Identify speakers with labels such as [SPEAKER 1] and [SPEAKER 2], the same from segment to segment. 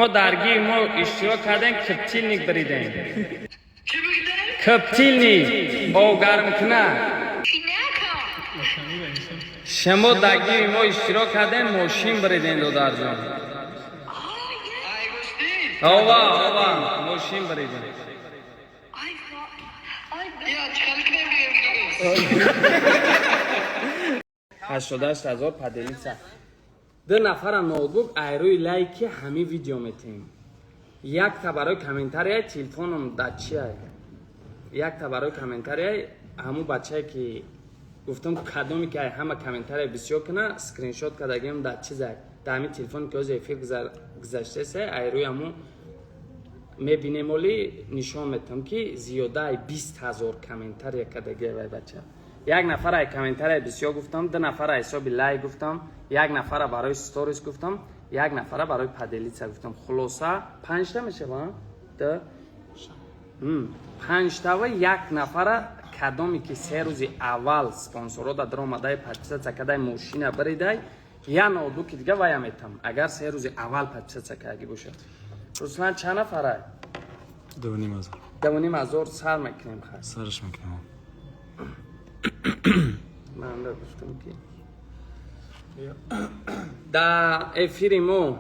[SPEAKER 1] ما درگیر ما اشتراک کردن کپتیلنیک بریدن کپتیلنیک با گرم کنه شما درگیر ما اشتراک کردن ماشین بریدن دادر جان آوا ماشین بریدن 88,000 паделица. Ду нафара ноутбук айрӯи лайки ҳамин видео метем. Якта барои комментария телефоном дачия. Якта барои комментария ҳамун бачае ки гуфтам кадоме ки ҳама комментария бисёр кана скриншот кардагим дачиза. Дами телефон ки оз эфир гузаштасе айрӯи ҳамун мебинем оли нишон метам ки зиёдаи 20,000 комментария кардагия вай бача. یک نفر ای کامنتر بسیار گفتم، دو نفر حساب لایک گفتم، یک نفر برای استوریز گفتم، یک نفر برای پدلیتsa گفتم. خلاصه 5 تا میشه با ده 5 تا و یک نفر کدامی که 3 روز اول سپانسورا در اومده پادپیساتsa کردای ماشین بریدای یا نوتبوک دیگه وای میتم اگر 3 روز اول پادپیساتsa کردی باشه. رسلا چند نفره؟ 2,500 سر میکنیم خیر.
[SPEAKER 2] سرش میکنیم.
[SPEAKER 1] من گفتم که در افیر ما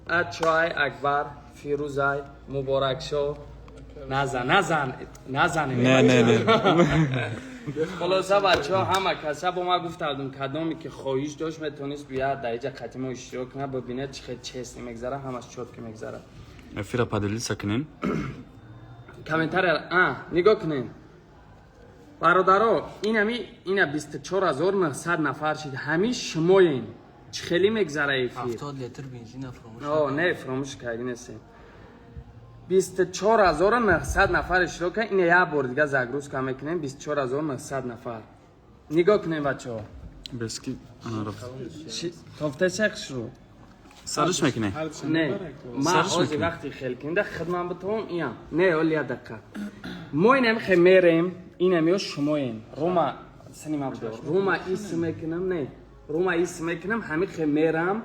[SPEAKER 1] اچای اکبر فیروزای مبارک شو نزن
[SPEAKER 2] نه
[SPEAKER 1] خلاصه بچه ها همه کسا با ما گفتم کدامی که خواهیش داشت میتونست بیاد در اینجا قطعه ما اشتراک کنه ببینه چه هستی میگذره همش چوت که میگذره.
[SPEAKER 2] افیر پادلیتsa کنین
[SPEAKER 1] کامنتر نگاه کنین برادرها این 24,900 نفر شد همین شماین چه خیلی میگذره افیر
[SPEAKER 3] 70 لیتر بنزین فراموش
[SPEAKER 1] نه فراموش کردی نیست 24,900 نفر اشتراک کردن. این یه بار دیگه زگروز کم میکنیم 24,900 نفر نگاه کنیم بچه ها
[SPEAKER 2] بسکی انا رفت
[SPEAKER 1] تافته چکش رو
[SPEAKER 2] سرش میکنه
[SPEAKER 1] نه ما آزی وقتی خیلی کنده خدمت بتوام ایام نه اولی دقیقه ما این همی میریم این همی شماین روما سنیما بدور روما ایس میکنم نه روما ایس میکنم همی میرم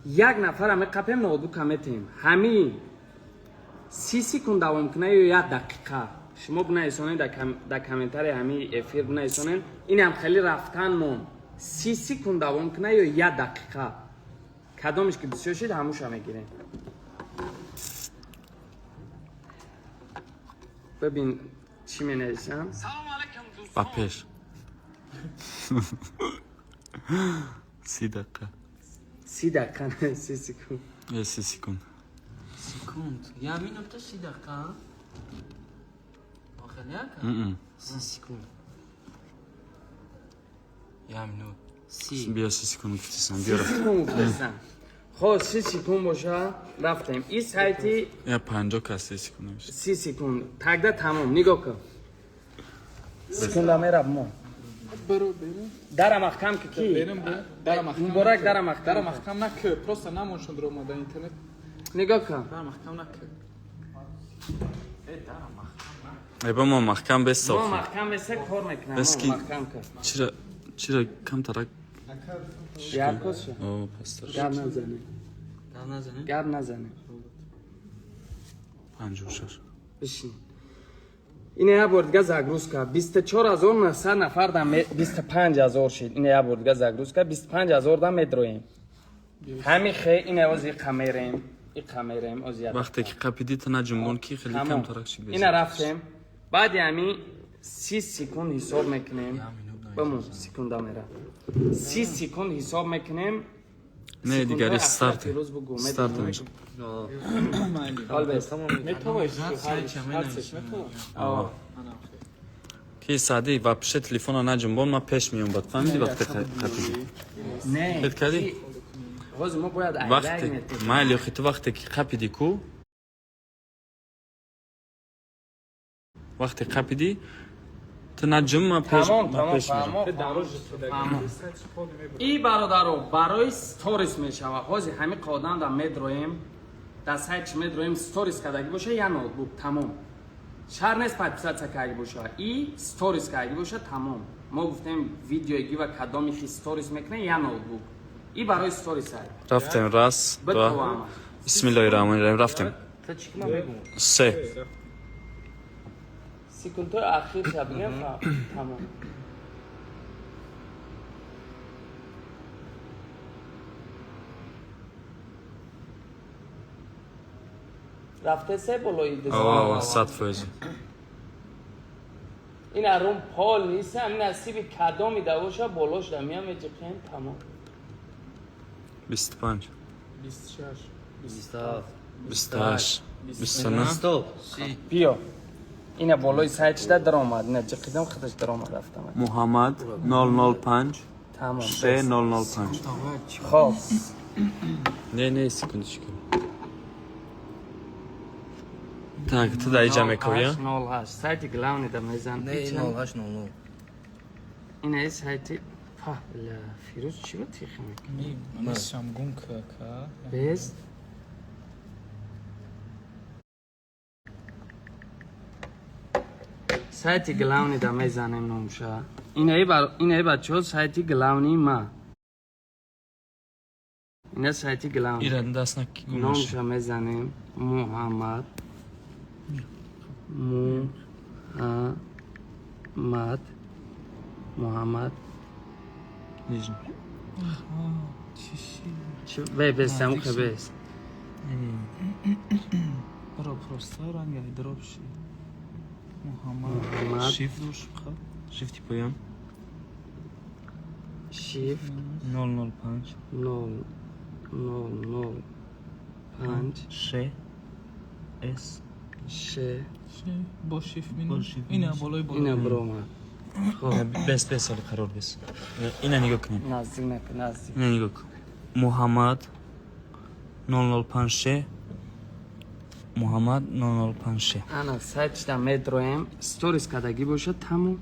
[SPEAKER 1] یک نفر همی قپیم نوتبوک همیتیم همی 30 سکند دوام کنه یا 1 دقیقه شما بنایسونین در کامنتر همی افیر بنایسونین این هم خیلی رفتن مون 30 سکند دوام کنه یا 1 دقیقه کدامش که بسیار شد هموش هم میگیرین. ببین چی می نویسم؟
[SPEAKER 2] با پیش 30 دقیقه
[SPEAKER 1] 30 دقیقه نه 30 سکند
[SPEAKER 2] یا 30 سکند
[SPEAKER 3] یا همین نقطه 30 دقیقه آخر یکه 30 سکند یا همین
[SPEAKER 2] بیا 30 سکند گفتیسم بیا
[SPEAKER 1] رفتم خب 30 سکند باشه رفتیم این سایتی
[SPEAKER 2] یا 50 که 30 سکند میشه
[SPEAKER 1] 30 سکند تگده تمام نگاه کن سکند همه رب ما
[SPEAKER 4] برو
[SPEAKER 1] در محکم که کی؟
[SPEAKER 4] در محکم
[SPEAKER 1] مبارک در محکم
[SPEAKER 4] در محکم نکه پروستا نمونشون در اومده اینترنت
[SPEAKER 1] نگاه کن
[SPEAKER 4] در محکم نکه
[SPEAKER 2] ای با ما محکم بست
[SPEAKER 1] ما محکم بسته کار میکنم
[SPEAKER 2] بسکی
[SPEAKER 1] محکم کن
[SPEAKER 2] چرا کم ترک
[SPEAKER 1] گرد کشه
[SPEAKER 2] اوه پس
[SPEAKER 1] گرد نزنه گرد نزنه
[SPEAKER 2] 56
[SPEAKER 1] بشین این یه بار دیگه زگروز کرد 24,900 نفر دم 25,000 شد این یه بار دیگه زگروز کرد 25,000 دم مدرویم همین خیلی این اوزی کمیریم این کمیریم اوزی
[SPEAKER 2] وقتی که قپیدی تا نجنبون کی خیلی کم ترک شد
[SPEAKER 1] این رفتیم بعد همین 30 سکند حساب میکنیم بمون سکند میره 30 سکند حساب میکنیم
[SPEAKER 2] نه دیگر استارت میشه که ساده و پیش تلفن ها نجنبون ما پیش میون بود فهمیدی وقتی قپیدی
[SPEAKER 1] نه
[SPEAKER 2] خیلی کردی؟ وقتی مالی خیلی تو وقتی که قپیدی کو وقتی قپیدی تو نجم ما پیش
[SPEAKER 1] این برادرو برای ستوریس میشه و خوزی همه قادم در مدرویم در سایت مدرویم ستوریس کردگی باشه یا نوتبوک تمام شهر نیست پادپیساتsa کردگی باشه این ستوریس کردگی باشه تمام ما گفتیم ویدیویگی و کدامی که ستوریس میکنه یا نوتبوک این برای ستوریس هست
[SPEAKER 2] رفتیم راست бисмиллаҳир-раҳмонир-раҳим. рафтем.
[SPEAKER 1] تو چی کنم بگو
[SPEAKER 2] 3
[SPEAKER 1] سکونتو اخیر شب بگم تمام رفته سه بلوی
[SPEAKER 2] آه 100%.
[SPEAKER 1] این اروم پال نیستم این نصیبی کدا میده باشه بلوش دمیم ایجا خیلی تمام
[SPEAKER 2] 25
[SPEAKER 4] 26
[SPEAKER 2] 28 29
[SPEAKER 3] Стоп. Си.
[SPEAKER 1] بیا اینه بالای سایتش در آمد نه جقیدم خودش در آمد رفتم
[SPEAKER 2] муҳаммад 005
[SPEAKER 1] تمام
[SPEAKER 2] 3005.
[SPEAKER 1] خب
[SPEAKER 2] не секундочку. Так, ты дай ҷамъ мекавӣ?
[SPEAKER 1] 08 сайти главни да мезан
[SPEAKER 3] Не, 0800.
[SPEAKER 1] اینه ای سایتی فهلا فیروز چی بود تیخی میکنی؟
[SPEAKER 4] من شمگون که
[SPEAKER 1] بیز سایتی گلاونی دا میزنیم نومشا اینه بچه ها سایتی گلاونی ما اینه سایتی گلاونی
[SPEAKER 2] Иран даст накӣ гумаш.
[SPEAKER 1] نومشا میزنیم محمد محمد
[SPEAKER 2] Нижний.
[SPEAKER 1] چی بستم که بست
[SPEAKER 4] برو просто ранга дропши Муҳаммад
[SPEAKER 1] محمد
[SPEAKER 2] Shift шубха. Shift поям.
[SPEAKER 1] شیفت
[SPEAKER 2] 005
[SPEAKER 1] 5
[SPEAKER 2] Ш С
[SPEAKER 1] 6
[SPEAKER 4] бо шифт мин
[SPEAKER 2] Бо шифт
[SPEAKER 4] ина
[SPEAKER 2] минус.
[SPEAKER 4] болои
[SPEAKER 1] اینه
[SPEAKER 4] боло
[SPEAKER 1] برو من
[SPEAKER 2] бес али қарор бес. Ина нигоҳ кунем.
[SPEAKER 1] نزدیک نکن نزدیک
[SPEAKER 2] Ина нигоҳ кун. Муҳаммад 005 Ш Муҳаммад 005 Ш.
[SPEAKER 1] انا سایتش دا میدرویم ستوریز کدگی باشه تموم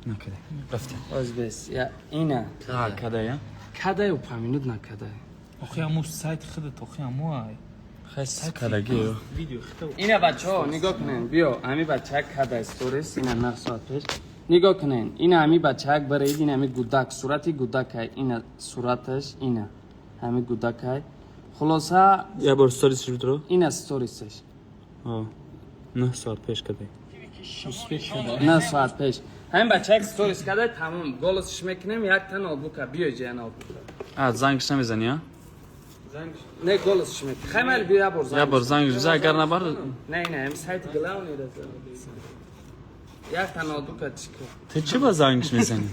[SPEAKER 2] Накаде? Рафтем.
[SPEAKER 1] باز بس یا اینه
[SPEAKER 2] Каде я?
[SPEAKER 1] کدای و پامینود نکدای
[SPEAKER 4] охи аму сайт худат охи аму ай
[SPEAKER 2] Хайс кадагиё.
[SPEAKER 4] видео хита
[SPEAKER 1] اینه بچه ها نگاه کنین بیا همی بچه کدای ستوریز اینه نه ساعت پیش نگاه کنین اینه همی بچه برید اینه همی گودک صورتی گودک های اینه صورتش اینه همی گودک های خلاصه
[SPEAKER 2] Я бор сторис шудро.
[SPEAKER 1] اینه ستوریزش
[SPEAKER 2] А. 9 соат пеш каде.
[SPEAKER 1] نه ساعت پیش همین بچه یک ستوریز کرده تمام گلسش میکنیم یک تا نوتبوک بیا جای نوتبوک
[SPEAKER 2] А, зангиш намезани, а?
[SPEAKER 1] نه گلسش میکنیم خیلی بیا بر
[SPEAKER 2] Я бор зангиш биза агар набар
[SPEAKER 1] نه نه هم سایت گلاونی رسه یک تا نوتبوک چیکو
[SPEAKER 2] ты чӣ ба зангиш мезанӣ?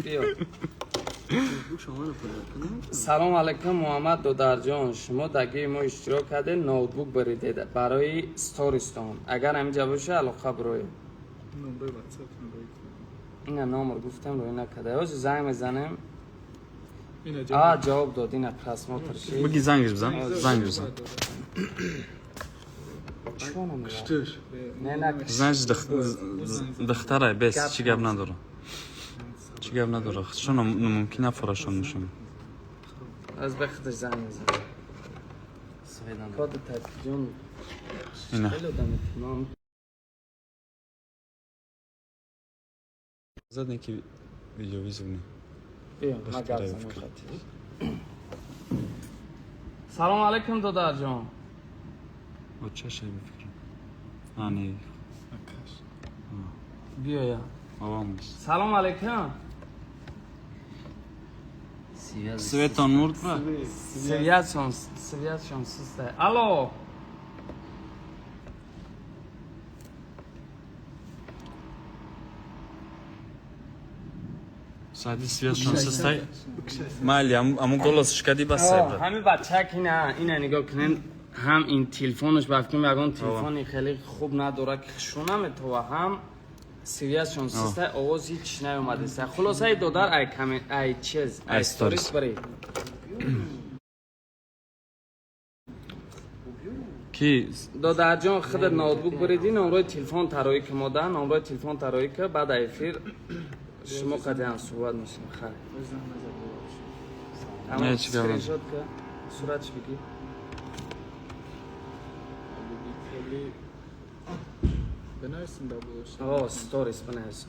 [SPEAKER 1] بیا سلام علیکم محمد دودرجان شما دگه ما اشتراک کرده نوتبوک بریدید برای ستوریستان اگر همینجا باشه علاقه بروی
[SPEAKER 4] номрои ватсап номрои
[SPEAKER 1] اینه نامر گفتم روی نکده از زنگ میزنیم
[SPEAKER 4] ина
[SPEAKER 1] جواب داد اینه پرسماتر شید
[SPEAKER 2] Биги зангиш бизан. Зангиш бизан.
[SPEAKER 1] چون هم میگه
[SPEAKER 4] штуш
[SPEAKER 1] نه نه
[SPEAKER 2] Знаеш дахтарай бес чӣ гап надорам. Чӣ гап надорам. Шуно мумкин нафарашон мешам.
[SPEAKER 1] از بخاطر زنگ میزنم کاد تلویزیون
[SPEAKER 2] Ина.
[SPEAKER 1] خیلی آدم اطمینان
[SPEAKER 2] Задне ки видео визивни.
[SPEAKER 1] بیا من
[SPEAKER 2] بخاطر
[SPEAKER 1] گفتم
[SPEAKER 2] فکر.
[SPEAKER 1] سلام علیکم دادر جان
[SPEAKER 2] О чаша мефикрам. А не.
[SPEAKER 1] بیا یا
[SPEAKER 2] Авамис.
[SPEAKER 1] سلام علیکم
[SPEAKER 2] Светон Мурт бра.
[SPEAKER 1] سویت شانسیسته الو
[SPEAKER 2] Сади свет шон састай. Майли аму голос шкади бас сайбра.
[SPEAKER 1] همین بچه که اینه نگاه کنین هم این تلفنش بفتیم یکان تلفنی خیلی خوب نداره که خشونه تو هم سویت شانسیسته آواز هیچ نیومده است خلاصه ای دادر ای چیز ای ستوریس برید
[SPEAKER 2] Ки
[SPEAKER 1] دادر جان خود نوتبوک بریدی نمره تلفن طراحی که ما ده نمره تلفن طراحی که بعد افیر شما قدم صحبت میشیم خیلی
[SPEAKER 2] نه، چی کردم؟
[SPEAKER 1] اسکرین شات که صورتش بگی
[SPEAKER 4] бенависин да бош
[SPEAKER 1] آه ستوریس بنویسم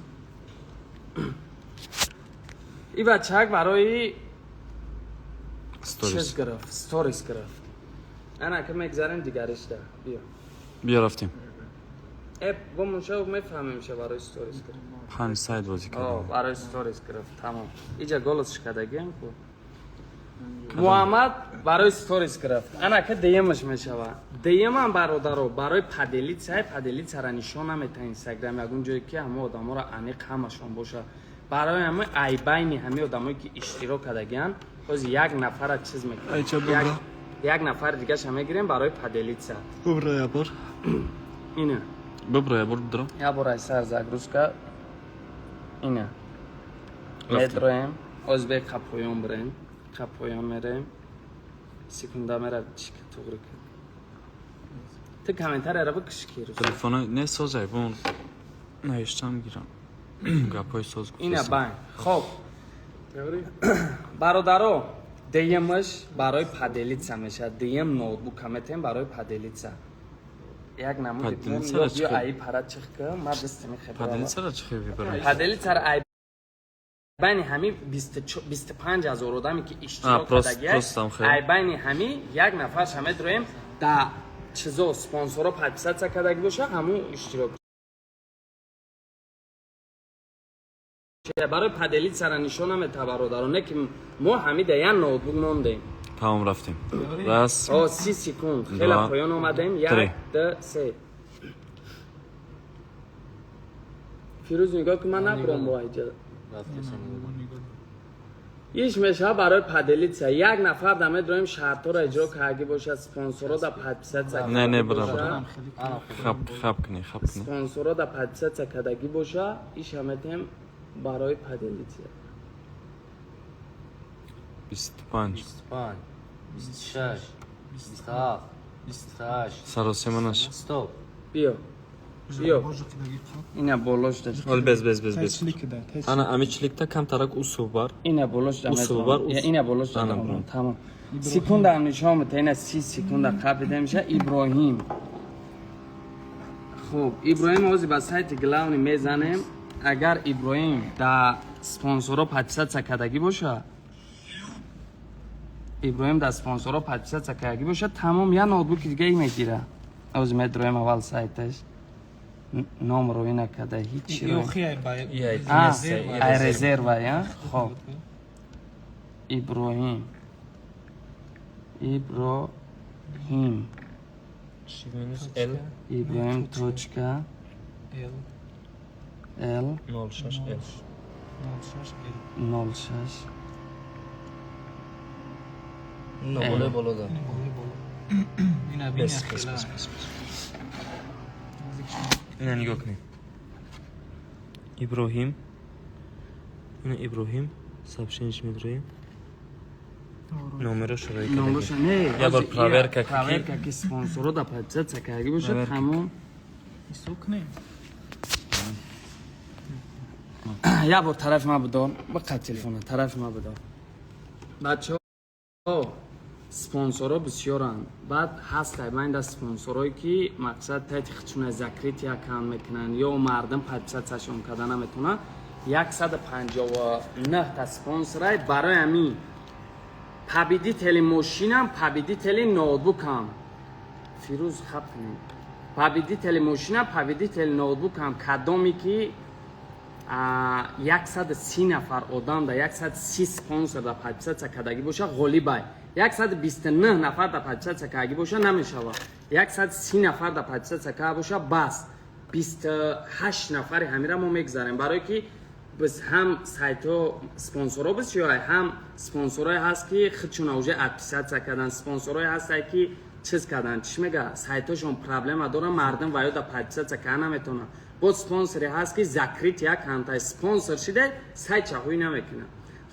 [SPEAKER 1] این بچه‌ک برای
[SPEAKER 2] Stories.
[SPEAKER 1] چیز گرفت ستوریز گرفت انا که میگذاریم دیگرش ده بیا
[SPEAKER 2] بیا رفتیم.
[SPEAKER 1] اپ با منشه میفهمیم شه برای ستوریز گرفت
[SPEAKER 2] 5 ساعت بازی کردیم.
[SPEAKER 1] برای ستوریز گرفت تمام اینجا گلش کردگیم کو محمد برای ستوریز گرفت انا که دیمش میشوه دیم هم برادرو برای پدلیت را نشون نمیده اینستاگرام یکون جایی که همه آدم را عمیق همشون باشه برای همه ای بین همه آدمایی که اشتراک کردگن باز یک نفر چیز میکنه یک نفر دیگه شما میگیریم برای پدلیت
[SPEAKER 2] ببرا یا بار.
[SPEAKER 1] اینه
[SPEAKER 2] ببرا یا بار بدرا.
[SPEAKER 1] یا برای سر زاگروس که اینه
[SPEAKER 2] رفتیم.
[SPEAKER 1] مدرویم ازبک خپویان بریم خپویان میریم سکونده میره چی که توگری کرد تو کامنتر را بکش کی رو
[SPEAKER 2] تلفن نه سازه بون نوشتم گیرم. گپای ساز گفت.
[SPEAKER 1] اینه باین خب برادرو دیمش برای پدلیتسا میشه دیم نوتبوک کمتیم برای پدلیتسا یک نمود
[SPEAKER 2] پدلیتسا
[SPEAKER 1] دیدم
[SPEAKER 2] چی
[SPEAKER 1] یا
[SPEAKER 2] خیلی؟
[SPEAKER 1] ای پرد چخ که ما دست میخواد
[SPEAKER 2] پدلیت سر چه خیلی برای.
[SPEAKER 1] پدلیتسا ای بین همین 25,000 آدمی که اشتراک
[SPEAKER 2] پروستم
[SPEAKER 1] کرده
[SPEAKER 2] خیلی.
[SPEAKER 1] ای بین همین یک نفر شما داریم دا چیزا اسپانسورا 500 کدک باشه همون اشتراک برای پدلیت سر نشون هم برادرانه که ما همین دیان نوتبوک موندیم
[SPEAKER 2] تمام رفتیم. بس
[SPEAKER 1] 30 سکوند خیلی
[SPEAKER 2] دو،
[SPEAKER 1] پایان اومدیم 1
[SPEAKER 2] تری.
[SPEAKER 1] 2 3 فیروز نگاه که من نبرم با اینجا ایش میشه برای پدلیت یک نفر دمه داریم شرطا را اجرا کرده باشه اسپانسورا دا 500
[SPEAKER 2] نه برابر. خب کنی.
[SPEAKER 1] اسپانسورا دا 500 کدگی باشه ایش همتیم برای پدلیت
[SPEAKER 2] 25.
[SPEAKER 3] 25 26 27 28
[SPEAKER 2] سراسه منش.
[SPEAKER 3] Stop.
[SPEAKER 1] بیا اینه بولوش داشت
[SPEAKER 2] حال bez.
[SPEAKER 4] Teşlik de. Teşlik.
[SPEAKER 2] Ana amiçlikte kam tarak usul var.
[SPEAKER 1] اینه بولوش
[SPEAKER 2] اصول بر
[SPEAKER 1] دامه اینه بولوش
[SPEAKER 2] برام.
[SPEAKER 1] دامه تمام سکوند هم نشان میده اینه 30 سکوند قبل ده میشه ابراهیم خب ابراهیم اوزی با سایت گلاونی میزنیم اگر ابراهیم دا سپانسورا 500 سکدگی باشه ابراهیم دا سپانسورا 500 سکدگی باشه تمام یا نوتبوک دیگه ای میگیره اوزی میدرویم اول سایتش نام رو اینه کده هیچی رو
[SPEAKER 4] Yoxi ay
[SPEAKER 1] ای رزرو یا خب ابراهیم ابراهیم توچکا ال 06
[SPEAKER 3] No, bolo da.
[SPEAKER 4] Yine bir
[SPEAKER 5] اینه نگاه کنید ابراهیم اینه ابراهیم سابشنش میدرویم نمره شروعی
[SPEAKER 1] نامش نه
[SPEAKER 5] یا بر پراورکا کی؟
[SPEAKER 1] پراورکا کی سپانسورو دا 500 سکرگی باشه تمام
[SPEAKER 4] Sukne.
[SPEAKER 1] یا بار طرف ما بدار بقید تلفونه طرف ما بدار بچه ها سپانسورا بسیارن بعد هست من دا سپانسورایی که مقصد تایت خچونه زکریت یا کم میکنن یا مردم 500 سشون کردن نمیتونن 159 تا سپانسورای برای امی پابیدی تلی ماشینم پابیدی تلی نوتبوک هم فیروز خب کنیم پابیدی تلی ماشینم پابیدی تلی نوتبوک هم کدامی که 130 نفر آدم در 130 سپانسر در 500 سکدگی باشه غالیبای 129 نفر در 500 سکدگی باشه نمیشه 130 نفر در 500 سکدگی باشه بس 28 نفر همین را ما میگذاریم برای که بس هم سایت ها سپانسورها بسیار هم سپانسورهای هست که خودشون اوجه 500 سکدن سپانسورهای هست که چیز کردن چی میگه سایت هاشون پرابلم دارن مردم وایو در 500 سکدن نمیتونن بود سپانسری هست که زکریت یک همتا سپانسر شده سایت چهوی نمیکنه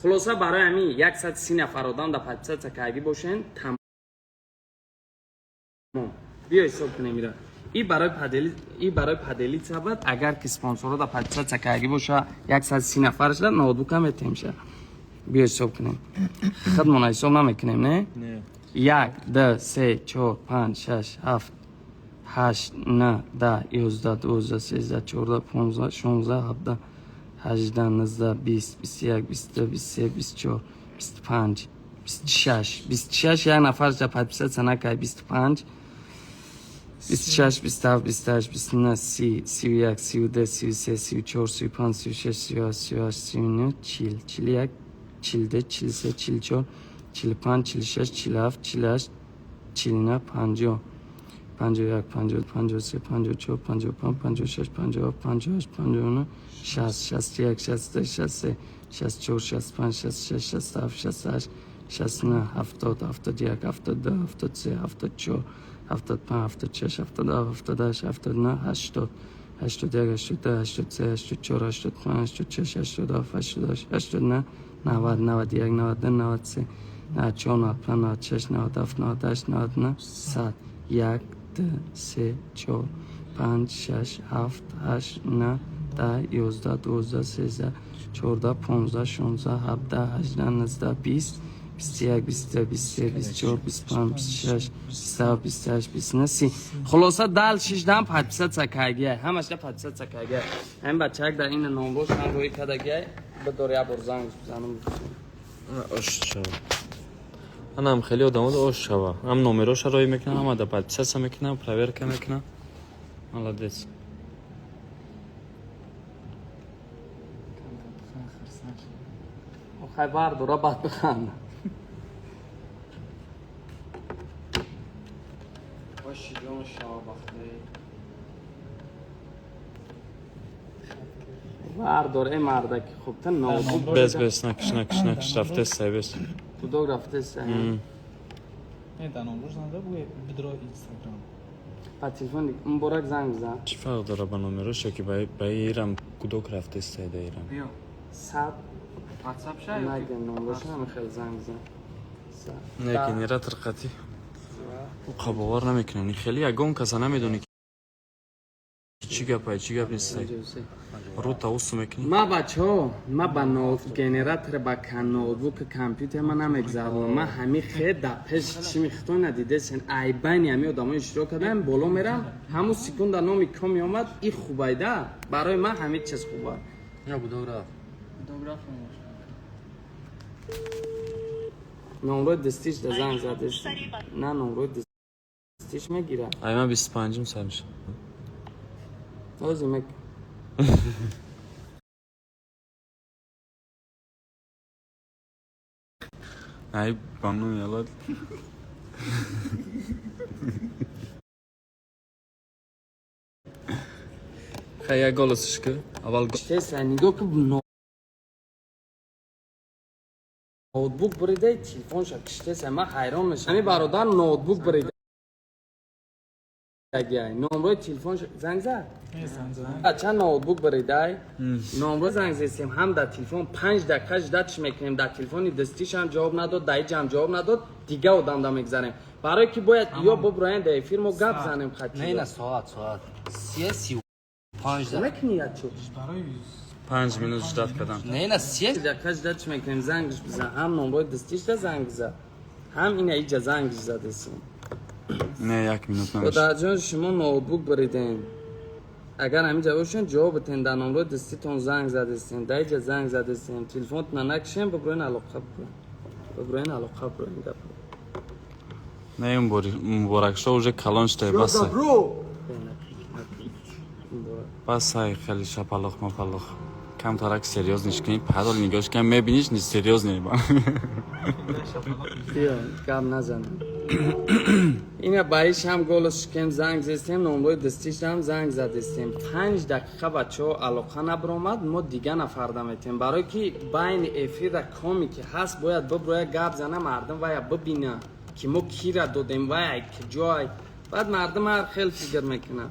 [SPEAKER 1] خلاصه برای همین 130 نفر آدم در 500 سکدگی باشن تمام بیا حساب کنیم میره این برای پدلیت ثبت اگر که سپانسر در 500 سکدگی باشه 130 نفر شده نوتبوک هم اتیم شه بیا حساب کنیم خودمون حساب نمیکنیم نه 1 2 3 4 5 6 7 8 9 10 11 12 13 14 15 16 17 18 19 20 21 22 23 24 25 26 26 یک نفر جا پادپیسات نکرد 25 26 27 28 29 30 31 32 33 34 35 36 37 38 39 40 41 42 43 44 45 46 47 48 49 50 51 52 53 54 55 56 57 58 59 60 61 62 63 64 65 66 67 68 69 70 71 72 73 74 75 76 77 78 79 80 81 82 83 84 85 86 87 88 89 90 91 92 93 94 95 96 97 98 99 100 1 2 3 4 5 6 7 8 9 10 11 12 13 14 15 16 17 18 19 20 21 22 23 24 25 26 27 28 29 30 خلاصه دال 16 پادپیسات سکایگیه همش ده پادپیسات سکایگیه هم بچه‌ک در این نامروش هم روی کدگیه به دوریا برزنگ بزنم
[SPEAKER 2] اوش شو انا هم خیلی آدم اوش شو هم نمروش روی میکنم هم ده پادپیسات میکنم پراورک میکنم молодец
[SPEAKER 1] خیبر دورا بعد بخند باشی جون شما بختی بردار ای مردک خوب تا نابود
[SPEAKER 2] بس نکش رفته سه بس
[SPEAKER 1] تو دو رفته سه
[SPEAKER 4] نه دانم روز نده بوی بدرو اینستاگرام
[SPEAKER 1] با تلفن دیگه اون برک زنگ بزن
[SPEAKER 2] چی فرق داره با نمروش که با ایرم کدوک رفته سه ده ایرم
[SPEAKER 1] بیا 100 واتساپ شاید نگه نمروش هم خیلی زنگ بزن
[SPEAKER 2] نه که نیره ترقتی او قباور نمیکنه خیلی اگه کسا نمیدونی چی گپ نیست رو تاوسو میکنی
[SPEAKER 1] ما بچه ها ما با گنراتور با نوتبوک کامپیوتر من نمیگذارم ما همین خیلی دپش چی میختون ندیده سن ایبانی همی آدمای اشتراک کردن بالا میرم همون سکوند نامی کمی آمد این خوبه ده برای من همه چیز خوبه
[SPEAKER 3] یا بودوگراف
[SPEAKER 1] نمره دستیش ده زنگ زدش نه نمره دستیش میگیره
[SPEAKER 2] ای من 25 سال میشه
[SPEAKER 1] لازم مک
[SPEAKER 2] ای بانو یالات خیلی گلسش که اول
[SPEAKER 1] işte sen نگاه که نوتبوک بریده تلفن شد کشته سن من حیران میشم همین برادر نوتبوک بریده نمره تلفن زنگ زد چند نوتبوک بریده نمره زنگ زدیم هم در تلفن 5 دقیقه داتش میکنیم در تلفن دستیش هم جواب نداد دایج هم جواب نداد دیگه آدم دام میگذاریم برای کی باید یا ببراین در فیلمو گپ زنیم خطی
[SPEAKER 3] نه ساعت 35 دقیقه
[SPEAKER 1] نکنیت شد
[SPEAKER 4] برای
[SPEAKER 2] 5 minut جداد کردم
[SPEAKER 3] نه 30
[SPEAKER 1] دقیقه داتش میکنیم زنگش بزن هم نمره دستیش ده زنگ زد هم این ایجا زنگ زدیم
[SPEAKER 2] نه 1 minut نمیشه
[SPEAKER 1] در جان شما نوتبوک بریدین اگر همین جوابشون جواب بتین در نمره دستیتون زنگ زدستین در اینجا زنگ زدستین تلفنتون نکشین ببروین علاقه ببروین علاقه بروین گپ
[SPEAKER 2] نه اون مبارک شو уже کلان شده بس بس های خیلی شپالخ مپالخ کم ترک سریوز نیش کنی پدال نگاش کم میبینیش نیست سریوز نیبان
[SPEAKER 1] بیا گپ نزن اینا بایش هم گلش کم زنگ زدیم نمره دستیش هم زنگ زدستیم 5 دقیقه بچه ها علاقه نبرامد ما دیگه نفردم ایتیم برای که بین افیر کامی که هست باید ببروی گپ زنه مردم و یا ببینه که ما کی را دادیم و یا که جای بعد مردم هر خیلی فکر میکنن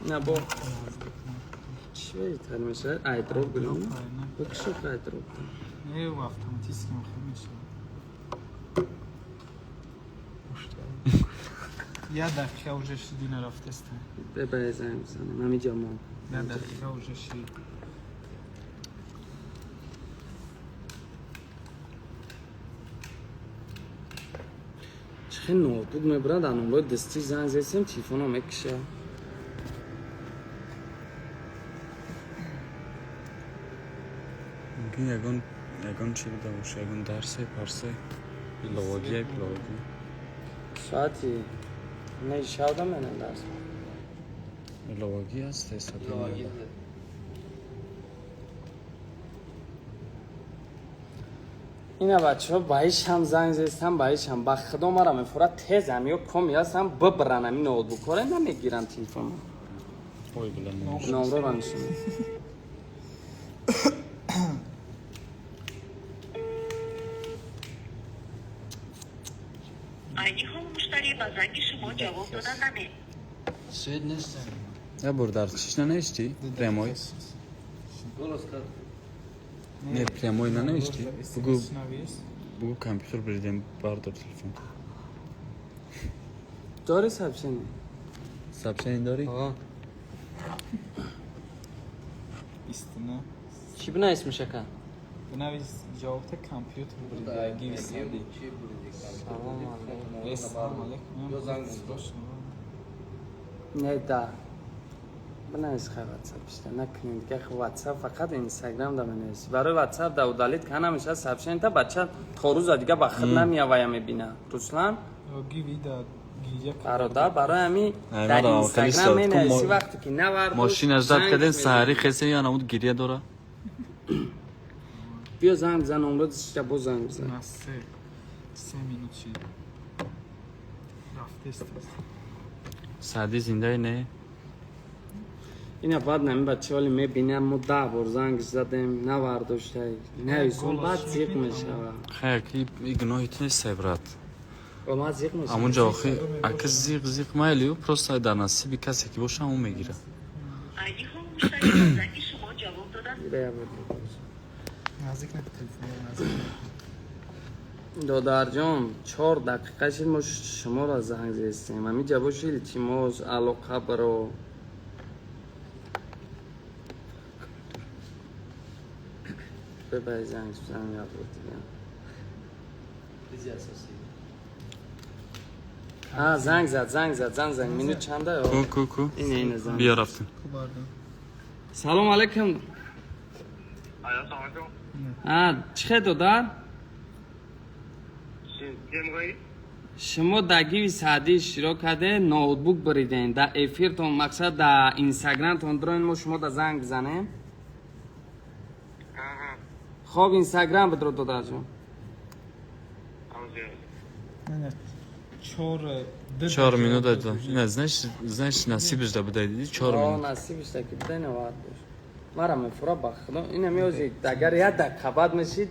[SPEAKER 1] نه با چی باید میشه ایدروب بلون بکشو که ایدروب
[SPEAKER 4] نه و автоматически میشه یا دقیقه уже شدی نرفته است
[SPEAKER 1] به زنگ بزنم همینجا ما
[SPEAKER 4] نه دقیقه уже شدی
[SPEAKER 1] چه نوتبوک میبرن در نمره دستی زنگ زدیم تلفن رو میکشه
[SPEAKER 2] این یگان چی بوده باشه؟ یگان درسه پرسه فیلولوژی فیلولوژی
[SPEAKER 1] ساعتی نشاده من درس
[SPEAKER 2] فیلولوژی است حسابی
[SPEAKER 1] اینا بچه ها بایش هم زنگ زیستم بایش هم با خدا مرا میفورد تیزم یا کمی هستم ببرنم این نوت بکاره نمیگیرم تیلفون
[SPEAKER 2] اوی بلند
[SPEAKER 1] نمره را نشون
[SPEAKER 6] آیدی‌ها مشتری با زنگ شما جواب دادن نمی.
[SPEAKER 3] سوید نیستم.
[SPEAKER 2] یا بردار چیش ننوشتی؟ پریموی؟
[SPEAKER 3] درست کرد.
[SPEAKER 2] نه پریموی ننوشتی؟ بگو
[SPEAKER 4] نویس
[SPEAKER 2] بگو کامپیوتر بریدم بردار تلفن
[SPEAKER 1] داری سبشنی
[SPEAKER 2] سبشن داری؟
[SPEAKER 3] آه.
[SPEAKER 4] istine.
[SPEAKER 3] چی بنا اسمش کن؟
[SPEAKER 4] بنویس جواب کامپیوتر بریده گیویسندی. Assalamu alaikum.
[SPEAKER 1] نه دا بنویس خیلی واتساپ بیشتر نکنید دیگه خیلی واتساپ فقط اینستاگرام دا بنویس برای واتساپ دا دالیت کنم میشه سبشن تا بچه تا دیگه با خود نمیاویم میبینه رسلان
[SPEAKER 4] گیوی دا گیجه
[SPEAKER 1] برادر برای همی
[SPEAKER 2] نه،
[SPEAKER 1] در
[SPEAKER 2] ما
[SPEAKER 1] اینستاگرام
[SPEAKER 2] خلیص داد.
[SPEAKER 1] مینویسی
[SPEAKER 2] تو
[SPEAKER 1] وقتی که نورد
[SPEAKER 2] ماشین از داد کردن سهری خیسه یا نمود گریه داره
[SPEAKER 1] بیا زنگ بزن نمره دستش با زنگ بزن
[SPEAKER 4] نه 3 minut چی رفته است.
[SPEAKER 2] سعدی زنده نه؟
[SPEAKER 1] اینا بعد نمی بچه ولی میبینم ما 10 بار زنگ زدیم نورداشته نویسون بعد زیق میشه
[SPEAKER 2] خیلی ایگنویت نیست برات
[SPEAKER 1] و ما زیق میشه
[SPEAKER 2] همونجا آخه اگه زیق مایلیو پروستا در نصیبی کسی که باشه همون میگیره
[SPEAKER 6] آیدی‌ها مشتری با زنگ شما جواب دادن
[SPEAKER 4] نزدیک نه تلفن نزدیک.
[SPEAKER 1] دادر جان 4 دقیقه شد ما شما را زنگ زیستیم همی جواب شد چی ما علاقه برو ببری زنگ بزنم یاد بود دیگه
[SPEAKER 3] چیزی اساسی.
[SPEAKER 1] زنگ مینوت چنده
[SPEAKER 2] کو
[SPEAKER 1] اینه زنگ
[SPEAKER 2] بیا رفتیم
[SPEAKER 1] سلام علیکم چی خیلی دادر؟ شما در گیوی سعدی اشتراک کرده نوتبوک بریدین در افیرتون مقصد در اینستاگرام تون دروین ما شما در زنگ بزنیم خب اینستاگرام بدرو دادر جان
[SPEAKER 4] نه
[SPEAKER 2] 4 minut da. Ne, znaš nasibиш da bude idi 4 minut.
[SPEAKER 1] نصیبش که بده نوارد باش مرا میفورا بخدا این میوزی اگر یک دقیقه بعد میشید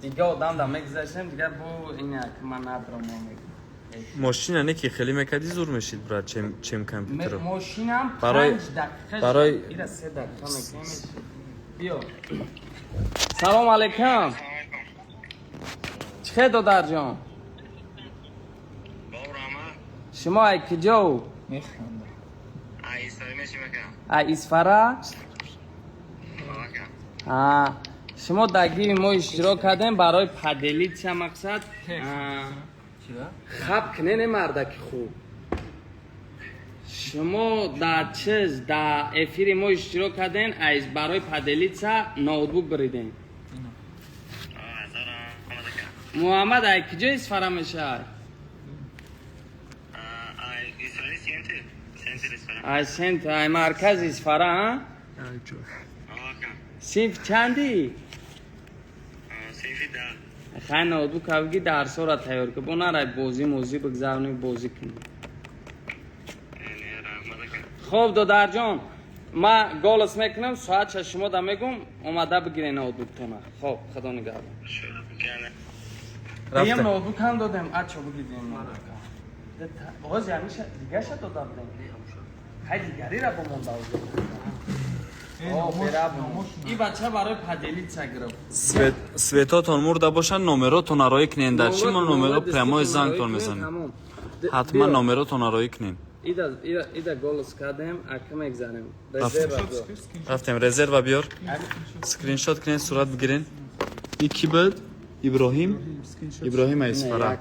[SPEAKER 1] دیگه آدم دا میگذاشتم دیگه بو اینه که من ندارم
[SPEAKER 2] ماشین نه که خیلی مکدی زور میشید برات چم کامپیوتر
[SPEAKER 1] ماشینم
[SPEAKER 2] برای-
[SPEAKER 1] 5 دقیقه
[SPEAKER 2] برای-
[SPEAKER 1] اینا 3 دقیقه میشه بیا سلام علیکم چه دادر جان شما ای کجا
[SPEAKER 4] میخنده
[SPEAKER 1] ای اسفره شما دگی ما اشتراک کردیم برای پدلی چه مقصد خب کنه نه مردک خوب شما در چیز در افیر ما اشتراک کردین از برای پدلی چه نوتبوک بریدین محمد ای کجا اسفره میشه ای سنت ای مرکز اسفره ها سیف چندی خیلی نوتبوک اوگی درس را تیار که بنا رای بازی موزی بگذارنی بازی کنی خوب دادر جان ما گولس میکنم ساعت شما دا میگم اومده بگیره نوتبوک تو نه خوب خدا نگهدار
[SPEAKER 2] رفته.
[SPEAKER 1] یه نوتبوک هم دادم اچھا بگیریم باز یعنی دیگه شد داده بودیم خیلی دیگری را بمونده این بچه برای پدلی چه گرفت
[SPEAKER 2] سویتاتون مرده باشن نمراتون آرای کنین در چی ما نمرات پریمای زنگتون میزنیم حتما نمراتون آرای کنین
[SPEAKER 1] ایده گولس کردیم اکم اگزاریم رزرو
[SPEAKER 2] رفتیم رزرو بیار سکرین شات کنین صورت بگیرین این کی بود؟ ابراهیم اسفره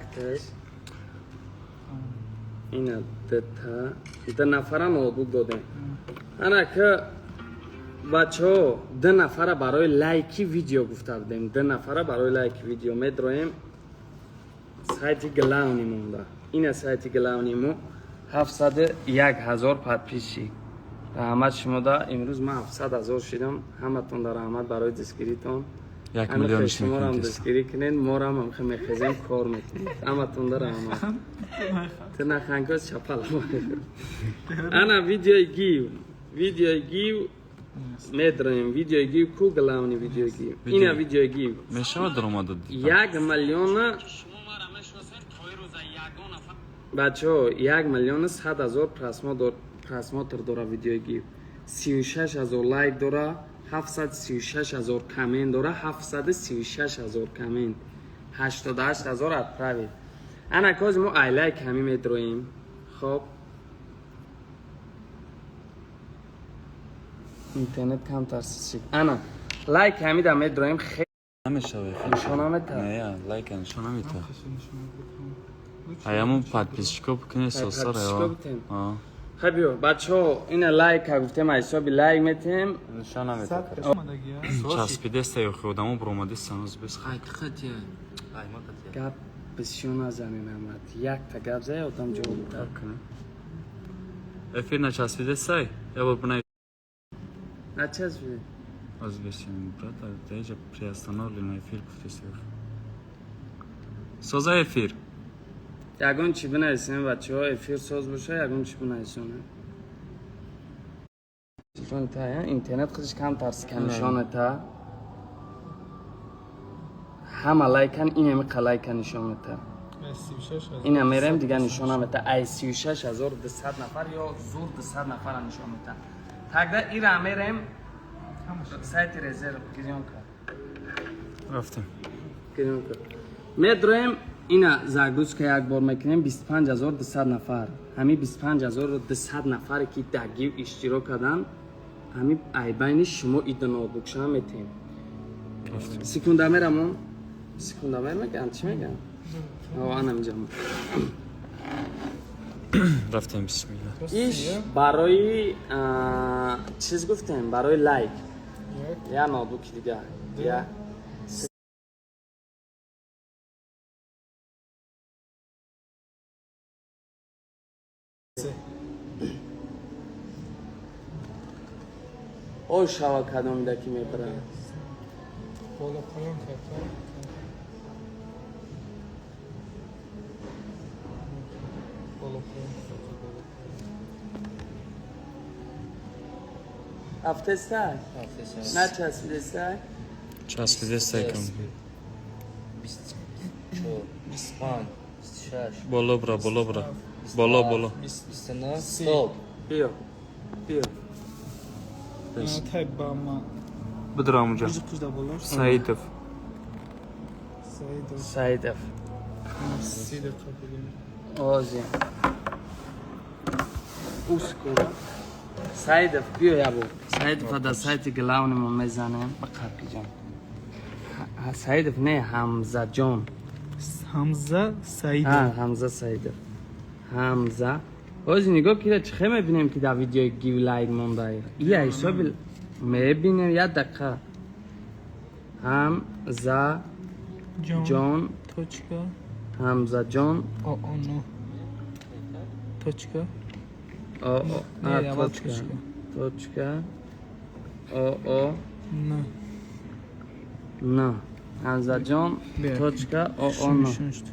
[SPEAKER 1] اینا ده نفره نوتبوک دادیم انا که بچه‌ها 2 نفر برای لایکی ویدیو گفته بودیم. 2 نفر برای لایک ویدیو می‌درویم. سایت گلاونی مونده. این سایت گلاونی مو 701,000 پادپیشی. رحمت شما دا امروز من 700,000 شدم. همتون در رحمت برای دستگیریتون.
[SPEAKER 2] 1 میلیون
[SPEAKER 1] شما را هم
[SPEAKER 2] میکنید.
[SPEAKER 1] دستگیری کنین، ما را هم میخزیم کار میکنید. همتون در رحمت. تو نخنگاز چپل. انا ویدیو گیو میدریم. ویدیو گیو کو گلاونی ویدیو گیو. اینا ویدیو گیو.
[SPEAKER 2] میشه درآمد داد.
[SPEAKER 1] 1,000,000 بچه‌ها 1,100,000 پرسماتر داره ویدیو گیو. 36,000 لایک داره. 736,000 کامنت داره. 736,000 کامنت. 88,000 اتپراوید. انا کاز ما ای لایک همی میدرویم. خب اینترنت کم ترسید. انا لایک همی دا میدرویم. خیلی
[SPEAKER 2] نمیشه.
[SPEAKER 1] نشانه تا.
[SPEAKER 2] نه لایک نشون نمیده. Ayamın подписчиков bugün soslar ya. Ha.
[SPEAKER 1] خب بچه‌ها این لایک گفتم حسابی لایک میتیم.
[SPEAKER 2] Nişan namiده.
[SPEAKER 4] اومدگی
[SPEAKER 2] Çaspide yok odamı bromadis sanız biz.
[SPEAKER 3] Xatya.
[SPEAKER 1] گپ بسیار نزنین احمد. یک تا گپ زای آدم جواب میده.
[SPEAKER 2] Efir na çaspide say. Ya bu buna
[SPEAKER 1] نه چیز بید.
[SPEAKER 2] Özbeşim brata deje приостановлено efir kuftesi yok. Soza efir.
[SPEAKER 1] یگون چی بنویسیم بچه‌ها افیر ساز باشه یگون چی بنویسونه چون تا اینترنت خودش کم ترس کنشانه تا همه لایکن این همه لایک نشانه تا
[SPEAKER 4] 36
[SPEAKER 1] این میرم دیگه نشانه تا ای 36,200 نفر یا زور 200 نفر نشانه تا تقدر این را میرم سایت رزرو گریون کرد
[SPEAKER 2] Raftem.
[SPEAKER 1] گریون کرد میدرویم اینا زاگروز که یک بار میکنیم 25,200 نفر همین 25,200 نفر که در گیو اشتراک کردن همین ای بین شما ایده نوتبوک شما میتیم سکونده میرمون سکونده میگن چی میگن آنم جمع
[SPEAKER 2] Raftem bismillah.
[SPEAKER 1] ایش برای چیز گفتیم برای لایک یا نوتبوک دیگه یا او شوا کدام دکی میبرن
[SPEAKER 4] بالا پایین کرد بالا پایین
[SPEAKER 1] هفته سای نه چسبیده سای
[SPEAKER 2] Çaspide say kam.
[SPEAKER 3] 24, 25, 26,
[SPEAKER 2] Bolo bra, bolo bra. Bolo bolo.
[SPEAKER 3] 29, stop.
[SPEAKER 1] بیا بیا
[SPEAKER 4] تای با ما
[SPEAKER 2] Budur amca.
[SPEAKER 4] kuzda bolar
[SPEAKER 2] Saidov.
[SPEAKER 4] Said
[SPEAKER 1] سایدف
[SPEAKER 4] سی دقیقه بگیم
[SPEAKER 1] آزی اسکورا سایدف بیا یابو سایدف دا سایت گلاونمون میزنیم با قبی جان سایدف نه حمزه جان
[SPEAKER 4] حمزه سعید
[SPEAKER 1] ها حمزه سایدف حمزه آزی نگاه که چخه میبینیم که در ویدیو گیو لایک مونده یه حساب میبینیم یه دقیقه حمزه جان
[SPEAKER 4] точка
[SPEAKER 1] حمزه جان
[SPEAKER 4] оно точка
[SPEAKER 1] آ
[SPEAKER 4] نه اول
[SPEAKER 1] точка او
[SPEAKER 4] نه
[SPEAKER 1] نه حمزه جان
[SPEAKER 4] بیا.
[SPEAKER 1] точка او
[SPEAKER 4] شونی
[SPEAKER 1] نه
[SPEAKER 4] شونشت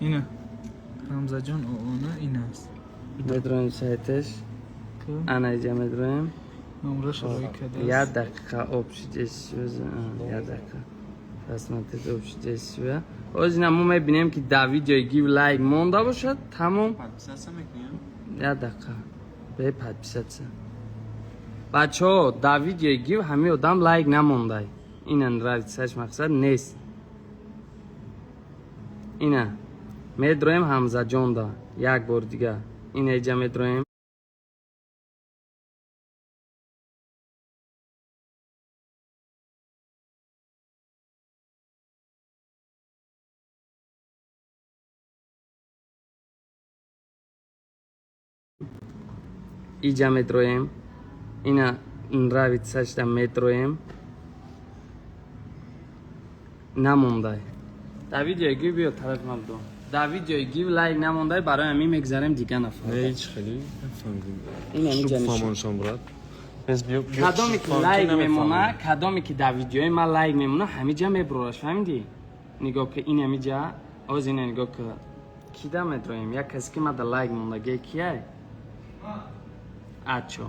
[SPEAKER 4] اینه حمزه جان اونا این است
[SPEAKER 1] میدریم سایتش
[SPEAKER 4] که
[SPEAKER 1] انا اینجا میدریم
[SPEAKER 4] نمرش روی کده
[SPEAKER 1] یه دقیقه obşice یه دقیقه قسمت obşice istiyor o yüzden mu میبینیم که در ویدیو گیو لایک مونده باشد تمام یه دقیقه به پادپیساتsa بچه ها در ویدیو گیو همه آدم لایک نمونده این رایتسش مقصد نیست اینه میدرویم حمزه جان دا یک بار دیگه این ایجا میدرویم ایجا میدرویم اینا нравится да метроем намондай да видео гив биё тараф мабдо да видео гив лайк намондай барои ҳамин мегзарем дига нафар
[SPEAKER 2] نه هیچ خیلی نفهمیدیم
[SPEAKER 1] این همین
[SPEAKER 2] شو
[SPEAKER 1] جانشون.
[SPEAKER 2] فهمانشان برد پس بیا
[SPEAKER 1] کدامی که لایک میمونه کدامی که در ویدیوی من لایک میمونه همینجا میبرورش فهمیدی نگاه که این همینجا از این نگاه که کی دا میدرویم یک کسی که من در لایک موندگی کیه اچو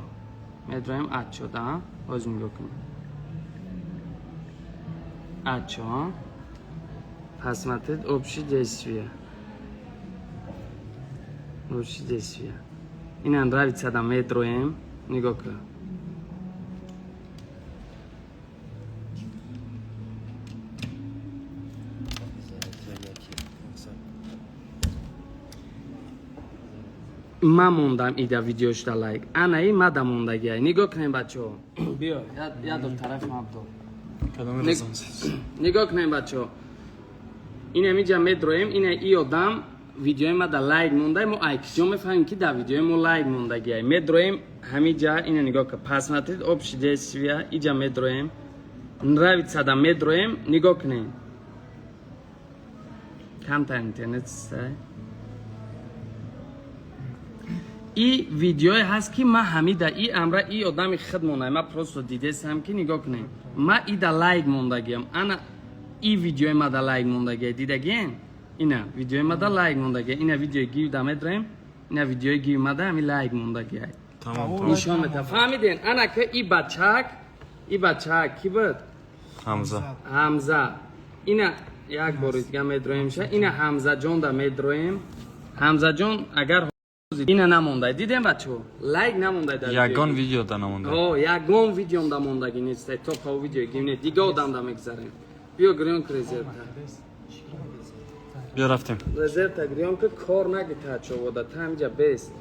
[SPEAKER 1] میدرویم اچو دا از نگاه کنیم اچو پس متد общий действие общий действие این нравится да میدرویم نگاه که من موندم ایده ویدیوش دا لایک انایی ما دا موندگی نگاه کنیم بچه ها بیا یاد دو طرف ما دو
[SPEAKER 2] کدام رزانسیز
[SPEAKER 1] نگاه کنیم بچه ها این همیجا میدرویم این ای آدم ویدیوی ما دا لایک مونده ما ایکسیو میفهمیم که دا ویدیوی ما لایک موندگی میدرویم همیجا این نگاه که پس متید общий действие ایجا میدرویم нравится да میدرویم نگاه کنیم کم تا اینترنت سای ای ویدیوی هست که ما همیده ای امره ای آدمی خود مونده ما پروستو دیده سم که نگاه کنیم ما ای دا لایک موندگیم انا ای ویدیوی ما دا لایک موندگی دیدگین اینا ویدیوی ما دا لایک موندگی اینا ویدیوی گیو دا میدریم اینا ویدیوی گیو ما دا همی لایک موندگی
[SPEAKER 2] تمام
[SPEAKER 1] نشان میده فهمیدین انا که ای بچهک کی بود
[SPEAKER 2] حمزه
[SPEAKER 1] حمزه اینا یک بار دیگه میدرویم شه اینا حمزه جان دا میدرویم حمزه جان اگر اینا نمونده دیدیم بچه لایک نمونده در
[SPEAKER 2] یگان ویدیو دا نمونده
[SPEAKER 1] یگان ویدیوم دا موندگی نیست تو پاو ویدیو گیمونه دیگه آدم دا میگذاریم بیا گریون که رزرتا
[SPEAKER 2] بیا رفتیم
[SPEAKER 1] رزرتا گریون که کار نگی تا چو بوده تا همجا بیست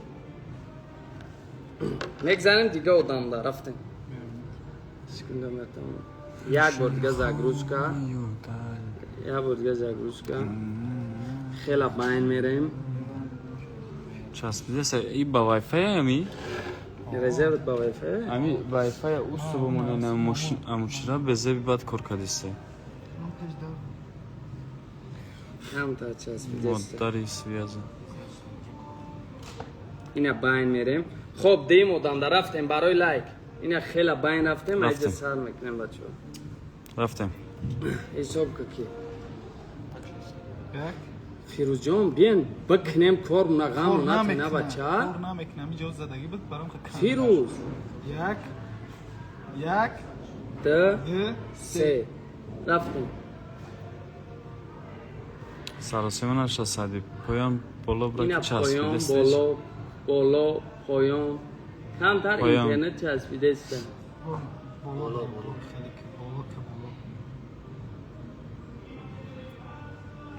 [SPEAKER 1] میگذاریم دیگه آدم دا رفتیم سکونده مرتم یک بار دیگه زاگروشکا یک بار دیگه زاگروشکا خیلی باین میریم
[SPEAKER 2] چسبیده سه ای با وای فای همی
[SPEAKER 1] رزرت با وای فای
[SPEAKER 2] همی وای فای اوست بمونه نه اموچرا بزه بی باد کار کدیسته
[SPEAKER 1] هم تا چسبیدسته
[SPEAKER 2] مادری سویازه
[SPEAKER 1] اینا باین میریم خب دیم آدم در رفتیم برای لایک اینا خیلی باین رفتیم ایجا سر میکنیم بچه
[SPEAKER 2] رفتیم
[SPEAKER 1] حساب که کی
[SPEAKER 4] یک
[SPEAKER 1] فیروز جان بیان بکنیم کار نغم نکنه بچه
[SPEAKER 4] کار نمیکنم اینجا زدگی بود برام که
[SPEAKER 1] فیروز
[SPEAKER 4] یک
[SPEAKER 1] دو
[SPEAKER 4] دو
[SPEAKER 1] سه رفتیم
[SPEAKER 2] سراسیمون اشتا سادی پایان بالا برای
[SPEAKER 1] اینا
[SPEAKER 2] که
[SPEAKER 1] پایان
[SPEAKER 2] چسبیده
[SPEAKER 1] بالا پایان کمتر
[SPEAKER 2] پایان.
[SPEAKER 1] اینترنت چسبیده است
[SPEAKER 4] بالا خیلی که بالا که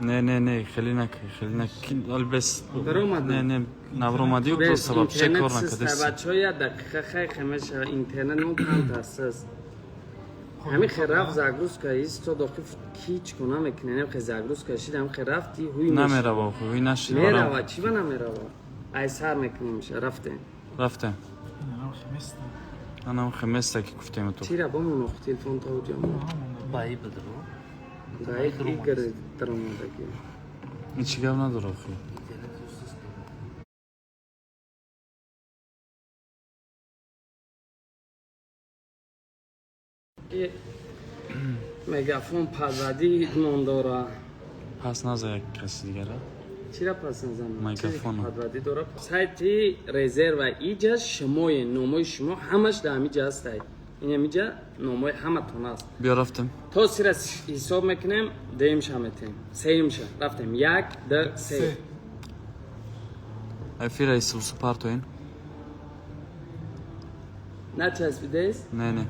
[SPEAKER 4] بالا
[SPEAKER 2] نه خیلی نکی البس
[SPEAKER 1] برآمده.
[SPEAKER 2] نه نبرامدی و تو سبب چه کار نکدیست
[SPEAKER 1] بچه های دقیقه خیلی خمش اینترنت نو کم تاسس همین خرف زاگروس که ایست تو داخل کیچ کنم میکنه نمیخواه زاگروس کشید هم خرفتی هوی میشه
[SPEAKER 2] نمیره با خوی نشید
[SPEAKER 1] میره چی با نمیره ایسر میکنه میشه رفته
[SPEAKER 2] رفتیم
[SPEAKER 4] اینم خمیستم
[SPEAKER 2] انم خمیسته که گفتیم تو
[SPEAKER 1] چی را با منو تلفن تا اونجا
[SPEAKER 3] بایی بدرو
[SPEAKER 1] دایی ای گره درموندگی
[SPEAKER 2] این چی گفت نداره خوی
[SPEAKER 1] مگافون پزدی مانداره
[SPEAKER 2] پس نزا یک کسی دیگه را
[SPEAKER 1] چی را پس نزنم؟
[SPEAKER 2] میکروفون.
[SPEAKER 1] پزدی داره سایتی رزرو ایجا شمای نومای شما همش در همیجا هستی این همیجا نومای همه تون است
[SPEAKER 2] بیا رفتیم
[SPEAKER 1] تا سی را حساب میکنیم دیم شمتیم سیم شه رفتیم یک دو سه
[SPEAKER 2] افی رئیس و سپار تو این
[SPEAKER 1] نه چسبیده است
[SPEAKER 2] نه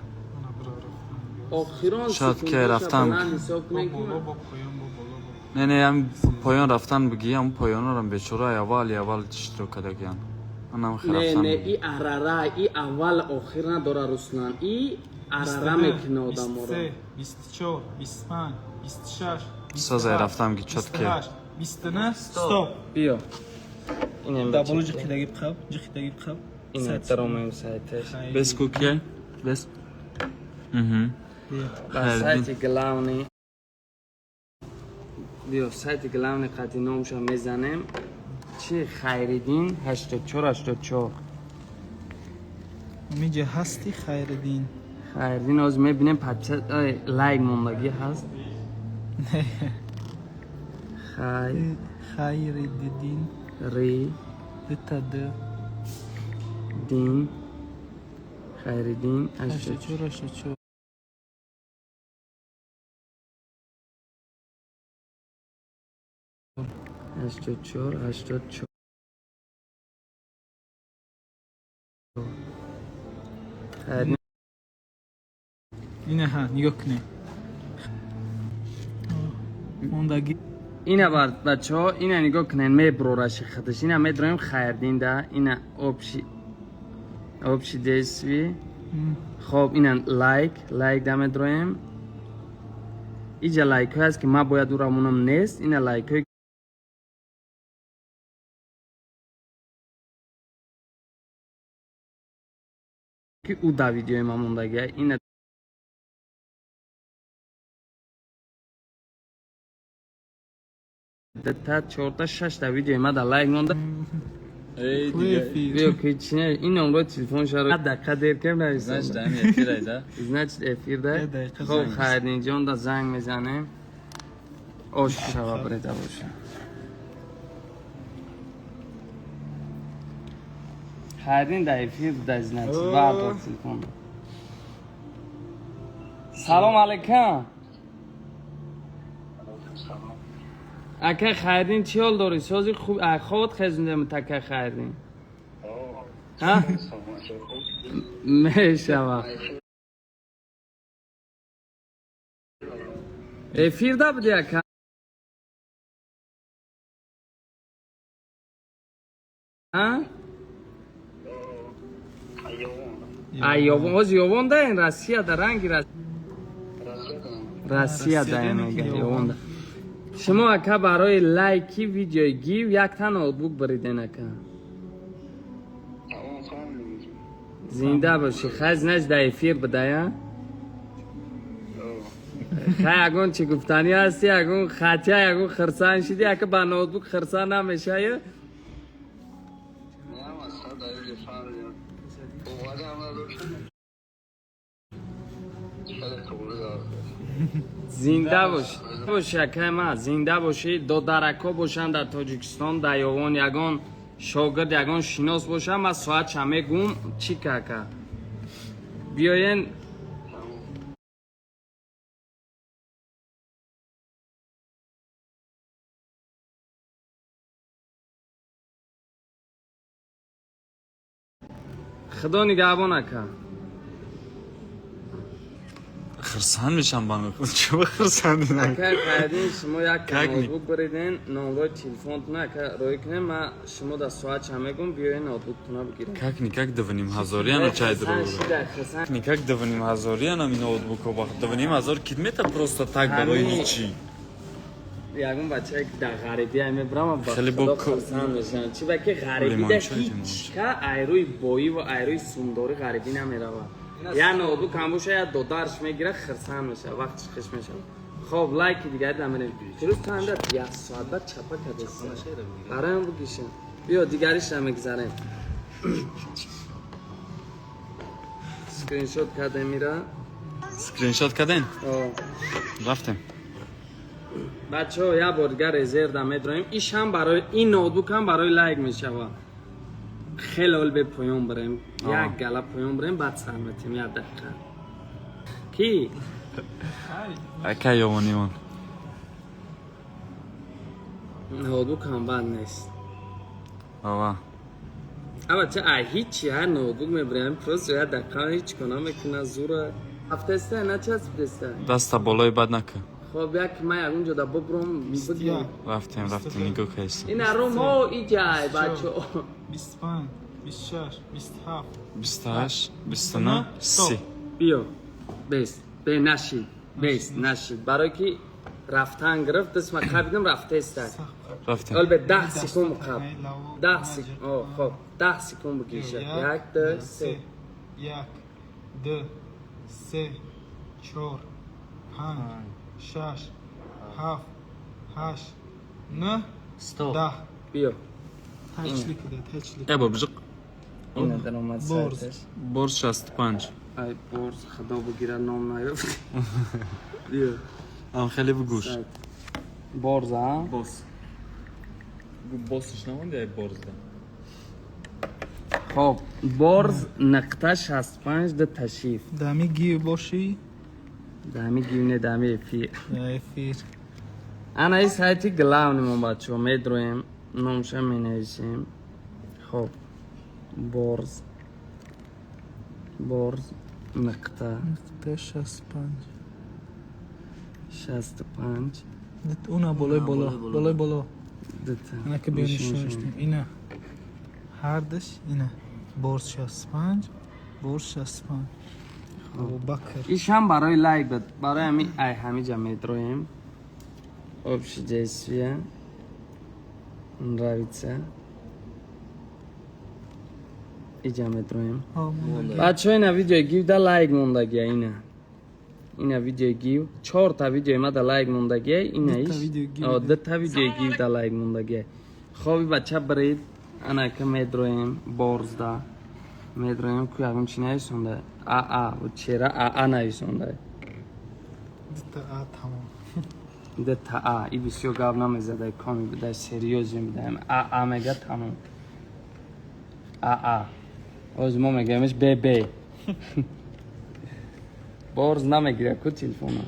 [SPEAKER 1] آخران
[SPEAKER 2] شاید که رفتم.
[SPEAKER 1] حساب میکنیم
[SPEAKER 4] با پایان با بالا
[SPEAKER 2] نه هم پایان رفتن بگی هم پایان رو بیچاره اول چطور کده گیان انم خیلی
[SPEAKER 1] نه
[SPEAKER 2] رفتن
[SPEAKER 1] ای اراره ای اول آخر نداره رسنان ای اراره میکنه آدم رو
[SPEAKER 4] 23 24 25 26
[SPEAKER 2] سازه رفتم که چط که
[SPEAKER 4] 29 стоп
[SPEAKER 1] بیا این هم
[SPEAKER 4] دابلو جخیدگی بخواب
[SPEAKER 1] این احترام این سایتش
[SPEAKER 2] بس کوکیه بس مهم.
[SPEAKER 1] با
[SPEAKER 2] خیردین.
[SPEAKER 1] سایت گلاونی بیا سایت گلاونی قطعی نامشو میزنیم چی خیریدین 84
[SPEAKER 4] میگه هستی خیردین.
[SPEAKER 1] خیریدین از میبینیم پچه لایک موندگی هست
[SPEAKER 4] خیردین
[SPEAKER 1] ری
[SPEAKER 4] بتده
[SPEAKER 1] دین خیریدین
[SPEAKER 4] 84
[SPEAKER 1] 84 خیریدین
[SPEAKER 4] اینه ها نگاه کنه موندگی
[SPEAKER 1] اینه بچه ها اینه نگاه کنین می برورش خودش اینه می داریم خیردین ده اینه آبشی دیسوی خب اینه لایک ده می داریم اینجا لایک های هست که ما باید او را مونم نیست اینه لایک های که او دا ویدیوی ما موندگی اینه تا 4-6 تا ویدیوی ما دا لایک مونده بیا که چینه این نمره تلفن شروع دقیقه دیر کم نویسم значит ефир да خب خیردین جان دا زنگ میزنه آش شوا بریده باشه خیردین دا ефир да значит بردار تلفن سلام علیکم اکه خیردین چی حال داری؟ سازی خوب خود خزونده متکه خیردین ها؟ میشوه افیر دا بودی اکه ها؟ ایوان از یوان ده این رسیه ده رنگی رسیه ده این میگه یوان ده شما اکه برای لایکی ویدیوی گیو یک تا نوتبوک بریدین اکه زنده باشی خیز نج در افیر بده یا خیلی اگون چی گفتنی هستی اگون خطی های اگون خرسان شدی اکه با نوتبوک خرسان نمیشه یا زنده باشی اکه ما زنده باشی دو درکا باشن در تاجیکستان در یوان یگان شاگرد یگان شناس باشن ما ساعت شمه گم چی که بیاین خدا نگهبان اکه
[SPEAKER 2] خرسان میشم بانو چه خرسان دیدن
[SPEAKER 1] اکه خیردین شما یک نوتبوک بریدین نمره تلفن تونه اکه روی کنیم ما شما در ساعت شمه گم بیاین نوتبوک تونه بگیریم
[SPEAKER 2] как довним хазорияна чай друг как довним хазорияна ми ноутбука вақт довним хазор километр просто так барои ҳичи
[SPEAKER 1] یگون بچه در غریبی های میبرم با
[SPEAKER 2] خیلی
[SPEAKER 1] خدا
[SPEAKER 2] با
[SPEAKER 1] خرسان میشن چی بکی غریبی ده هیچ که ایروی بایی و ایروی سومداری غریبی نمیره یا نوتبوک هم باشه یا دو درش میگیره خرسان میشه وقتش خش میشه خب لایک دیگه دمیریم پیروز تا هم در 10 ساعت بعد چپا کدیسیم برای هم بگیشیم بیا دیگریش هم میگذاریم سکرین شات کده میره
[SPEAKER 2] скриншот кардем рафтем
[SPEAKER 1] بچه ها یه بارگر رزرو دمه داریم ایش هم برای این نوتبوک هم برای لایک میشه و خیلی حال به پایان بریم یک گله پایان بریم بعد سرمتیم یک دقیقه کی؟
[SPEAKER 2] ака ёвонимон
[SPEAKER 1] نوتبوک هم بد نیست
[SPEAKER 2] ава
[SPEAKER 1] اما چه هیچی هر نوتبوک میبریم پروس یک دقیقه هیچ کنم میکنه زوره هفته استه نه چه هست بسته
[SPEAKER 2] даста болои бад нака
[SPEAKER 1] خب یک من یک اونجا دا ببرم بگیم
[SPEAKER 2] рафтем нигоҳ кайс
[SPEAKER 1] این روم ها ایجای بچه ها
[SPEAKER 4] 25 26 27
[SPEAKER 2] 28 29 30
[SPEAKER 1] بیا بیست به نشید بیست نشید برای که رفتن گرفت دست ما خبیدم رفته است
[SPEAKER 2] рафтем
[SPEAKER 1] حال به 10 سکون مقب 10 سکون خب 10 سکون بگیشه 1 2 3
[SPEAKER 4] 1 2 3 4 5 6 7 8 9
[SPEAKER 3] Stop.
[SPEAKER 4] 10
[SPEAKER 1] بیا
[SPEAKER 4] تچلی کده تچلی
[SPEAKER 2] ای بابجق
[SPEAKER 1] این در اومد
[SPEAKER 4] برز.
[SPEAKER 1] سایتش
[SPEAKER 2] برز 65
[SPEAKER 1] ای برز خدا بگیره نام نیفت بیا
[SPEAKER 2] ام خیلی بگوش
[SPEAKER 1] سایت برز ها
[SPEAKER 2] باس باسش نمونده برز ده
[SPEAKER 1] خب برز نقطه 65 ده تشریف
[SPEAKER 4] دمی گیو باشی
[SPEAKER 1] دمی گیونه دمی فی
[SPEAKER 4] یا فیر
[SPEAKER 1] انا این سایتی گلاو نیمون بچه ها میدرویم نامشه می نویسیم خب برز نقطه
[SPEAKER 4] 65
[SPEAKER 1] 65
[SPEAKER 4] اونا بالای بالا
[SPEAKER 1] دتا
[SPEAKER 4] اینا که بیانشونشتیم اینا هر دش اینا برز 65 برز 65 ابو بکر
[SPEAKER 1] ایش هم برای لایک بد برای همین جا میدرویم Общий действие. Нравится. Идем метроем. Бачо ина видео гив да лайк мондагия ина. Ина видео гив. 4 та видео ма да лайк мондагия ина иш. О 2 та видео гив да лайк мондагия. Хоби бача брид ана ка метроем борзда. Метроем ку ягон чинай сонда. و چرا نایسونده
[SPEAKER 4] دتا تمام
[SPEAKER 1] دتا ای بسیار گاب نمیزده کامی بده سریوز میدم میگه تمام از ما میگمش بی بارز نمیگیره کو تلفونه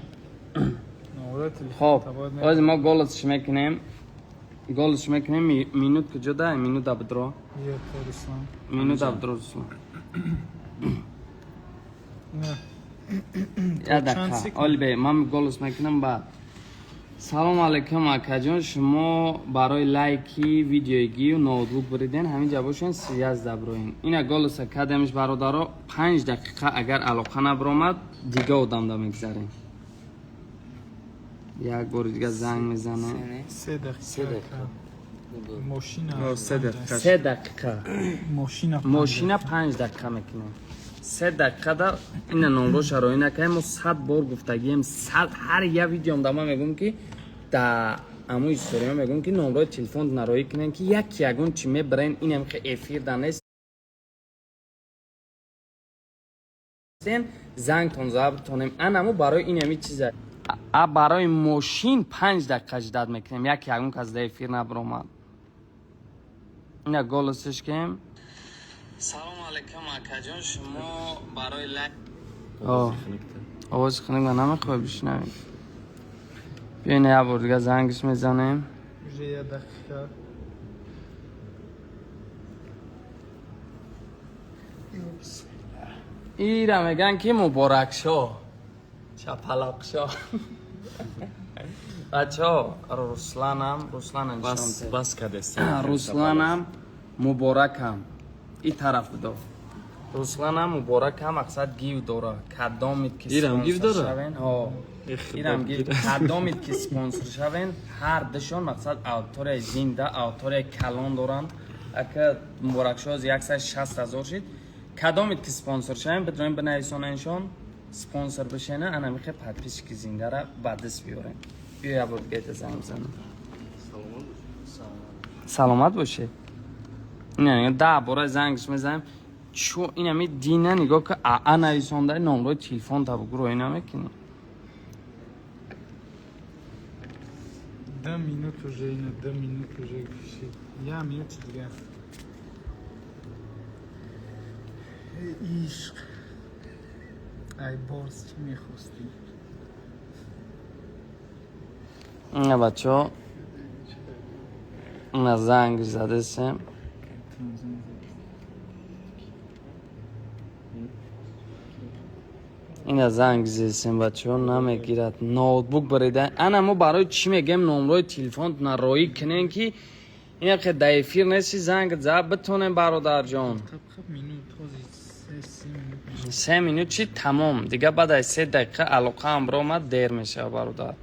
[SPEAKER 1] خب از ما گلش میکنیم مینوت کجا ده مینوت ابدرو
[SPEAKER 4] یا پاکستان
[SPEAKER 1] مینوت ابدرو
[SPEAKER 4] نه
[SPEAKER 1] یه دقیقه آلبه من گلش میکنم بعد سلام علیکم اکاجان شما برای لایکی ویدیوگی و نوتبوک بریدین همین جوابشون 13 بروین اینا گلش کردمش برادرها 5 دقیقه اگر علاقه نبرامد دیگه آدم دا میگذاریم یک بار دیگه زنگ میزنه
[SPEAKER 4] 3 دقیقه ماشینا
[SPEAKER 1] 3 دقیقه ماشینا 5 دقیقه میکنه 3 دقیقه در این نمرو شرایی نکنیم ما 100 بار گفتگیم 100 هر یه ویدیو هم دامه میگم که در امو استوریا میگم که نمرو تلفن نرایی کنین که یک یگون چی میبرین این هم که افیر دانست زنگ تون زبر تونیم انمو برای این همی چیزه برای ماشین 5 دقیقه جداد میکنیم یک یگون که از ده افیر نبرامد این گلسش کم سلام علیکم اکاجان شما برای لایک آواز خنک من نمیخواه بشنویم بیاین یه بار دیگه زنگش میزنیم
[SPEAKER 4] یه دقیقه
[SPEAKER 1] ایره میگن که مبارک شو چپلاق شو بچه ها رسلانم
[SPEAKER 2] بس کده
[SPEAKER 1] رسلانم مبارکم این طرف دو رسلانم مبارکم مقصد گیو داره کدامید که
[SPEAKER 2] ایرم گیو داره؟
[SPEAKER 1] شوین ایرم گیو کدامید که سپانسر شوین هر دشون مقصد اوتور زنده اوتور کلان دارن اگه مبارک شو از 160,000 شید کدامید که سپانسر شوین بدرین بنویسونشون سپانسر بشینه انا میخواه پدپیش که زنده را بدست بیارن بیا یه بار دیگه زنگ بزنم سلامت باشه نه ده باره زنگش میزنم چون این همی دینه نگاه که نویسانده نمره تلفن تا بگو روی نمیکنی
[SPEAKER 4] 10 minut уже اینه 10 minut уже کشید یه minut دیگه ای عشق ای بارز چی میخواستی
[SPEAKER 1] نه بچه ها نه زنگ زده سیم این زنگ زیستیم بچه ها نمیگیرد نوتبوک بریده اما برای چی میگم نمره تلفن نرایی کنین که این که دایفیر نیستی زنگ زد بتونیم برادر جان
[SPEAKER 4] خب minut خوزی
[SPEAKER 1] 3 minut چی تمام دیگه بعد از 3 دقیقه علاقه هم برامد دیر میشه برادر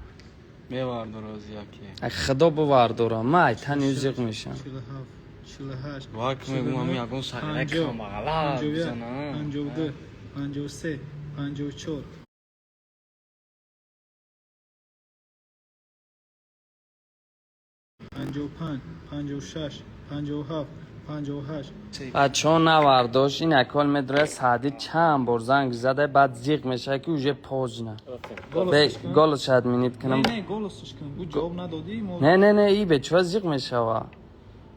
[SPEAKER 2] میواردو روزی یکی
[SPEAKER 1] خدا بواردورم من تن یوزیق میشم
[SPEAKER 4] 48
[SPEAKER 2] واک میگم امی اگون سرک مغلا بزنم
[SPEAKER 4] 52 53 54 55 56 57 58
[SPEAKER 1] بچه ها نورداش این اکال مدره سعدی چند بار زنگ زده بعد زیغ میشه که اوژه پوز نه به گالش شاید مینید کنم
[SPEAKER 4] نه گلوسش کن بو جواب ندادی ما
[SPEAKER 1] نه ای به چرا زیغ میشه و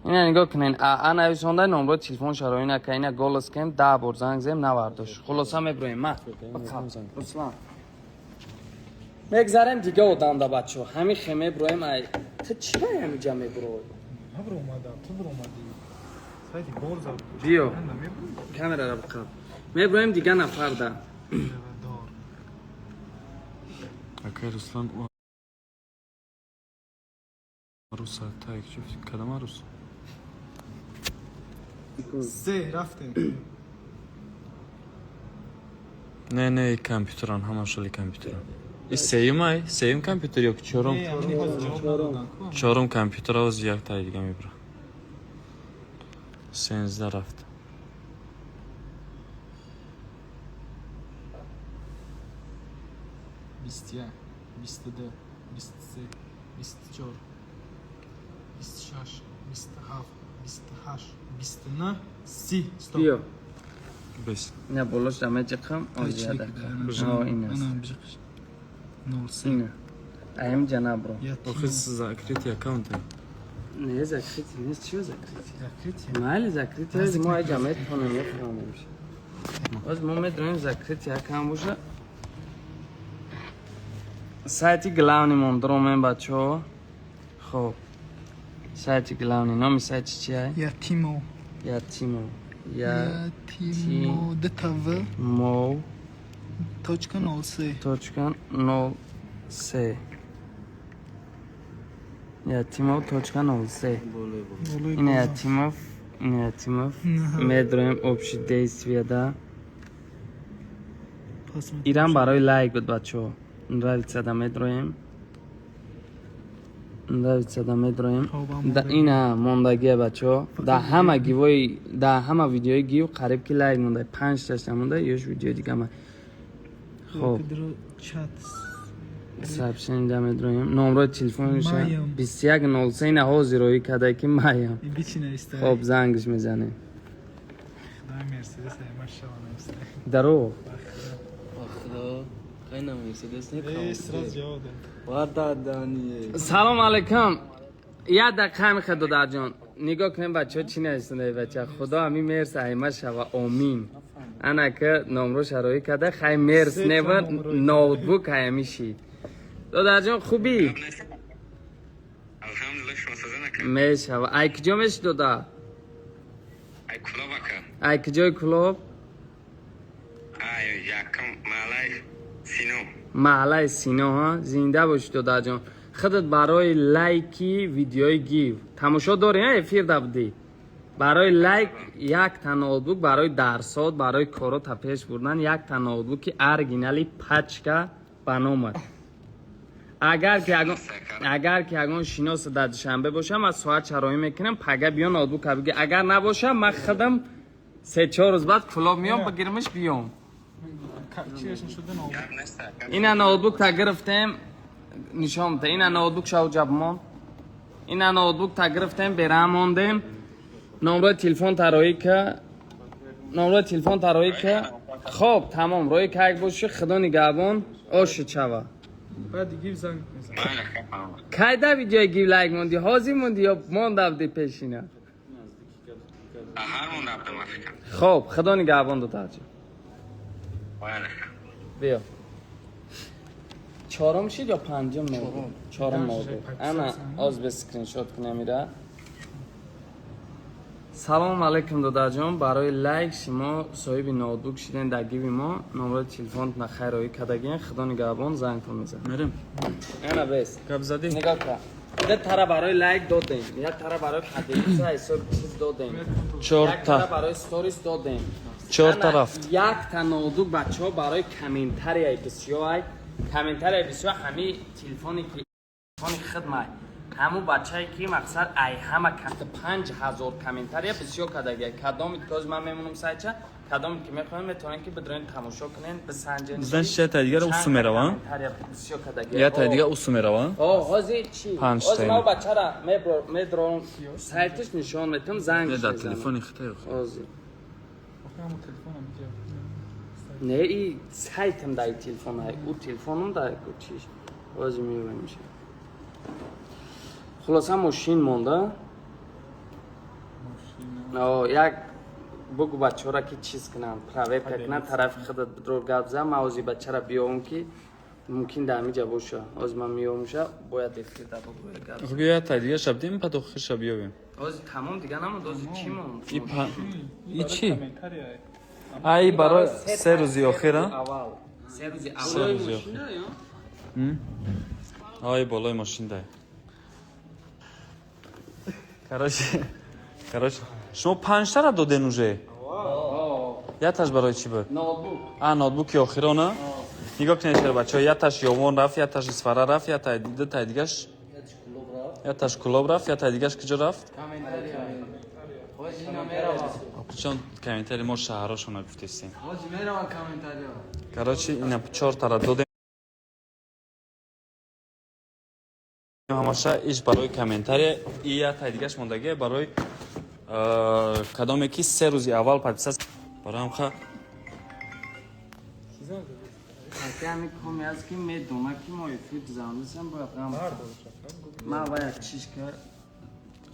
[SPEAKER 1] این نگاه کنین انا نویسنده نمره تلفن شروع نکنه اینا گالش کن 10 بار زنگ زدم نورداش خلاص هم ابراهیم ما رسلان میگذاریم دیگه آدم دا بچه ها همین خیمه ابراهیم ای تو چی باید همین جمع ابراهیم
[SPEAKER 4] برو اومدم تو برو اومدی سایتی بارز
[SPEAKER 1] بیو کامera را بخواب ابراهیم دیگه نفر ده
[SPEAKER 2] Окей, Руслан, o Rusa, так, کدام عروس؟
[SPEAKER 4] سه رفتیم
[SPEAKER 2] نه کامپیوتران همشون کامپیوتران. این سیم کامپیوتر یا چهارم؟ چهارم کامپیوتر از یک تا دیگه میبره. 13 رفت.
[SPEAKER 4] بیست یک 22 23 24 26 27 28 29 30
[SPEAKER 1] بیو
[SPEAKER 2] بس.
[SPEAKER 1] نه بولش دمه چکم آزیاده این است اینه ایم جناب رو
[SPEAKER 2] آخیز زاکریتی اکاونت
[SPEAKER 1] نه زکریتی نیست چیو زکریتی مال زکریتی از ما جمعیت کنم میفهمیم از ما میدونیم زکریتی اکاونت باشه سایتی گلاونی مندرومه بچه ها خب سایتی گلاونی نامی سایتی چیه؟
[SPEAKER 4] یتیمو
[SPEAKER 1] یتیمو
[SPEAKER 4] دتاوه
[SPEAKER 1] مو
[SPEAKER 4] توچکا 03
[SPEAKER 1] توچکان 03 یتیمو توچکان 03 اینه یتیموف میدرویم общий действия ایران برای لایک بود بچه ها нравится да میدرویم دا اینا موندگیه بچه ها دا همه گیوی دا همه ویدیوی گیو قریب که لایک مونده 5 تاشته مونده یوش ویدیو دیگه من خب سبشن دا میدرویم نمره تلفنشه 2103 نه ها زیروی کده که مایم خب زنگش میزنه درو
[SPEAKER 3] خدا خیلی مرسدس
[SPEAKER 1] سلام علیکم یه دقیقه میخواد دادر جان نگاه کنیم بچه ها چی نویسنده بچه خدا همی مرس ایمه شوا آمین انا که نمرو شرایی کده خیلی مرس نور نوتبوک همی شید دادر جان خوبی؟
[SPEAKER 7] الحمدلله شما سازه نکن
[SPEAKER 1] میشوا ای کجا میش دادا؟
[SPEAKER 7] ای کلوب اکا
[SPEAKER 1] ای کجای کلوب؟
[SPEAKER 7] ای یکم مالای سینو
[SPEAKER 1] محله سینا ها زنده باش دادا جان خودت برای لایکی ویدیوی گیو تماشا داری ها افیر دبدی برای لایک یک تا نوتبوک برای درسات برای کارا تا پیش بردن یک تا نوتبوک ارگینالی پچکا بنامد اگر که اگه شناس در شنبه باشم از ساعت چرایی میکنم پگه بیا نوتبوک بگی اگر نباشم من خودم 3-4 روز بعد کلاب میام بگیرمش بیام اینا نوتبوک تا گرفتیم نشان بده اینا نوتبوک شو جبمان اینا نوتبوک تا گرفتیم برام موندیم نمره تلفن ترایی که خب تمام روی که باشه خدا نگهبان آش چوا
[SPEAKER 4] بعد گیو زنگ میزن
[SPEAKER 1] کایدا ویدیو گیو لایک موندی حاضی موندی یا موند پیشینه
[SPEAKER 7] هر مون رفتم افکن
[SPEAKER 1] خب خدا نگهبان دو ترجیح بیا چهارم شید یا پنجم موضوع؟ چهارم موضوع انا از به سکرین شات کنم میره سلام علیکم دادر جان برای لایک شما صاحب نوتبوک شدین در گیوی ما نمره تلفن نخیرایی کدگین خدا نگهبان زنگ کن میزن
[SPEAKER 2] میرم
[SPEAKER 1] انا بس
[SPEAKER 2] کب زدی؟
[SPEAKER 1] نگاه کن یه تره برای لایک دادیم یک تره برای پدیلیسا حساب چیز دادیم
[SPEAKER 2] 4
[SPEAKER 1] یک تره
[SPEAKER 2] تا
[SPEAKER 1] برای ستوریس دادیم
[SPEAKER 2] 4 تا رفت
[SPEAKER 1] یک تا نوتبوک بچه ها برای کامنتری ای بسیار کامنتری بسیار همین تلفنی که تلفن خدمت ҳамун бачае ки мақсад ай ҳама ката 5000 комментария бисёр кардагия кадомит ки ҳозир ман мемонам сайча кадомит ки мехоҳем метавонем ки бидроен тамошо кунен бисанҷен
[SPEAKER 2] Зан чия та дигар усу мерава?
[SPEAKER 1] бисёр кардагия
[SPEAKER 2] Я та дигар усу мерава?
[SPEAKER 1] ҳозир чи
[SPEAKER 2] Панҷ
[SPEAKER 1] ҳозир
[SPEAKER 2] таи.
[SPEAKER 1] ман бачара медром сайтиш нишон метам занг
[SPEAKER 2] Не да телефони хитай.
[SPEAKER 1] ҳозир
[SPEAKER 4] همون تلفنم اینجا
[SPEAKER 1] не и сайтам дай телефон ай у телефонам дай чиш ҳозир мебарем ша хулоса мошин монда як бугу бачора ки чиз кунам проверка кунам тарафи худат бидро гап зам ман ҳозир бачара биёвам ки мумкин дар ҳамиҷа боша ҳозир ман меёвам ша бояд эфирда бугӯя гап
[SPEAKER 2] Хуб я та дигар шаб дем пад охир шаб биёвем.
[SPEAKER 1] ҳозир тамом дига намуд ҳозир чӣ монд
[SPEAKER 2] И чӣ? Ай барои се рӯзи охира?
[SPEAKER 1] аввал се рӯзи
[SPEAKER 2] Се
[SPEAKER 1] аввал
[SPEAKER 2] рӯзи охир. Ай болои мошин дай. Короче, шумо 5 тара доден уже? Яташ барои чӣ буд?
[SPEAKER 1] ноутбук
[SPEAKER 2] ноутбуки охирона? Нигоҳ кунед чера бачаҳо, яташ ёвон рафт, яташ исфара рафт, ятаи дигаш яташ кулоб рафт, ятаи дигаш киҷо рафт? Чон комментарий мо шаҳрошона гуфтестем. Короче, ина 4 тара додем. ҳамаша иш барои комментария и ятаи дигаш мондагия барои кадоме ки 3 рӯзи аввал подписас барои ҳамха
[SPEAKER 1] ҳами коми аст ки медона ки мо эфир занисам бояд гам ман бояд чишка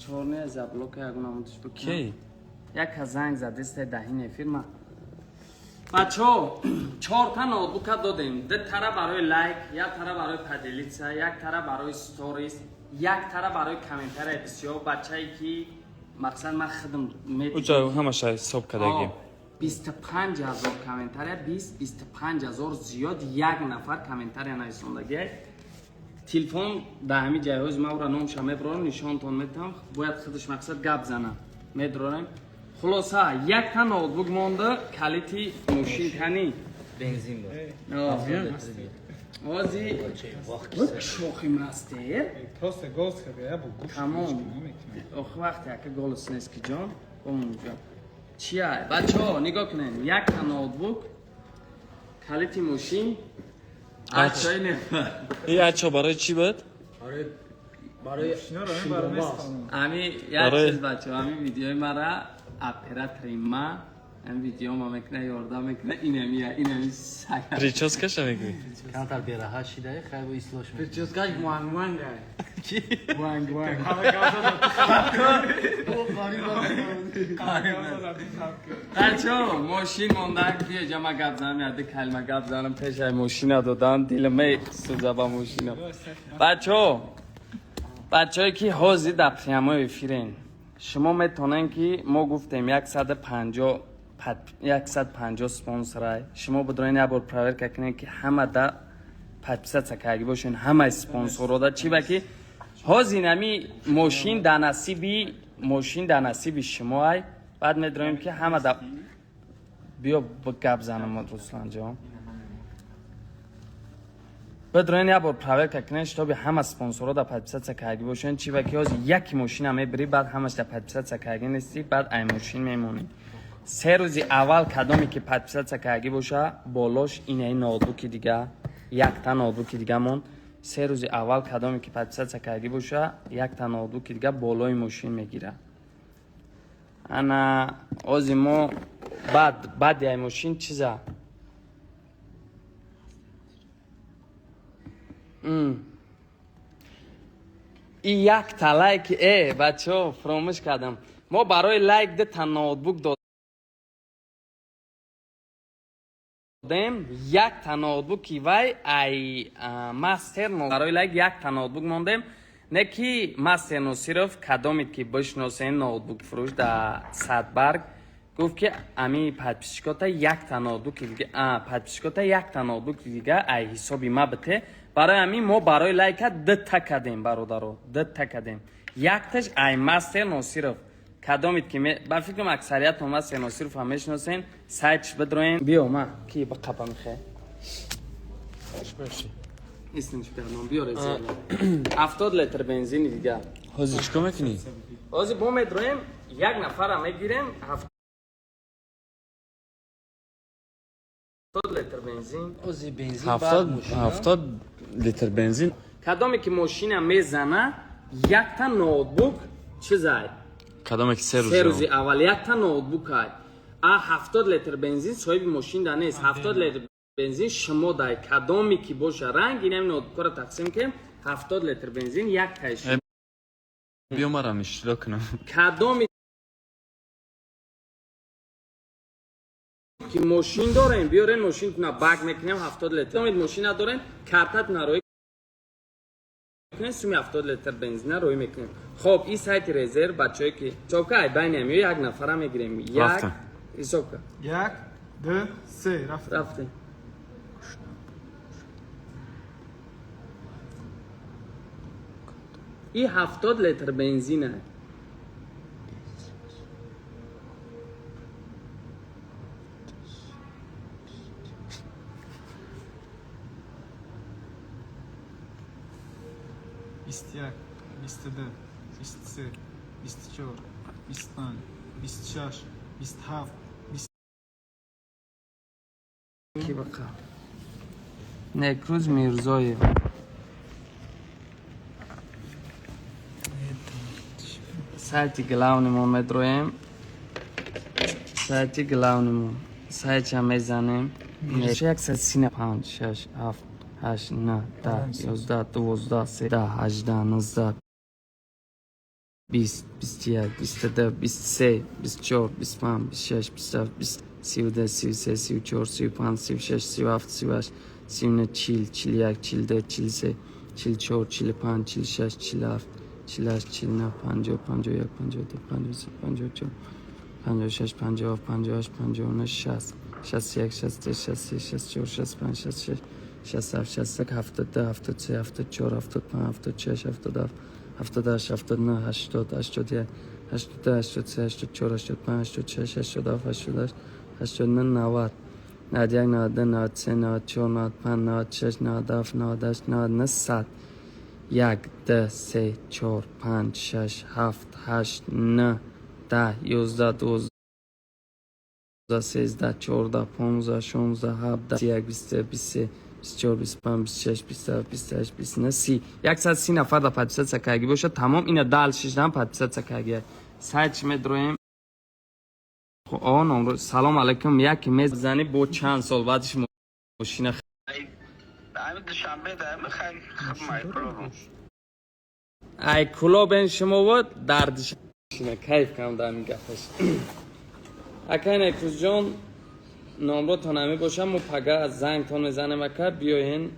[SPEAKER 1] чорне заблока ягонамутиш бикунам
[SPEAKER 2] ки
[SPEAKER 1] як занг задистай даҳин эфир ма бачаҳо 4 та ноутбука додем 2 тара барои лайк як тара барои поделиться як тара барои сторис як тара барои комментария бисёр бачае ки мақсад ман худам
[SPEAKER 2] уҷа ҳамаша ҳисоб кардагим
[SPEAKER 1] 25000 комментария 25000 зиёд як нафар комментария наисондагия телефон дар ҳамин ҷай ҳозир ман ура номша мебарам нишонтон метам бояд худаш мақсад гап занам медорем хулоса як та ноутбук монда калити мошин кани
[SPEAKER 3] бензин бор
[SPEAKER 1] ҳозир шохи мастер
[SPEAKER 4] просто голос کرده یا با گوش
[SPEAKER 1] тамом охир вақте яка голос нест ки ҷон бомунҷа чия бачаҳо нигоҳ кунед як та ноутбук калити мошин ачои нефар
[SPEAKER 2] ачо барои чӣ буд?
[SPEAKER 4] اینا رو همین برای نستانم
[SPEAKER 1] ами як чиз бачаҳо ҳамин видеои мара оператори ма ҳамин видео ма мекуна ёрдам мекуна инами сага
[SPEAKER 2] Прическаша мегӯй?
[SPEAKER 3] камтар бераҳа шидаи хайбо ислош
[SPEAKER 1] прическааш муангмангай муангманг бачаҳо мошин мондак биёҷа ма гап занам яде калма гап занам пешай мошина додам дилам месӯза ба мошина бачаҳое ки ҳозир дар прямои эфирен шумо метавонед ки мо гуфтем 150 спонсорай шумо бидроен як бор проверка кунед ки ҳама да подписатсия кардаги бошен ҳамаи спонсорода чи ба ки ҳозир нами мошин дар насиби шумоай баъд медроем ки ҳама да биё гап занам русланҷон بدرین یا بار پراور کننش تا به همه اسپانسورها در پادپسات سکارگی باشن چی و که از یک ماشین هم میبری بعد همش در پادپسات سکارگی نیستی بعد این ماشین میمونی 3 روزی اول کدامی که پادپسات سکارگی باشه بالاش اینه نوتبوک دیگه یک تا نوتبوک دیگه مون 3 روزی اول کدامی که پادپسات سکارگی باشه یک تا نوتبوک دیگه بالای ماشین میگیره انا از ما بعد این ماشین چیزا این یک تا لایک بچه ها فراموش کردم ما برای لایک ده تا نوتبوک دادم یک تا نوتبوکی وای ای ماستر نو برای لایک یک تا نوتبوک موندم نه کی ماستر نو صرف کدامید که بشناسین نوتبوک فروش در صدبرگ گفت که امی پادپیشکاتا یک تا نوتبوک دیگه پادپیشکاتا یک تا نوتبوک دیگه ای حسابی ما بته برای همین ما برای لایک ده تا کردیم برادرو ده تا کردیم یک تاش ای ماستر نو صرف کدامید که با فکرم اکثریت ماستر نو صرف هم میشناسین سایتش بدروین بیا ما کی با قپا میخه نیستن چی کردم بیاره زیر 70 لیتر بنزین دیگه
[SPEAKER 2] حاجی چیکار میکنی؟
[SPEAKER 1] بازی با میدرویم یک نفر هم میگیریم 70 لیتر بنزین
[SPEAKER 3] اوزی بنزین
[SPEAKER 2] 70 لیتر بنزین
[SPEAKER 1] کدامی که ماشین میزنه یک تا نوتبوک چیزای
[SPEAKER 2] کدام که 3
[SPEAKER 1] سه روزی
[SPEAKER 2] روز
[SPEAKER 1] اول یک تا نوتبوک های 70 لیتر بنزین صاحب ماشین دا نیست 70 لیتر بنزین شما دای کدامی که باشه رنگ اینم نوتبوک رو تقسیم کنیم 70 لیتر بنزین یک تایش
[SPEAKER 2] بیا مرا اشتراک کنم
[SPEAKER 1] کدامی که ماشین دارین بیارین ماشین تونه بگ میکنیم 70 لیتر کدامی ماشین ندارین کارتت نروی کنین سومی 70 لیتر بنزین روی میکنیم خب این سایت رزرو بچه‌ای که چوکای بین هم یک نفر هم میگیریم یک
[SPEAKER 2] رفتم.
[SPEAKER 1] ایسوکا
[SPEAKER 4] 1 2 3 رفت
[SPEAKER 1] رفتیم این 70 لیتر بنزینه
[SPEAKER 4] بیست یک 22 23 24 25 26 27
[SPEAKER 1] کی بقا نکروز میرزایه سایتی گلاونیمون مدرویم سایتی گلاونیمون سایت هم میزنیم میشه 135 6 7 8 9 10 11 12 13 18 19 20 21 22 23 24 25 26 27 32 33 34 35 36 37 38 39 40 41 42 43 44 45 46 47 48 49 50 51 52 53 54 56 57 58 59 60 61 62 63 64 65 66 67 68 72 73 74 75 76 77 78 79 80 81 82 83 84 85 86 87 88 89 90 91 92 93 94 95 96 97 98 99 100 1 2 3 4 5 6 7 8 9 10 11 12 13 14 15 16 17 21 22 23 24 25 26 27 28 29 30 130 نفر در پادیسه سکاگی باشه تمام اینا دال شدن پادیسه سکاگی سایت میدرویم خب آن نمبر سلام علیکم یک میز زنی با چند سال بعدش ماشین
[SPEAKER 7] دائم دوشنبه دائم خیلی مایکرو
[SPEAKER 1] ای کلا بین شما و دردش کیف کنم در این گفتش اکن اکروز جان نمبر تا نمی باشم و پگه از زنگ تان میزنم اکر بیاین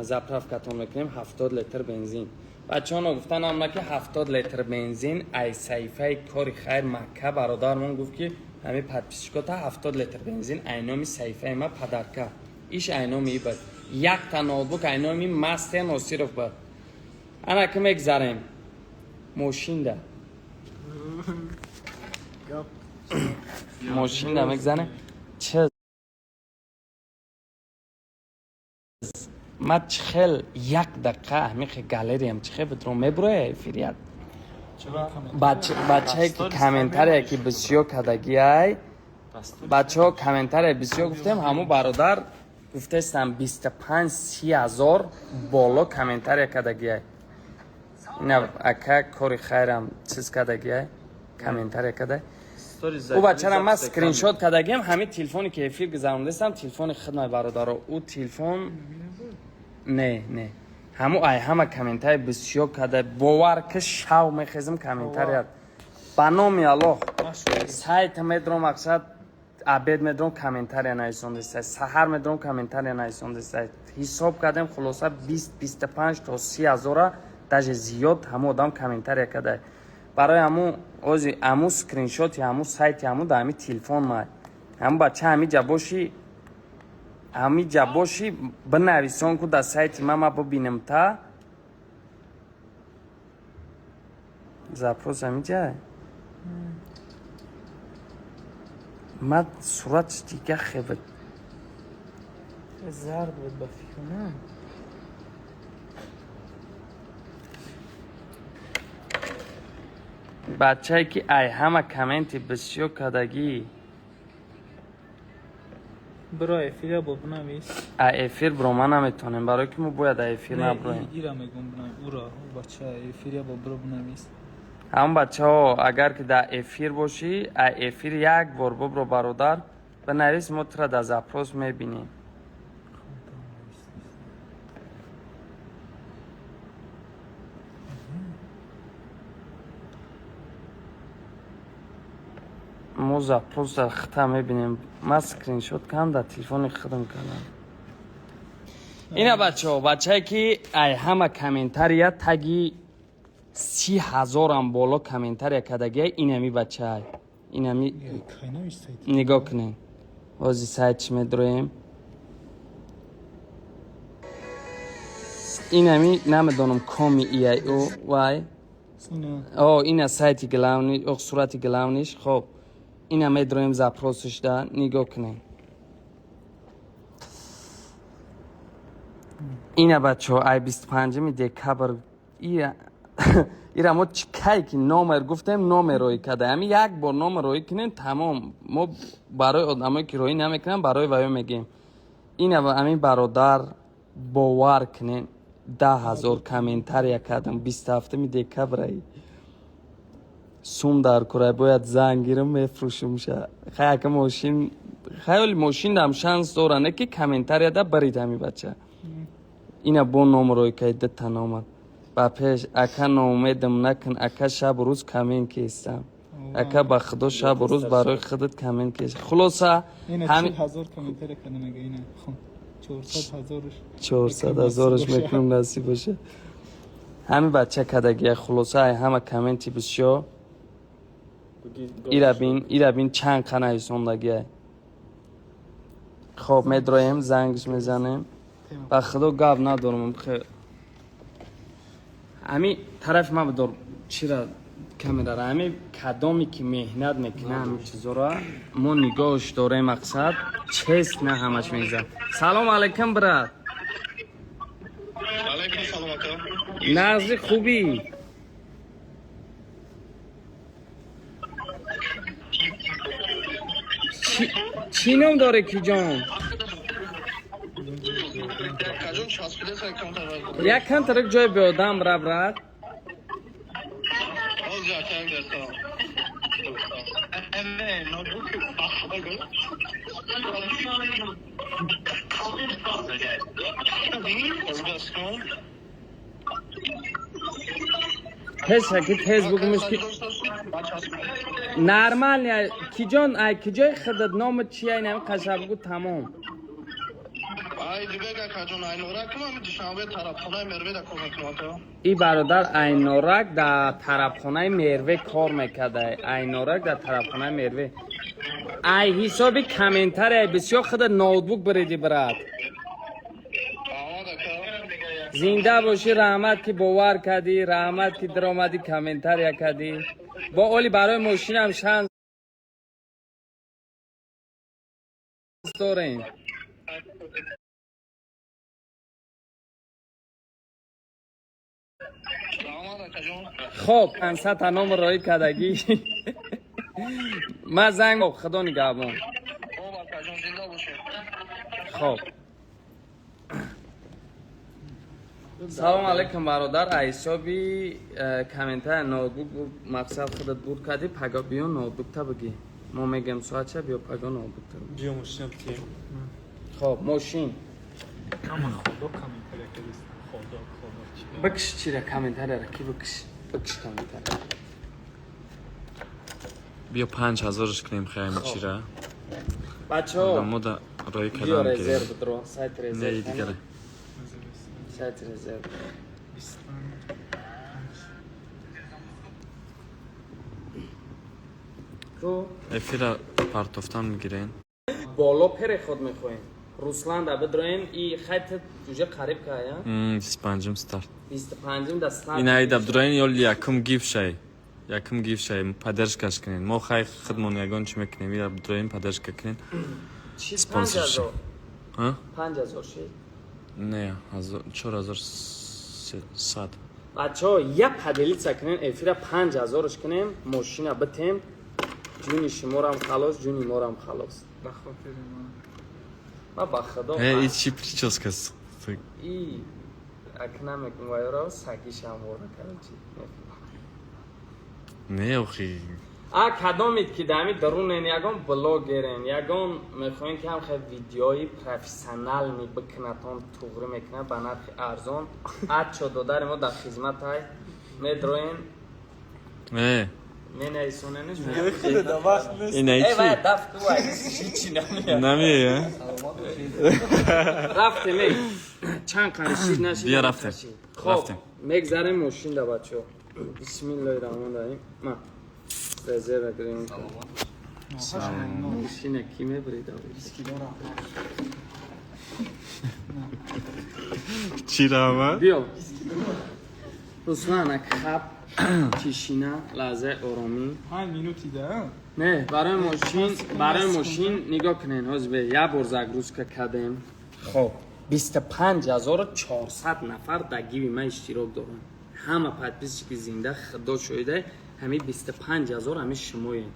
[SPEAKER 1] زپرف کتان میکنیم 70 لیتر بنزین بچه ها گفتن هم که 70 لیتر بنزین ای صیفه کاری خیر مکه برادرمون گفت که همین پدپیشکاتا 70 لیتر بنزین اینامی صیفه ما پدرکه ایش اینامی بود یک تا نوتبوک اینامی مسته نصیرف بود انا که میگذاریم ماشین ده ماشین ده میگذاریم چه ما چخل یک دقیقه همیخه گالری هم چخل بدرون میبروه فریاد بچه که کامنتر که بسیار کدگی های بچه ها کامنتر بسیار گفتیم همو برادر گفته استم 25-30 هزار بالا کامنتر کدگی های اینا اکا کاری خیرم چیز کدگی های کامنتر کده او بچه را ما سکرین شات کدگیم همه تلفونی که افیر گذارم دستم تلفون خدمت برادر او تلفن نه همو ای همه کامنتای بسیار کده باور که شاو میخیزم کامنتاریت با نامی الله سایت میدرم مقصد عبید میدرم کامنتاری نایسونده سایت سهر میدرم کامنتاری نایسونده سایت حساب کردم خلاصه 20-25 تا 30 هزاره داجه زیاد همو آدم کامنتاری کده برای همو سکرین شات همو سایت همو در همی تلفون مای همو بچه همی جباشی بنویسون که در سایت ما ببینم تا زپروز همی جای ما صورت دیگه خیبت
[SPEAKER 4] زرد بود بفیکنم
[SPEAKER 1] بچه‌ای که ای همه کامنت بسیار کردگی
[SPEAKER 4] برو افیر با بنویس.
[SPEAKER 1] ای افیر برو ما نمیتونیم برای که ما باید ای افیر نبرویم.
[SPEAKER 4] ایرا میگم بنویس. او را بچه افیر با برو بنویس.
[SPEAKER 1] هم بچه ها اگر که در افیر باشی ای افیر یک بار ببرو برادر بنویس ما تو را در زپروس میبینیم. ما زپروس در خطه میبینیم. من سکرین شات کنم در تلفن خودم کنم. اینا بچه که ای همه کامنتر یا تگی 30,000 هم بالا کامنتر کدگی اینمی بچه های اینمی نگاه کنین وازی سایت چی میدرویم اینمی نمیدونم کامی ای او وای این سایتی گلاونی او صورتی گلاونیش خب اینا میدرویم زپروسش ده نگاه کنین اینا بچه ها ای 25 دکبر ایرا ما چکایی که نامر گفتیم نام روی کده همی یک بار نام روی کنین تمام ما برای آدمایی که روی نمیکنن برای ویو میگیم این همین برادر باور کنین 10,000 کامنتر یک کدم 27 دکبر سوم در کره باید زنگیرم میفروشم شه خیلی ماشین خیلی ماشین دم شانس دارنه که کامنتر یاده برید همی بچه اینا با نام روی که ده تنامد با پیش اکا ناامیدم نکن اکا شب روز کامنت کیستم اکا با خدا شب روز برای خودت کامنت کیست خلاصه
[SPEAKER 4] اینه 40,000 کامنتر کنه مگه اینه خب
[SPEAKER 1] 400,000ش میکنم نصیب باشه همین بچه کدگی خلاصه همه کامنتی بسیار ایرا بین چند خانه ایسوندگی خب میدرویم زنگش میزنیم با خدا گاب ندارم خیلی همین طرف ما بدار چی را کامera را همین کدامی که مهنت میکنه همین چیزا را ما نگاهش داره مقصد چیست نه همش میزن سلام علیکم برات
[SPEAKER 7] علیکم سلام اکا
[SPEAKER 1] نازی خوبی چی نام داره کی جان
[SPEAKER 7] کجون چسبیده سر کمتر
[SPEAKER 1] یک کم ترک جای بیادم رب رد
[SPEAKER 7] باز جاکتر درستم نه نوتبوک
[SPEAKER 1] فیسبوک مشکی نرمال نه کی جان ای کی جای خودت نام چیه این همین قشنگ بگو تمام
[SPEAKER 7] ای دیگه کجون اینورا که من دوشنبه طرفخانه مروه در کار میکنم
[SPEAKER 1] ای برادر اینورک در طرفخانه مروه کار میکرده اینورک در طرفخانه مروه ای حسابی کامنتر بسیار خود نوتبوک بریدی برات زنده باشی رحمت که باور کردی رحمت که در آمدی کامنتر کردی با اولی برای ماشین هم شانس دارین خب 500 تا نام رای کردگی من زنگ خدا نگهبان خب سلام علیکم برادر ایسابی کامنتر نوتبوک مقصد خودت بود کردی پگا بیا نوتبوک تا بگی ما میگم ساعت چه بیا پگا نوتبوک تا بگی
[SPEAKER 5] بیا ماشین بتیم
[SPEAKER 1] خب ماشین
[SPEAKER 4] اما خدا کامنتر کردیست خدا
[SPEAKER 1] بکش چی را کامنتر را کی بکش کامنتر
[SPEAKER 2] بیا 5,000ش کنیم خیلی چی را
[SPEAKER 1] بچه ها
[SPEAKER 2] ما در رای
[SPEAKER 1] بیا
[SPEAKER 2] کلام
[SPEAKER 1] رزرو
[SPEAKER 2] که
[SPEAKER 1] بدرو سایت
[SPEAKER 2] نه
[SPEAKER 1] رزرو
[SPEAKER 2] دیگره
[SPEAKER 1] سایت رزرو تو
[SPEAKER 2] افیرا پارتوفتان میگیرین
[SPEAKER 1] بالا پر خود میخواین روسلان دا بدرویم ای خط جوجه قریب که یا
[SPEAKER 2] 25 ستارت
[SPEAKER 1] 25 دستان
[SPEAKER 2] این ای دبدرین یول یکم گیف شای پدرش کش کنین ما خیلی خودمون یگان چی میکنیم این دبدرین پدرش کنین
[SPEAKER 1] چی
[SPEAKER 2] سپانسرشپ.
[SPEAKER 1] 5,000
[SPEAKER 2] نه 4,100
[SPEAKER 1] بچه‌ها یک پدلیتسا کنین افیره 5000 کنیم ماشینا بتیم جونی شما رو هم خلاص جونی ما رو هم خلاص
[SPEAKER 4] بخاطر ما
[SPEAKER 1] ما با خدا
[SPEAKER 2] Эй, ичи прическа.
[SPEAKER 1] ای اکنم میکنم وایرا سگیش هم ورده کرد چی
[SPEAKER 2] Не, охи.
[SPEAKER 1] کدامید که دمی درون این یگان بلاگرین یگان میخواین که هم خیلی ویدیوی پروفیسیونال می بکنتون توغری میکنه به نرخ ارزان چو دادر ما در خدمت های میدروین
[SPEAKER 2] Э,
[SPEAKER 1] می نیسوننش
[SPEAKER 2] ина
[SPEAKER 1] ای
[SPEAKER 2] ичи.
[SPEAKER 1] باید دفت تو هیچی نمیاد
[SPEAKER 2] Нами,
[SPEAKER 1] رفتیم ای چند کنشید نشید
[SPEAKER 2] بیا رفتیم.
[SPEAKER 1] خب
[SPEAKER 2] رفتیم.
[SPEAKER 1] میگذاریم ماشین دا بچه بسم الله الرحمن الرحیم ما رزرو کنیم ماشین کی میبرید
[SPEAKER 2] چی راه
[SPEAKER 1] بیا رسوان خب کشینه لحظه آرامی
[SPEAKER 4] 5 مینوتی ده
[SPEAKER 1] نه برای ماشین نگاه کنین حضبه یه بار زگروز که کردیم خب 25400 نفر در گیوی من اشتراک دارن همه پدپیسی که زنده خدا شده همین 25000 همین شمایین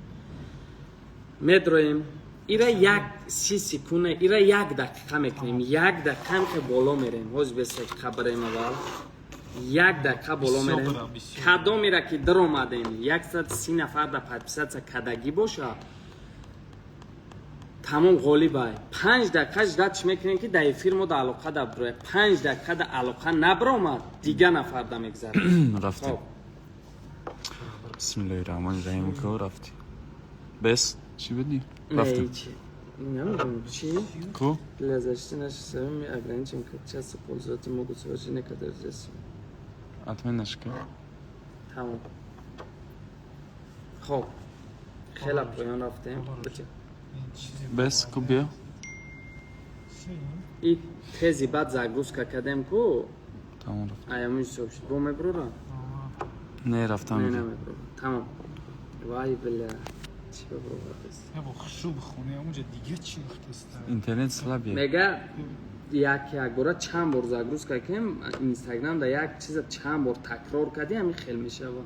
[SPEAKER 1] میدرویم ایره یک 30 سکونه ایره یک دقیقه میکنیم یک دقیقه هم که بالا میریم حضبه سکه بریم اول یک دقیقه بالا میریم کدا میره که در اومدیم 130 نفر در پدپیست کدگی باشه تمام غالبه 5 دقیقه جدش میکنیم که در فیلم در علاقه در بروه 5 دقیقه در علاقه نبرومد دیگه نفر در میگذره
[SPEAKER 2] رفتیم. بسم الله الرحمن الرحیم کو رفتی. بس چی بدی؟ رفتیم.
[SPEAKER 1] نمیدونم چی؟
[SPEAKER 2] کو؟
[SPEAKER 1] لازشتی نشسته می اگرین چیم که چه سپولزات موگو سوچی نکدر جسیم
[SPEAKER 2] اتمن نشکه.
[SPEAKER 1] تمام خب خیلی پایان رفتیم بچه
[SPEAKER 2] بس کو بیا.
[SPEAKER 1] این تیزی بعد زگروز که کدیم کو
[SPEAKER 2] تمام رفت.
[SPEAKER 1] ایاموش صبح شد با مبرو را؟
[SPEAKER 2] نه رفتم.
[SPEAKER 1] نه مبرو تمام وای بله چی ببرو بست
[SPEAKER 4] یا با خشوب خونه اونجا دیگه چی اختصاص
[SPEAKER 2] اینترنت سلابیه.
[SPEAKER 1] میگه یک بار چند بار زگروز که کم اینستاگرام در یک چیز چند بار تکرار کردی همین خیلی میشه با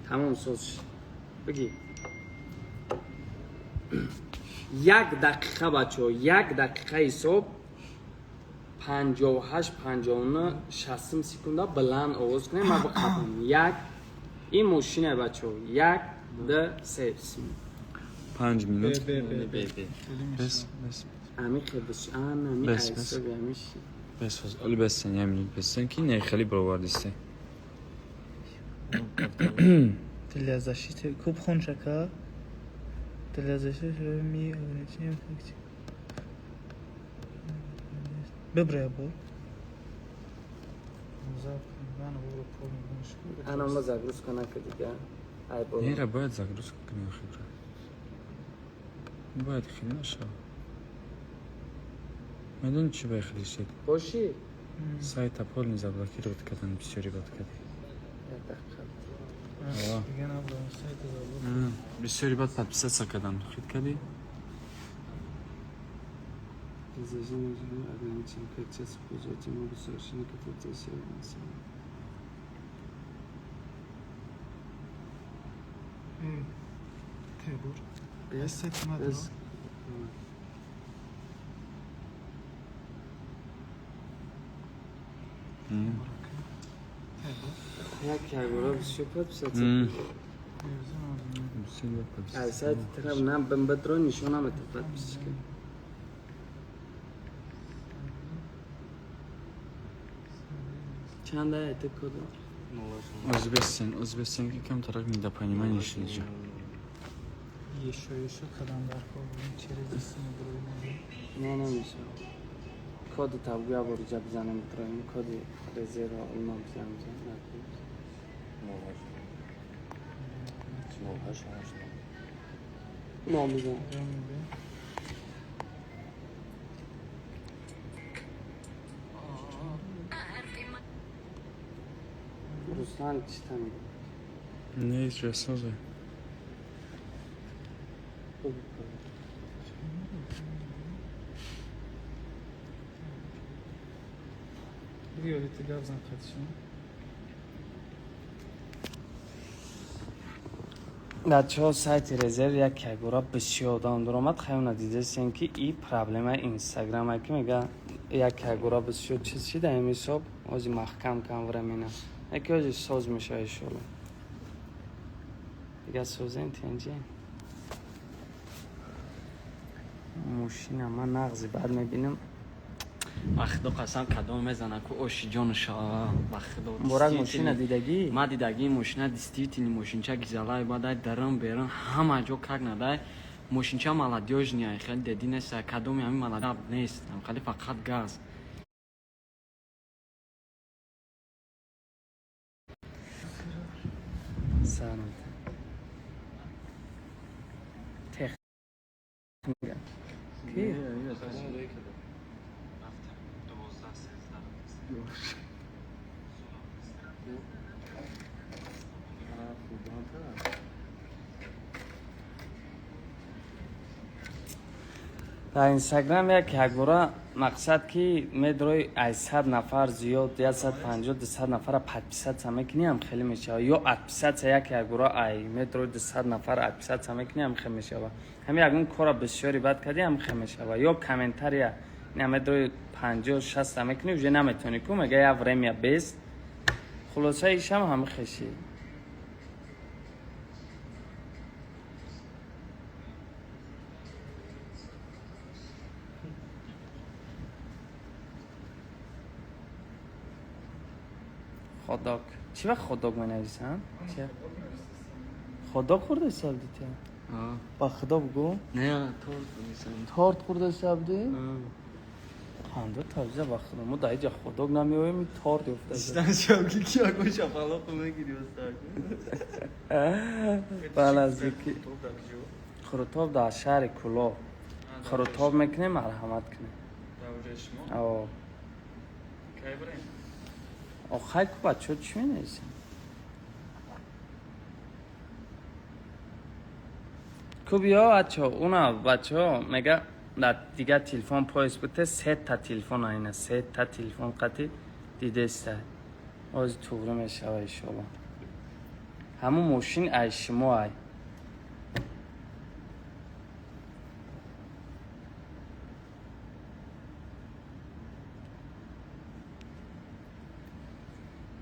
[SPEAKER 1] تمام سوز بگی یک دقیقه بچه یک دقیقه حساب 58 59 60 سکونده بلند آواز کنیم ما بخوابم یک این ماشینه بچه یک دو سه
[SPEAKER 2] 5 مینوت.
[SPEAKER 1] بس
[SPEAKER 2] بس.
[SPEAKER 1] امی خیلی بس امی
[SPEAKER 2] بس،
[SPEAKER 1] ایسا
[SPEAKER 2] بس.
[SPEAKER 1] بیمیش
[SPEAKER 2] بس فاز. اولی بسن یه مینوت بسن کی نه خیلی برآوردیسته.
[SPEAKER 4] دلازشی کوب خون شکا دلازشی می اونچیم فکتی ببره با
[SPEAKER 1] انا ما زگروز کنه که دیگه ای بابا
[SPEAKER 2] نه را باید زگروز کنی خبره. باید خیلی نشه. میدونی چی باید خیلی شد؟
[SPEAKER 1] باشی
[SPEAKER 2] سایت اپول نیز ابلاکی رو کردن بسیاری باد کردی.
[SPEAKER 4] دیگه نبودم سایت زبان
[SPEAKER 2] بسیاری باد پدپیست سکردن خید کردی؟
[SPEAKER 1] دیزاجی نجوم اگرین چیم که چه سپوزاتی ما بسرشینی که تو تیسی بینسی
[SPEAKER 4] تبور
[SPEAKER 1] بس
[SPEAKER 4] سایت ندارم
[SPEAKER 1] بس یک کارگورا بسیار پدپیست
[SPEAKER 2] بسیاری باد
[SPEAKER 1] ای
[SPEAKER 2] پدپیست.
[SPEAKER 1] سایت طرف نم بم بدرو نشونه هم اتفاق بیست که چند های اتک کده؟
[SPEAKER 2] Özbekistan ki kam tarak nida payniman yeşilce.
[SPEAKER 4] یشو کدام در کابل چرا دیسیم بروی
[SPEAKER 1] نه نمیشه کد تبگوی بارو جا بزنم اترایم کد رزیر را اولما بزنم ما بزنم رستان چی تنگه
[SPEAKER 2] Ne içiyorsun o?
[SPEAKER 4] بیایید گاز نخواهد
[SPEAKER 1] بچه ها سایت رزرو یک کگورا بسیار دام درآمد خیلی ندیده سین که این پرابلم اینستاگرام که میگه یک کگورا بسیار چیزی در این حساب آجی محکم کم ورمینه یکی آجی ساز میشه ایشالا دیگه سازه این تینجی موشین من نغزی بعد میبینم
[SPEAKER 2] وقتی قسم کدام میزنه که اوشی جانشا وقتی
[SPEAKER 1] برای موشین دیدگی
[SPEAKER 2] ما دیدگی ماشین دیستی تینی ماشینچه گیزالای باید درم بیرن همه جا کار ندای ماشینچه مالادیوژ نیای خیلی دیدی نیست کدومی همین مالادیاب نیست خیلی فقط گاز
[SPEAKER 1] سلام تخ کی در اینستاگرام یک گروه مقصد که میدروی 800 نفر زیاد 150 200 نفر 500 سمکنی هم خیلی میشه یا 800 یک گروه ای میدروی 200 نفر 800 سمکنی هم خیلی میشه همین اگه اون کار بسیاری بد کردی هم خیلی میشه یا کامنتر یا نمیدروی 50 60 سمکنی وجه نمیتونی که مگه یا ورم یا 20 خلاصه ایش هم همه خیشی خوداک چی وقت خوداک می نویسن؟ خوداک خورده سال دیده؟ با خدا بگو؟
[SPEAKER 2] نه تو نیستم
[SPEAKER 1] تارت خورده سال دیده؟ خانده تازه با خدا ما دایی جا خوداک نمیویم این تارت افته
[SPEAKER 2] استان شاکی کیا کو شفالا کو میگیری استاد
[SPEAKER 1] بله از یکی خروتاب در شهر کلا خروتاب میکنه مرحمت کنه او آخه که بچه ها چی می نیستن که بیا بچه ها اونا بچه ها میگه در دیگه تلفن پایست بوده 3 تا تلفن اینه 3 تا تلفن قطعی دیده است از توبره میشه ایشالا همون موشین ایشما ای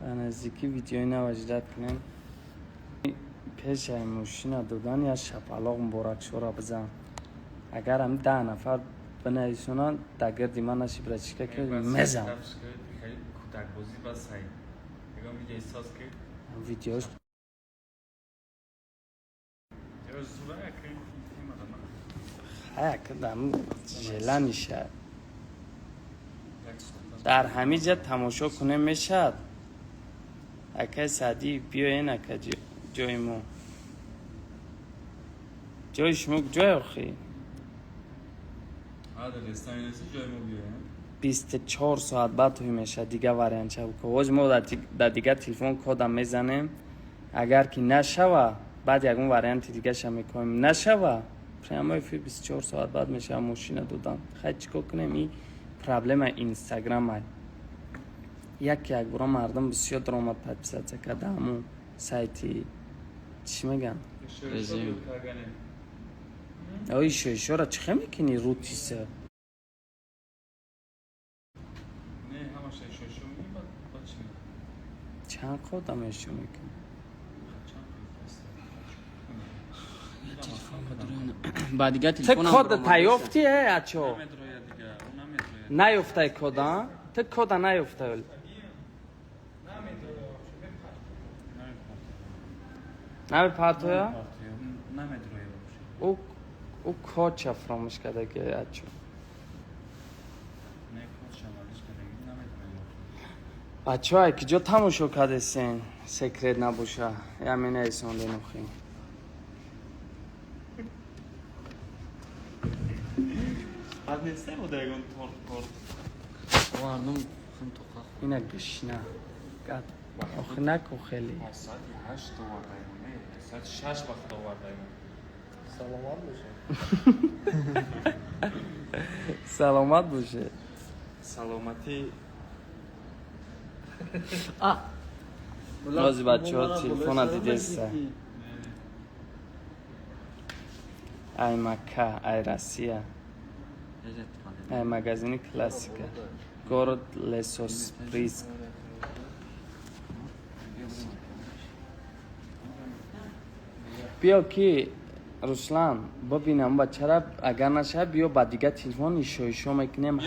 [SPEAKER 1] به نزدیکی ویدیوی نوجدت کنیم پیش این موشین دادن یا شپلاق مبارک شورا بزن اگر هم 10 نفر بنویسونن در گردی من نشی برای چیکه که میزم ویدیوش خیلی کدام جله میشه در همه جا تماشا کنه میشد اکه سادی بیاین اکه جای مو جای شما جای آخی 24 ساعت بعد توی میشه دیگه وارن شد که واج ما در دیگه تلفن کدام میزنیم اگر که نشوه بعد یکون وارنت دیگه شم میکنیم نشوه پرمای فی 24 ساعت بعد میشه ماشین دادن خیلی چیکار کنیم این پرابلم اینستاگرام های یک برای مردم بسیار درآمد پد کرده همون سایتی چی میگن
[SPEAKER 2] رزرو
[SPEAKER 1] آی شیشه را چخه میکنی رو تیسه چند قدم ایشو میکنی
[SPEAKER 2] بعد دیگه
[SPEAKER 1] تو
[SPEAKER 2] تلفنم
[SPEAKER 1] کد تایفتی اچو نیفته کدا تو کد نیفته نمی پرتویا او کد چه فراموش کرده که اچو بچه های که جا تماشا کرده سین سکرت نباشه یا می نیسان دینوخی
[SPEAKER 5] بعد نیسته بوده اگون تورت
[SPEAKER 2] واردم خم تو خواهد
[SPEAKER 1] اینه گشنه گد آخه نکو خیلی
[SPEAKER 5] ساعت 8 وارده ساعت 6 وقت وارده
[SPEAKER 1] سلامت باشه
[SPEAKER 5] سلامتی
[SPEAKER 1] بعضی بچه ها تلفن دیده است ای مکه ای راسیا ای مگزینی کلاسیکه گورد لسوس پریسک بیا کی رسلان ببینم بچه را اگر نشه بیا با دیگه تلفن ایشو میکنیم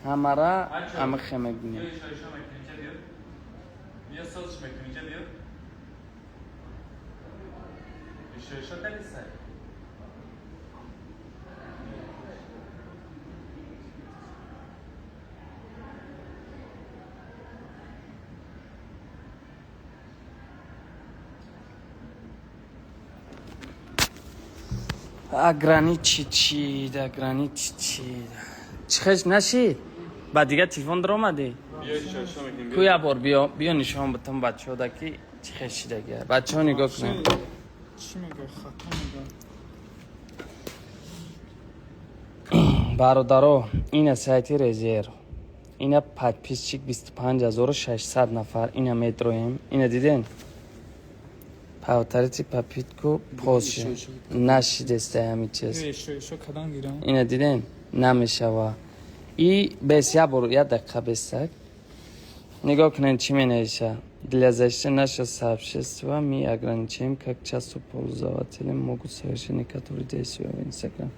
[SPEAKER 1] همه را همه خیمه بینیم
[SPEAKER 5] بیا سازش میکنی اینجا بیا ایشو داری سر
[SPEAKER 1] اگرانی چیخش نشید با دیگه تلفن در اومدی
[SPEAKER 5] بیا ایشو میکنی
[SPEAKER 1] کویا بار بیا نشان بتم بچه ها دکی چیخش شیدگی بچه ها نگاه کنیم
[SPEAKER 4] چی میگه خطا میگه
[SPEAKER 1] برادرو این سایتی رزرو اینا подписчик 25600 نفر اینا مترویم اینا دیدین پاوتریتی پاپیتکو پوشه نشیدسته همین چیز
[SPEAKER 4] ایشو کدام گیرم
[SPEAKER 1] اینا دیدین نمیشه و ای بسیار برو یه دقیقه بستک نگاه کنین چی می نویشه для нашего сообщества мы ограничим как часто пользователи могут совершить некоторые действия в Instagram.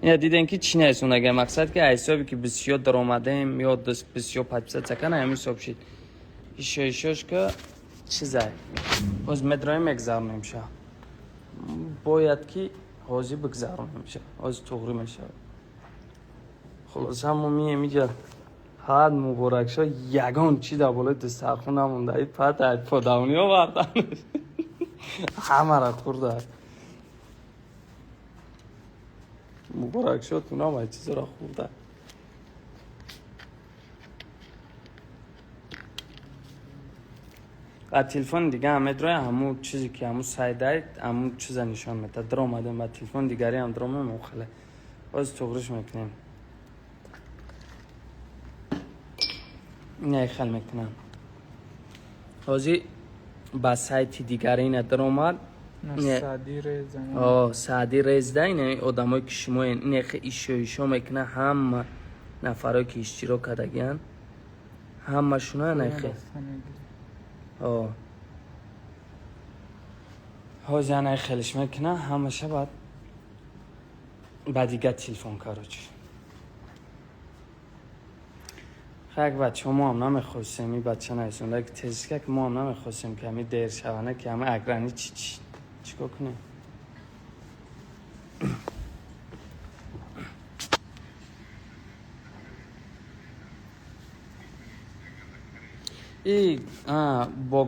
[SPEAKER 1] اینا دیدین که چی نیستون اگر مقصد که حسابی که بسیار در آمده یا بسیار پدپسد چکنه همین حساب شید ایشوش که چیزه از مدرای مگذار نمیشه باید که حاضی بگذار نمیشه از توغری میشه خلاص همون میگه حد مبارک شا یگان چی در بالای دسترخون نمونده ای پت پاداونی ها بردن همه را خورده مبارک شد تو نام های چیز را خورده و تلفن دیگه همه دروی همون چیزی که همون سایده همون چیز نشان میده در آمدیم و تلفن دیگری هم در آمدیم مخله باز تغرش میکنیم نه خل میکنم بازی با سایت دیگری اینه در آمد
[SPEAKER 4] سعدی رزن
[SPEAKER 1] سعدی رزده اینه آدمایی که شما اینه ایشو میکنه هم نفرهایی که ایشتی رو کدگیان همه شونه نخه حاضی نه خیلیش میکنه همشه باید دیگه تلفن کاروچ خیلی بچه ما هم نمیخواستیم این بچه نیستون که تزیسکه که ما هم نمیخواستیم که همین دیر شوانه که همه اگرانی چیکار کنیم ای با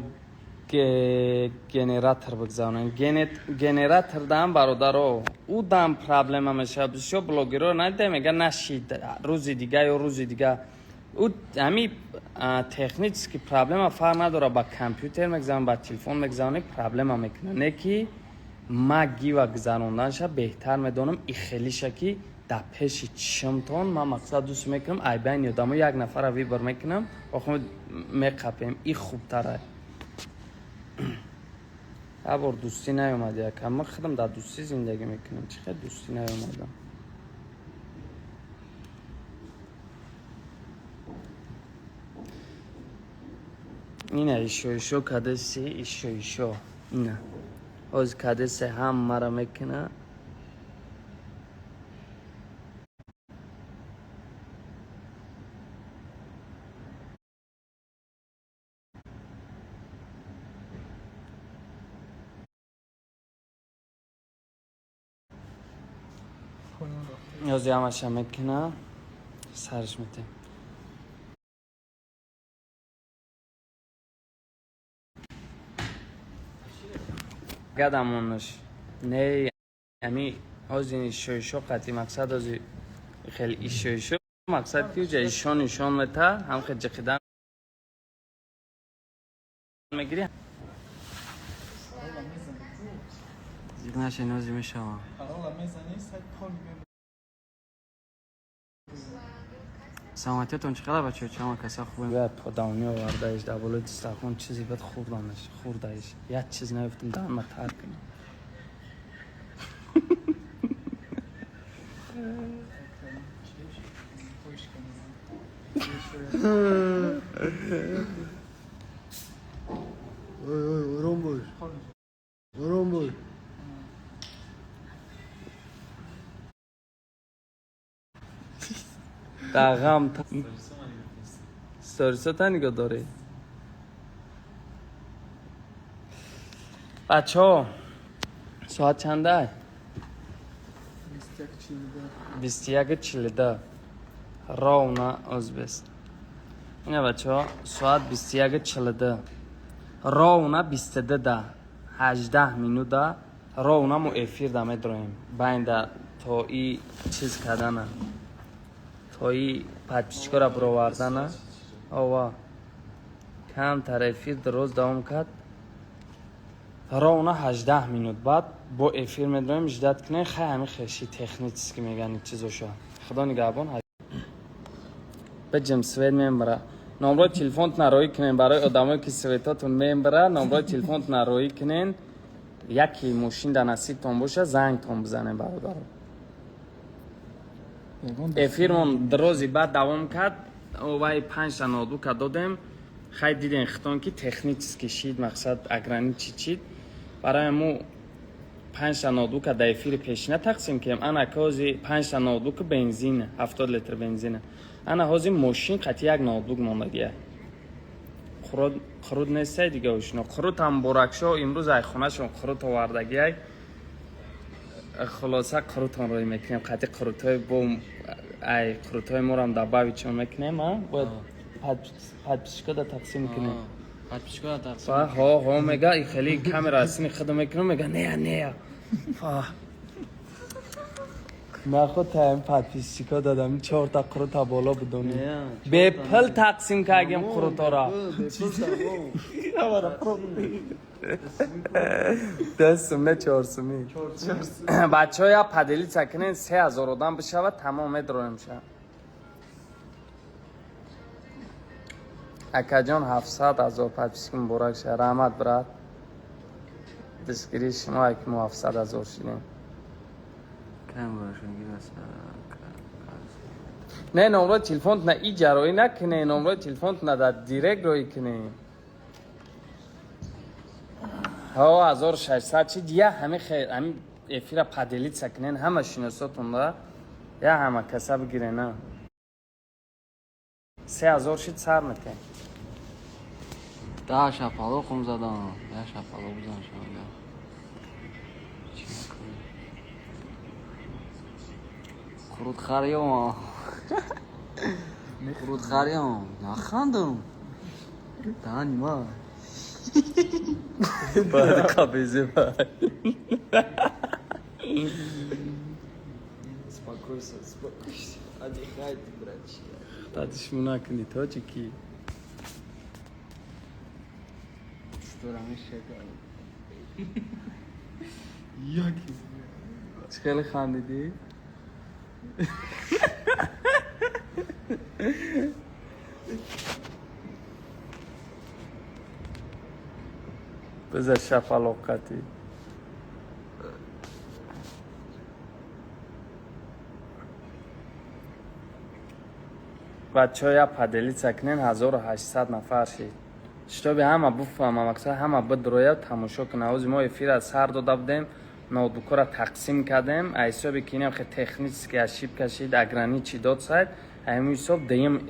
[SPEAKER 1] گنراتور بگذارن گنراتور دام برادرو او دام پرابلم همشه بسیار بلوگرو ندیده میگه نشید روزی دیگه یا روزی دیگه او همی تکنیک که پرابلم فرق نداره با کامپیوتر مگذارن با تلفن مگذارن پرابلم هم میکنه نه که ما گیوا گذاروندنش بهتر میدونم ای خیلی شکی در پیش چشمتون ما مقصد دوست میکنم ای بین یادم یک نفر رو ویبر میکنم آخه میقپیم ای خوب تره هر دوستی نیومده یکم من خودم در دوستی زندگی میکنم چقدر دوستی نیومدم اینه ایشو کدسی ایشو اینه از کدسی هم مرا میکنه از همش هم میکنه سرش میته گدمونش نه امی از این ایشو قطعی مقصد از خیلی ایشو مقصد که جا ایشان میته هم خیلی جقیدن میگیری
[SPEAKER 2] زید نشه نازی میشه سلامتیتون چقدر بچه چه همه کسا خوبه؟
[SPEAKER 1] باید پاداونی آوردهش در بالای دسترخون چیزی باید خوردهش یک چیز نیفتم دارم ما ترک کنم دقم ستاریسا تا نگاه داره. بچه ها ساعت چنده؟ 21:42 راونا ازبست. اینه بچه ها ساعت 21:42 راونا 22 18 minute راونا مو افیر دمه داریم باینده تا ای چیز کردنه تا ای پچچکا را برآوردنه. آوا کم تر افیر درست دوام کرد راونا 18 minute بعد با افیر میداریم جدت کنه خیلی همه خیشی تکنیکس که میگن این چیزوشا خدا نگهبان. بجم سوید میبره نمره تلفن نروی کنین برای آدمایی که سویتاتون میبره نمره تلفن نروی کنین یکی ماشین در نصیبتون باشه زنگ تون بزنین برادر. افیرمون دروزی بعد دوام کرد وای 5 تا نودو که دادیم خیلی دیدین خطان که تکنیکس کشید مقصد اگرانی چید برای مو 5 تا نودو که در افیر پیشینه تقسیم کنیم انا کازی 5 تا نودو که بنزینه 70 لیتر بنزینه انا هازی ماشین قطعی یک نودوک ماندگیه خرود نیسته دیگه وشنو خرود هم برکشا امروز ای خونه شون خرود آوردگی خلاصه خرود هم روی میکنیم قطعی خرود های بوم ای خرود های مورم دباوی چون میکنیم باید پد پیشکا دا تقسیم کنیم
[SPEAKER 2] بعد پیشگاه تقسیم
[SPEAKER 1] ها میگه ای خیلی کامرا اسمی خدا میکنم میگه نه من خود تایم پد پیشکا دادم 4 تا خرود تا بالا بدونی به پل تقسیم که اگیم خرود ها را دستم نه 400 بچه ها یا پدلی سکنین 3000 آدم بشود تمام درویم شد اکا جان 700,000 پدپیشکم برک شد رحمت برد دستگیری شما اکمو 700,000 شدیم
[SPEAKER 2] کم برشون گیرست
[SPEAKER 1] نه نمره تلفن نه ای جرایی نکنه نمره تلفن نه در دیرک روی کنه ها 1600 چی دیگه همه خیر همه افیر پدلیت سکنین همه شناساتون ده یا همه کسا بگیره نه 3000 شید سر نکن
[SPEAKER 2] 10 شپالو خون زدن 10 شپالو بزن شما چی میکنی خرود خریم خرود خریم نخندم دهنی ما
[SPEAKER 1] باید قبیزه باید
[SPEAKER 3] Spokój się. A nie hajdy, bracie.
[SPEAKER 1] دادش نکنی تا چی کی
[SPEAKER 3] Która mi się gada.
[SPEAKER 1] چه خیلی خندیدی بذار شفلاقتی بچه های پدلی سکنین 1800 نفر شید چطور به همه بفهمم مقصد همه بدرویه تماشا کنه اوزی ما افیر از سر داده بودیم نودوکو را تقسیم کردیم ایسا بکنیم خیلی تکنیک که اشیب کشید اگرانی چی داد ساید همین حساب دیم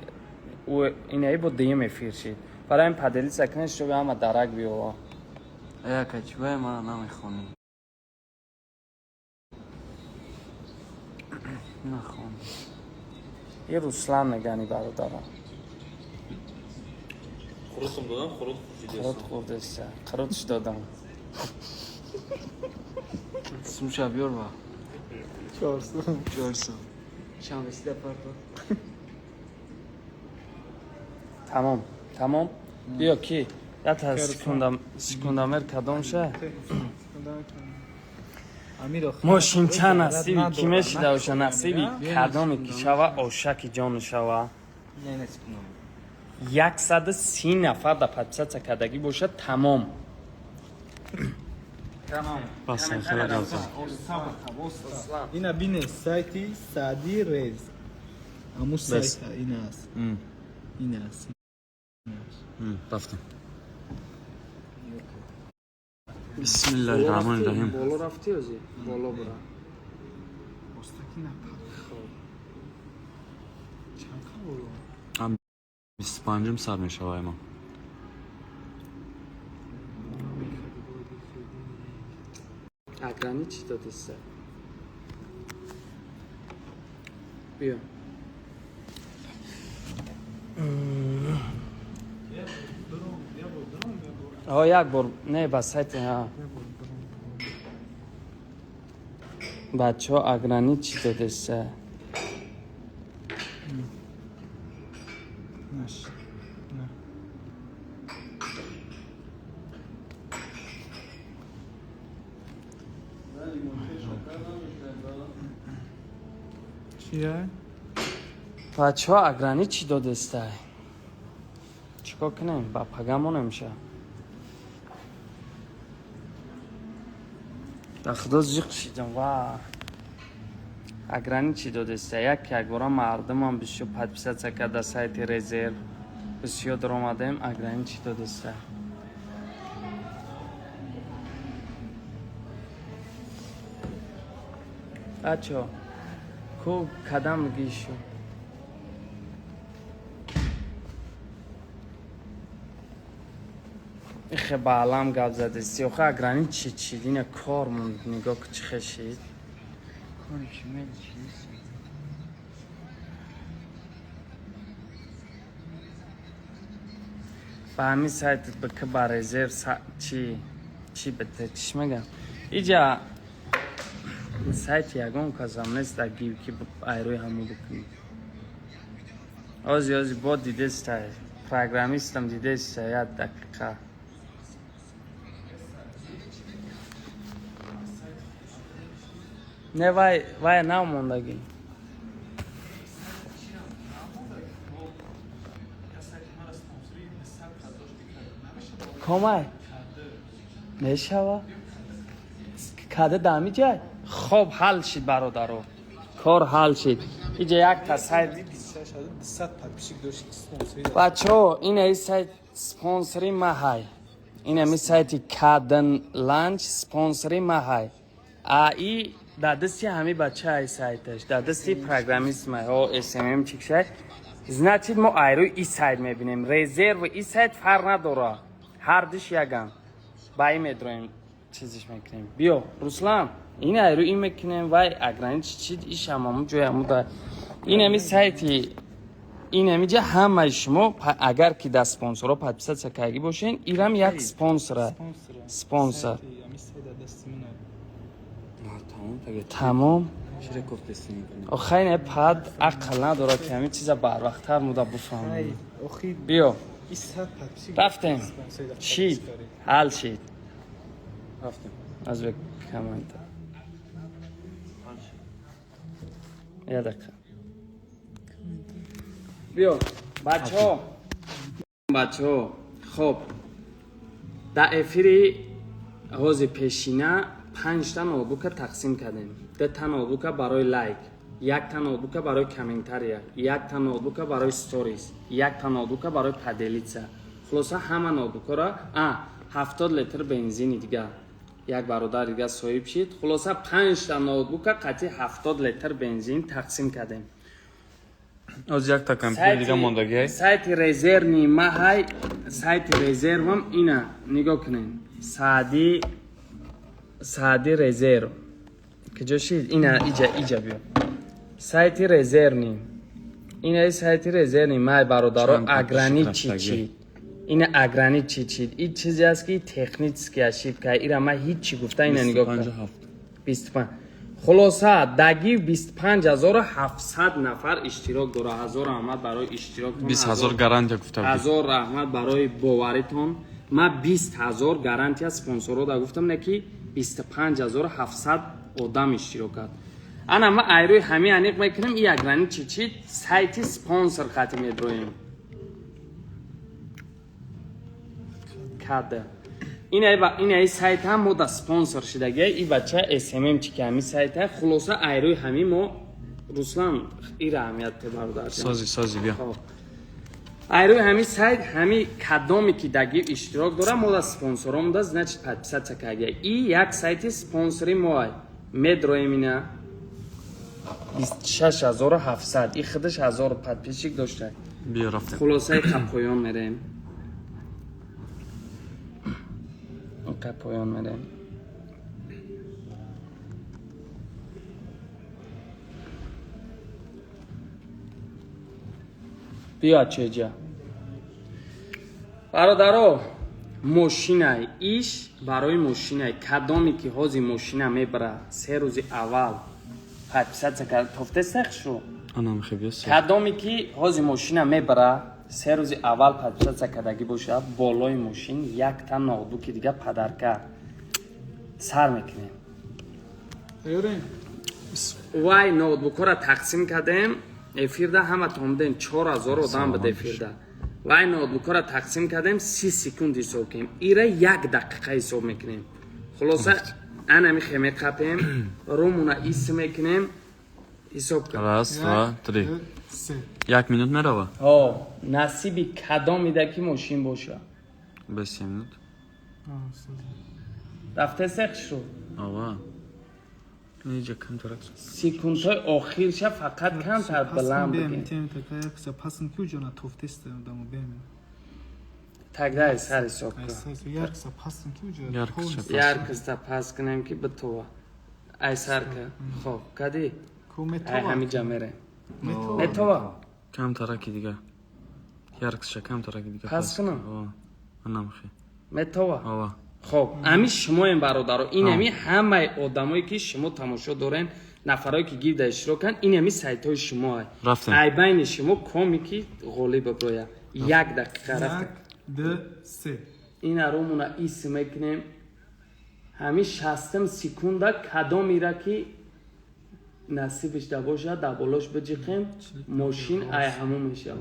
[SPEAKER 1] این ای بود دیم افیر شید برای این پدلی سکنین چطور به همه درک بیوا
[SPEAKER 2] ایا کچبای ما نمیخونی نخون
[SPEAKER 1] یه روسلان نگانی برادارم
[SPEAKER 5] خروتم دادم خروت
[SPEAKER 1] خرد خوردشته خردش دادم
[SPEAKER 2] سوشا بیار با 400
[SPEAKER 3] Chciałem być deportowany.
[SPEAKER 1] تمام بیا کی یا تا سکوندامر کدام شه ماشین چه نصیبی کیمه شده باشه نصیبی کدامی که شوه آشکی جان شوه
[SPEAKER 3] Nie, nie
[SPEAKER 1] 130 نفر در پدسه کدگی باشه تمام
[SPEAKER 2] Бас хела газа.
[SPEAKER 4] اینا بینه سایتی سعدی ریز همون سایت این است این است
[SPEAKER 2] Рафтам. Бисмиллаҳир-раҳмонир-раҳим.
[SPEAKER 1] боло рафти ози боло бура
[SPEAKER 2] Ам 25-м сар мешавад мо.
[SPEAKER 1] аграни чӣ додиста биё як бор не ба сайти бачаҳо аграни чӣ додиста
[SPEAKER 4] چیه؟
[SPEAKER 1] бачаҳо аграни чӣ додиста чикор кунем ба пагамон меша да худо зиқ шидам ва аграни чӣ додиста якбора мардумам бисёр подписатсия карда сайти резерв бисёр даромадем аграни чӣ додиста бачаҳо ку кадам гишу ихе баълам гап задисти охе аграни чӣ чид ина кор монд нигоҳ ку чӣ хешид ба ҳамин сайтит бика ба резерв чӣ бите чиш мегам иҷа сайт ягон казам нест агив ки айрои ҳамо бикунӣ ози бо дидестай программистам дидеста як дақиқа не вай намондагӣ комай мешава када дами ҷай хоб ҳал шид бародаро кор ҳал шид иҷа якта сайт бачаҳо инаи сайт спонсори маҳай инами сайти кадан ланч спонсори маҳай и дар дасти ҳами бачаи сайташ дар дасти программист маҳо смм чикшай значит мо айрои и сайт мебинем резерв и сайт фарқ надора ҳар диш ягам ба и медроем чизиш мекунем биё руслан ин айро и мекунем вай аграни чичид иш ҳамаму ҷояму да инами сайти инамиҷа ҳамаи шумо агар ки дар спонсорҳо подписатсия кардагӣ бошен ирам як спонсора спонсор тамом охайне пад ақл надорад ки ҳамин чиза барвақттар муда буфаҳмем биё рафтем шид ҳал шид азбек команд я дақиқа биё бачаҳо хоб дар эфири ҳози пешина 5 ноутбука тақсим кардем 2 ноутбука барои лайк 1 ноутбука барои комментария 1 ноутбука барои сторис 1 ноутбука барои поделитсия хулоса ҳама ноутбукаро 70 литр бензини дигар як бародар дигар соҳиб шид хулоса 5 ноутбука қатъи 70 литр бензин тақсим кардем
[SPEAKER 2] Оз якта компютер дига мондагӣ
[SPEAKER 1] сайти резервни маҳай сайти резервам ина нигоҳ кунем саъди резерв куҷо шид ина иҷа биё сайти резервни инаи сайти резервни май бародаро аграни чичид ина аграни чичид ин чизе аст ки технически ошибка ира ма ҳичи гуфта ина нигоҳ кун 25 хулоса даги 25700 нафар иштирок дора 1000 раҳмат барои иштирокатон
[SPEAKER 2] 20000 гарантия гуфта
[SPEAKER 1] 1000 раҳмат барои боваритон ма 20000 гарантия спонсоро да гуфтам не ки 25700 одам иштирок кард ана ма айрои ҳами аниқ мекунем и аграни чичид сайти спонсор қатъи медроем када این سایت هم ما دا سپانسر شدگه این بچه SMM چی که همی سایت ها خلاصه ایروی همی ما روسلان این را همیت برادر
[SPEAKER 2] سازی بیا
[SPEAKER 1] ایروی همی سایت همی کدامی که دگیر اشتراک داره ما دا سپانسر هم دا значит подписаться کردگه این یک سایت سپانسری ما مدرویم اینه 26700 این خودش 1000 подписчик داشته
[SPEAKER 2] بیا رفتم
[SPEAKER 1] خلاصه پایان میریم پایان میریم بیا چه جا برادرو ماشینای ایش برای ماشینای کدامی که هازی ماشینا میبره 3 روز اول 500 کرد توفته سخت شو
[SPEAKER 2] آنم خیلی
[SPEAKER 1] کدامی که هازی ماشینا میبره 3 روز اول 500 کردگی باشه بالای ماشین یک تا نقدو که دیگه پدرکه سر میکنیم وای نوتبوک را تقسیم کردیم افیرده همه تامدیم 4000 آدم بده افیرده وای نوتبوک را تقسیم کردیم 30 سکند حساب کنیم ایره 1 دقیقه حساب میکنیم خلاصه انمی خیمه قپیم رومونه ایس میکنیم حساب کنیم
[SPEAKER 2] راست و تری 1 minut میروه
[SPEAKER 1] نصیبی کدام میده که ماشین باشه
[SPEAKER 2] بس 1 minut
[SPEAKER 1] رفته سخت شد
[SPEAKER 2] آوا اینجا کم ترکس
[SPEAKER 1] سکوند های آخرش فقط کم تر بلند بگیم
[SPEAKER 4] passen ki ucuna tofteste adamı beğenmiyor.
[SPEAKER 1] تگده سر حساب کن
[SPEAKER 4] Yarksa passen ki ucuna.
[SPEAKER 2] Yarksa
[SPEAKER 1] یار کستا پاس کنیم که به تو ای سر که خب کدی ای همی جمعه متوا
[SPEAKER 2] کم ترکی دیگه یارکس کم ترکی دیگه
[SPEAKER 1] پاس کنم
[SPEAKER 2] آنم خیلی
[SPEAKER 1] متوا
[SPEAKER 2] آوا
[SPEAKER 1] خب امی شما این برادر این امی همه آدمایی که شما تماشا دارین نفرایی که گیر در اشتراک کن این امی سایت های شما
[SPEAKER 2] رفتیم
[SPEAKER 1] ای بین شما کامی که غالب برویه 1 دقیقه رفت این رومونه ایس میکنیم همی 60 سکونده کدام میره که نصیبش دا باشه دا بالاش بجیخیم ماشین ای همون میشه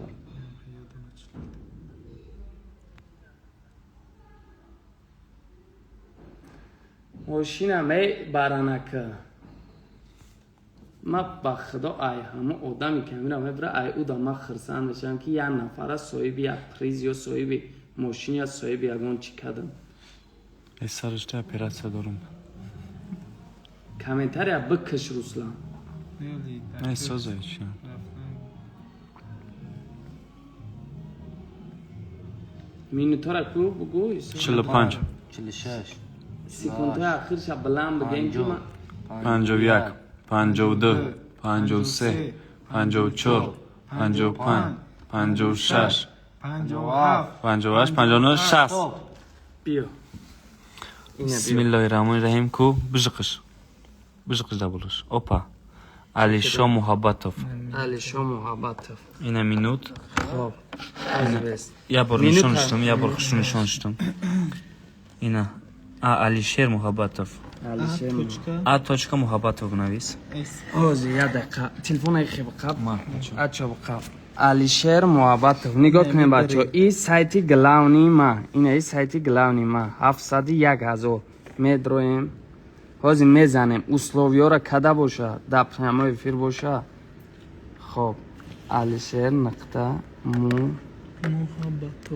[SPEAKER 1] ماشین همه برانکه ما با خدا ای همه آدمی که میرم میبره ای او دا ما خرسان میشم که یک نفره صاحب یک پریز یا صاحب ماشین یا صاحب یگان چی کدم
[SPEAKER 2] ای سرشته اپراسیا دارم
[SPEAKER 1] کامنتاری ها بکش روسلان
[SPEAKER 2] ای سازه چی
[SPEAKER 1] مینوتارا کو بگو
[SPEAKER 2] 45
[SPEAKER 3] 46
[SPEAKER 1] سکونده آخرش بلند بگیم که ما
[SPEAKER 2] 51 52 53 54 55 56
[SPEAKER 4] 57
[SPEAKER 2] 58 59 60
[SPEAKER 1] بیا
[SPEAKER 2] بسم الله الرحمن الرحیم کو بجقش دا بولش اوپا علی شاه محبتوف
[SPEAKER 1] علی شاه محبتوف
[SPEAKER 2] اینه مینوت
[SPEAKER 1] خب از بست
[SPEAKER 2] یا بار نشانشتم اینه علی شیر محبتوف
[SPEAKER 1] علی شاه
[SPEAKER 2] توچکا محبتوف نویس
[SPEAKER 1] اوزی یا دقیقه تلفون ای خیلی قب اچھا بقب علی شیر محبتوف نگاه کنیم بچه این سایتی گلاونی ما این سایتی گلاونی ما 701,000 میدرویم هازی میزنیم اسلووی ها را کده باشه دپنامه افیر باشه خب علی شیر نقطه
[SPEAKER 4] Muhabbato.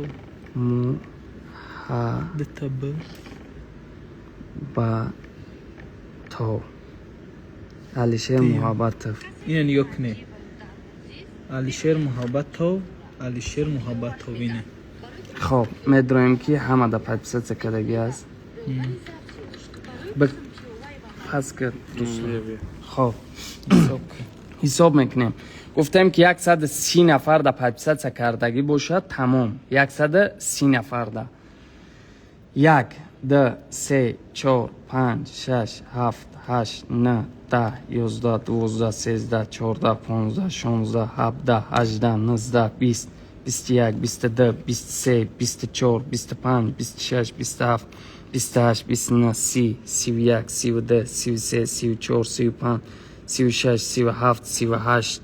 [SPEAKER 1] محبتوف علی شیر محبتوف
[SPEAKER 4] اینه نیوک نه Alişer Muhabbatov Alişer Muhabbatov اینه
[SPEAKER 1] خب میدونیم که همه دا پایپسات کردگی است پس کرد خب حساب میکنیم گفتم که 130 نفر دا پایپسات کردگی باشه تمام 130 نفر دا 1 2 3 4 5 6 7 8 9 10 11 12 13 14 15 16 17 18 19 20 21 22 23 24 25 26 27 28 29 30 31 32 33 34 35 36 37 38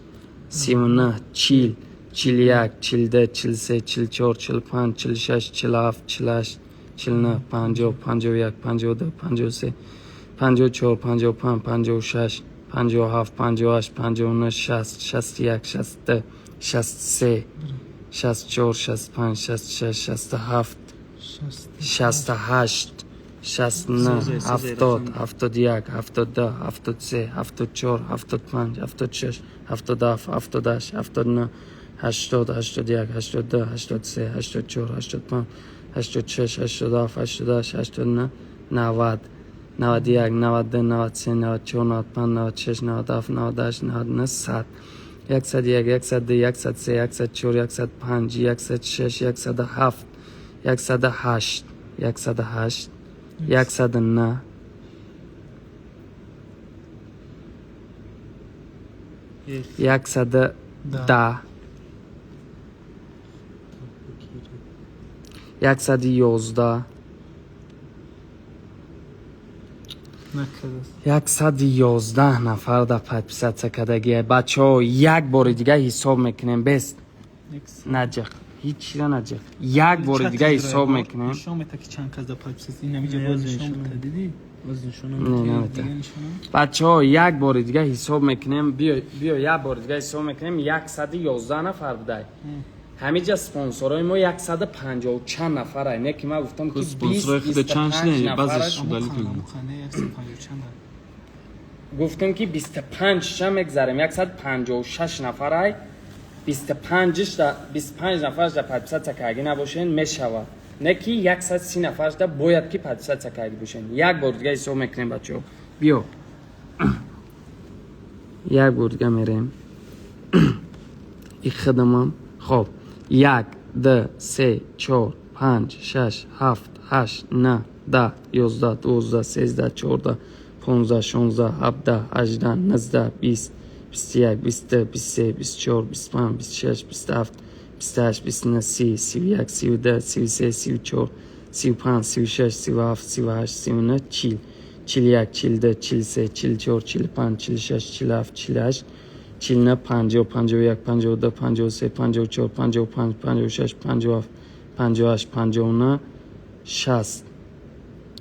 [SPEAKER 1] 39 40 41 42 43 44 45 46 47 48 49 50 51 52 53 54 55 56 57 58 59 60 61 62 63 64 65 66 67 68 69 70 71 72 73 74 75 76 77 78 79 80 81 82 83 84 85 86 87 88 89 90 91 92 93 94 95 96 97 98 99 100 101 102 103 104 105 106 107 108 108 109 110 111
[SPEAKER 4] نکرد
[SPEAKER 1] 111 نفر در پادپیسات کردگی. بچه ها یک بار دیگه حساب میکنیم. بست نجق هیچی را نجق. یک بار دیگه حساب میکنیم.
[SPEAKER 4] نشون میده که چند کس در پادپیسات این نمیجه باز نشون میده. دیدی؟
[SPEAKER 1] نه نمیده. بچه ها یک بار دیگه حساب میکنیم. بیا یک بار دیگه حساب میکنیم. 111 نفر بوده. همینجا سپانسورای ما 150 چند نفر اینه که من گفتم که 20-25 نفرش گفتم که 25 شم میگذاریم 156 نفرای 25 نفرش در پادپیسات کاگی نباشین میشوه نه که 130 نفرش در باید که پادپیسات کاگی باشین. یک بار دیگه حساب میکنیم بچه‌ها. بیا یک بار دیگه میریم این خدمم. خب 1 2 3 4 5 6 7 8 9 10 11 12 13 14 15 16 17 18 19 20 21 22 23 24 25 26 27 28 29 30 31 32 33 34 35 36 37 38 39 40 41 42 43 44 45 46 47 48 49 50 51 52 53 54 55 56 57 58 59 60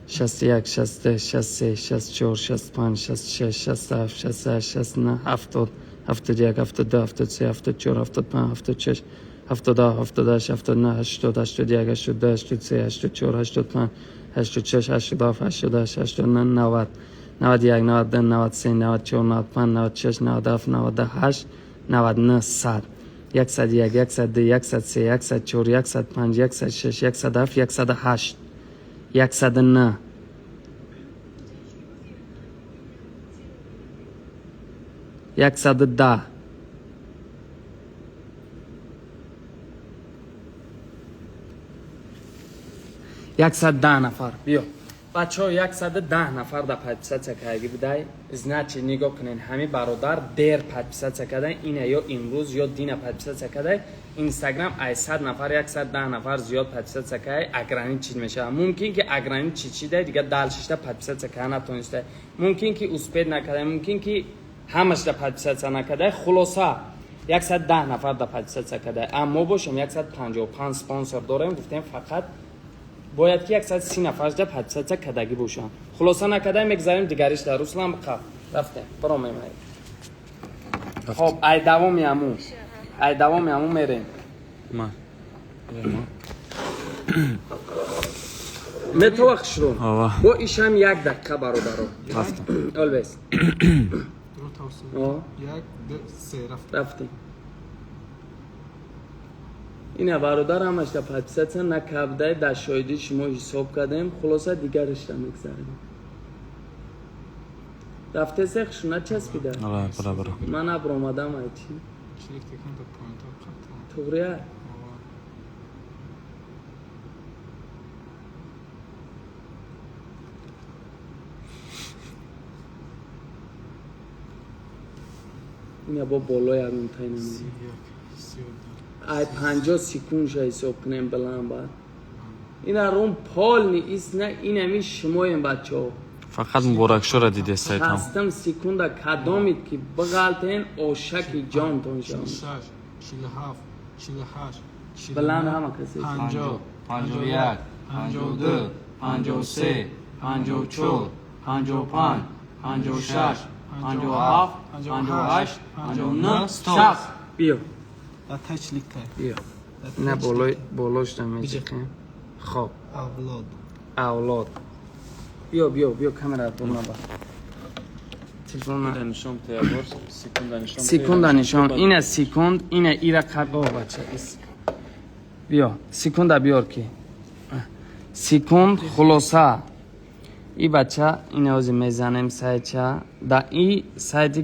[SPEAKER 1] 61 60 63 64 65 66 67 68 69 70 71 72 73 74 75 76 70 78 79 80 81 82 83 84 85 86 87 88 89 90 91 92 93 94 95 96 97 98 99 100 101 102 103 104 105 106 107 108 109 110 110 نفر. بیا بچه ها 110 نفر در پادپیسات کردگی بوده. ازنه چی نگاه کنین همه برادر دیر پادپیسات کردن اینه یا امروز یا دین پادپیسات کرده. اینستاگرام 100 نفر 110 نفر زیاد پادپیسات کرده. اگرانی چی میشه ممکن که اگرانی چی ده دیگه دلششته پادپیسات کردن نتونسته. ممکن که اسپید نکرده. ممکن که همش در پادپیسات نکرده. خلاصه 110 نفر در پادپیسات کرده. اما باشم 155 سپانسر داریم. گفتیم فقط باید که 130 نفر در پادپیسات کردگی باشن. خلاصه نکرده میگذاریم دیگریش در روسلام بخواه رفته برام میمونید. خب ای دوامی همون میریم
[SPEAKER 2] ما
[SPEAKER 1] متوقع شروع
[SPEAKER 2] آوه
[SPEAKER 1] با ایشم 1 دقیقه برادرو
[SPEAKER 2] رفتم
[SPEAKER 1] البس
[SPEAKER 4] رو توصیل 1 2 3
[SPEAKER 1] رفتیم. اینه برادر همش در پادپیسات نکبده در شایدی شما حساب کردیم. خلاصه دیگرش در میگذاریم. رفته سخشو نچسبیده.
[SPEAKER 2] برا
[SPEAKER 1] من ابر آمدم ای چی
[SPEAKER 4] چیک تکن در پوینت ها قطعا
[SPEAKER 1] توریه اینه با بالای همین تایی نمیده. 32 ای 50 سکون شا حساب کنیم بلند بعد این روم پال نیست نه این همین شمایم بچه ها.
[SPEAKER 2] فقط مبارک شو را دیده سایت هم
[SPEAKER 1] خستم سکون در کدامید که بغلتین آشک جان تون شما
[SPEAKER 4] 46 47 48
[SPEAKER 1] بلند همه کسی
[SPEAKER 4] 50
[SPEAKER 5] 51 52 53 54 55 56 57 58 59
[SPEAKER 1] 60 بیا
[SPEAKER 4] و تچلیک کرد
[SPEAKER 1] بیا نه بالاش نمیزنیم خب
[SPEAKER 4] اولاد
[SPEAKER 1] اولاد بیا کامرا تو نبا تلفن
[SPEAKER 2] دانشم تیابور سکند دانشم
[SPEAKER 1] سکند نشان اینه سکند اینه ایرا قبا بچه بیا سکند بیار کی سکند خلاصه ای بچه اینه از میزنیم سایچه دا ای سایتی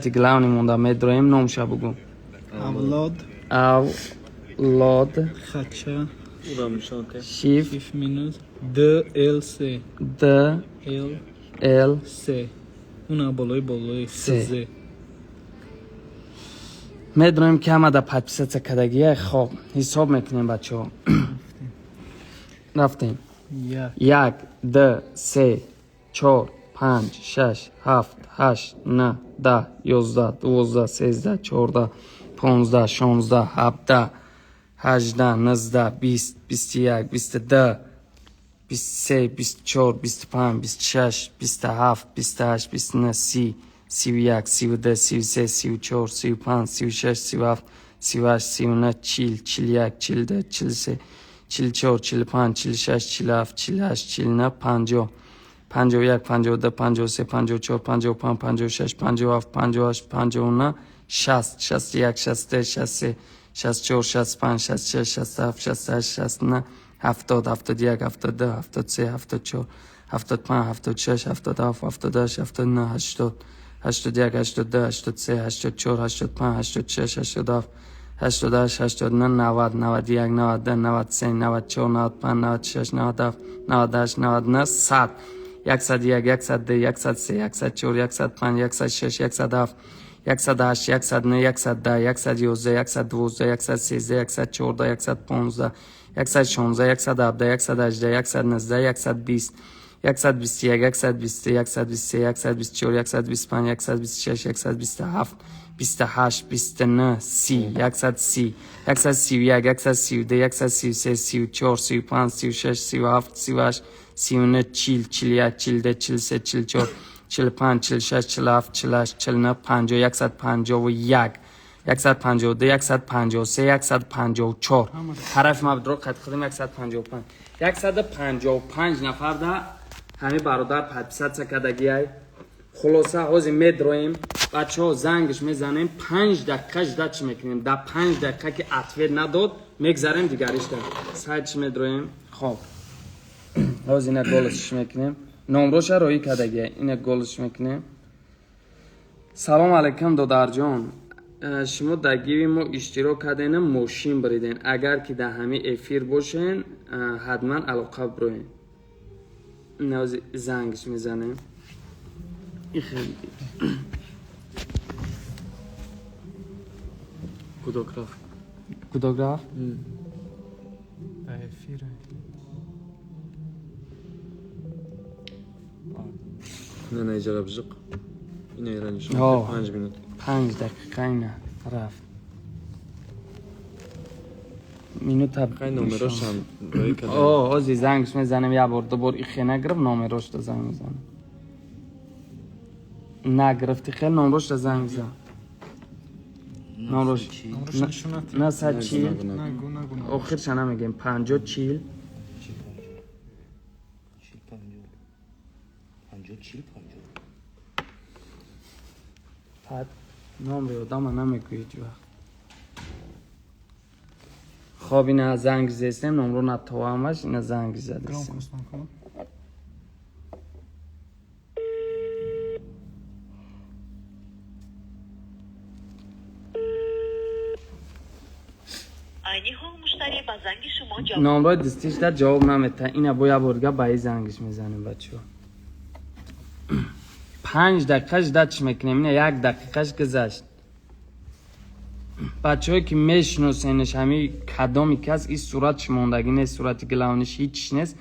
[SPEAKER 1] گلاونیمون دا میدرویم نامشه بگو اولاد
[SPEAKER 4] خچه
[SPEAKER 2] دانشم تی
[SPEAKER 1] شیف
[SPEAKER 4] 5 minut د ال سی
[SPEAKER 1] د ال
[SPEAKER 4] سی اون بالای سه
[SPEAKER 1] میدونیم که همه در پدپیست کدگیه خب حساب میکنیم بچه ها رفتیم 1 2 3 4 5 6 7 8 9 10 11 12 13 14 15 16 17 18 19 20 21 22 23 24 25 26 27 28 29 30 31 32 33 34 35 36 37 38 39 40 41 42 43 44 45 46 47 48 49 50 51 52 53 54 55 56 57 58 59 60 61 62 63 64 65 66 67 68 69 70 71 72 73 74 75 76 77 78 79 80 81 82 83 84 85 86 87 88 89 90 91 92 93 94 95 96 97 98 99 100 101 102 103 104 105 106 107 108 109 110 111 112 113 114 115 116 117 118 119 120 121 123 123 124 125 126 127 28 29 30 130 131 132 133 34 35 36 37 38 39 40 41 42 43 44 45 46 47 48 49 50 151 152 153 154 طرف ما درو قد خودم 155 155 نفر ده همه برادر پدپیست کدگی های خلاصه حوزی میدرویم بچه ها زنگش میزنیم 5 دقیقه دچ میکنیم در 5 دقیقه که اطویر نداد میگذاریم دیگریش داریم سایتش میدرویم خب حوزی اینه گلشش میکنیم نمروش روی کدگی های اینه گلش میکنیم سلام علیکم دادر جان شما در گیوی ما اشتراک کردین ماشین بریدین اگر که در همه افیر باشین حتما علاقه بروین نوز زنگش میزنیم این خیلی کدوگراف
[SPEAKER 2] نه ایجاره بزق اینه ایرانیشون 5 minut
[SPEAKER 1] 5 دقیقه اینه رفت مینوت
[SPEAKER 2] خیلی نمروش هم روی کده
[SPEAKER 1] آزی زنگش میزنم یه بار دو بار ایخی نگرفت نمروش تا زنگ میزنم نگرفتی خیلی نمروش تا زنگ میزنم نمروش نه 140 آخرش نمیگیم 50 40 بعد نام یادم نمیگوی هیچ وقت خب اینه زنگ زیستیم نمرو نتوه همش اینه زنگ زدیستیم
[SPEAKER 6] مشتری با زنگ شما جواب
[SPEAKER 1] نمرو دستیش در جواب نمیده اینه باید برگه بایی زنگش میزنیم بچه ها 5 دقیقهش دچ میکنیم اینه 1 دقیقهش گذشت بچه هایی که میشناسینش همه کدامی که از این صورتش موندگی نیست صورت گلاونش هیچ نیست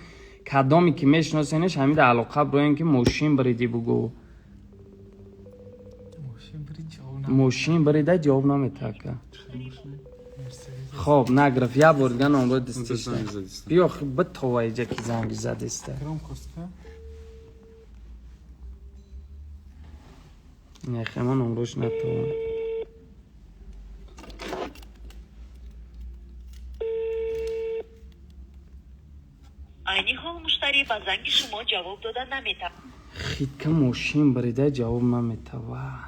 [SPEAKER 1] کدامی که میشناسینش همه در علاقه بروین که ماشین بریدی بگو ماشین بریده جواب نمیده که خب نگرفت یا بردگان نمره دستش
[SPEAKER 2] زنگ
[SPEAKER 1] ده.
[SPEAKER 2] زدی است.
[SPEAKER 1] بیا خب تو اینجا که زنگ زده است.
[SPEAKER 4] Громкость, да?
[SPEAKER 1] نه خیلی نمروش نتوان.
[SPEAKER 6] عینی حال مشتری با زنگ شما جواب دادن نمیتواند.
[SPEAKER 1] خیلی که ماشین بریده جواب نمیتوان.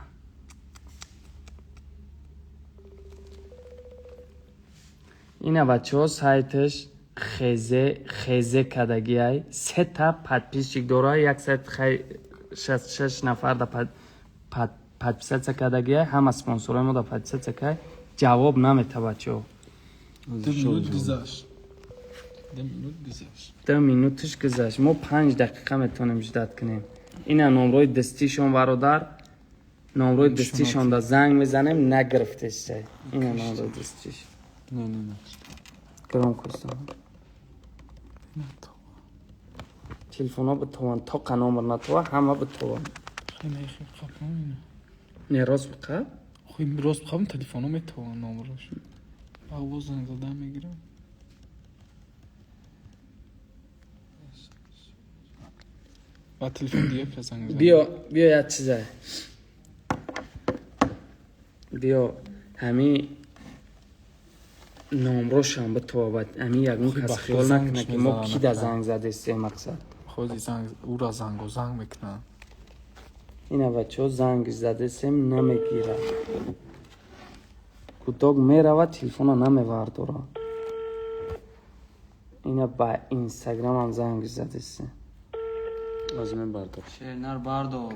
[SPEAKER 1] اینا بچه ها سایتش خیزه کدگی های 3 تا پادپیسچیک داره. یک سایت 6 نفر دا پادپیسچ کدگی های هم اسپانسورای ما دا پادپیسچ که جواب نمیته بچه ها.
[SPEAKER 4] 2 minut گذشت. 2 minut گذشت.
[SPEAKER 1] 2 minutش گذشت. ما 5 دقیقه میتونیم جدت کنیم. اینا نمره دستیشون برادر، نمره دستیشون دا زنگ میزنیم نگرفتش سه. اینا نمره دستیش.
[SPEAKER 2] نه نه نه.
[SPEAKER 1] گرام کستم. تلفن ها به توان تا قنامر نتوان همه به توان.
[SPEAKER 4] خیلی خیلی
[SPEAKER 1] نه راست بقید؟
[SPEAKER 4] خیلی راست بخوام تلفنو میتوان نمرش. آواز زنگ زدن میگیرم. با تلفن دیگه که زنگ زدن.
[SPEAKER 1] بیا یک چیزه. بیا همین نمروش هم به تو باید همین یکمون کسی خیال نکنه که ما کی در زنگ زده است مقصد.
[SPEAKER 4] خودی زنگ او را زنگ و زنگ میکنن.
[SPEAKER 1] اینا بچه ها زنگ زده سیم نمیگیره. کداگ میره و تلفن ها نمیورداره. اینا با اینستاگرام هم زنگ زده سیم.
[SPEAKER 2] از من بردار.
[SPEAKER 3] شیرنر باردو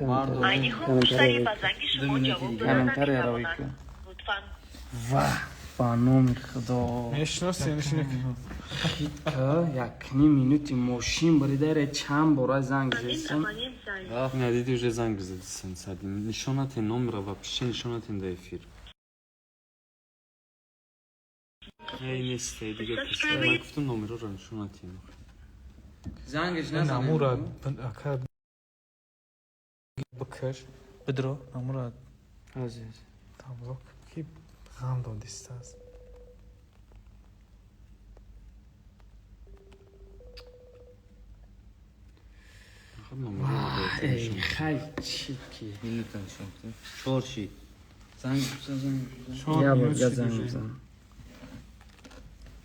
[SPEAKER 6] عینی حال مشتری با زنگ شما جواب دادن
[SPEAKER 1] کمنتر اراوی
[SPEAKER 6] نمیتواند.
[SPEAKER 1] کن.
[SPEAKER 6] لطفاً
[SPEAKER 1] با نام خدا.
[SPEAKER 4] میشناسی یا نشینه
[SPEAKER 1] یکنی مینوتی ماشین بریده ره چند باره زنگ زده سیم.
[SPEAKER 2] ندیدی уже زنگ زدی سن سادی نشونات номера вообще нишонат in the эфир. ای نیست دیگه کسی من گفتم نمره رو نشونات این.
[SPEAKER 3] زنگش
[SPEAKER 4] نمورا
[SPEAKER 3] نزنم.
[SPEAKER 4] اکر بکش بدرو نمورا
[SPEAKER 1] عزیز.
[SPEAKER 4] تمام کی غم دادیست است.
[SPEAKER 2] خب نمره رو
[SPEAKER 1] ای خیلی چی کی.
[SPEAKER 3] نمیتونم چورشی زنگ بزن.
[SPEAKER 1] یا بگه زنگ بزن.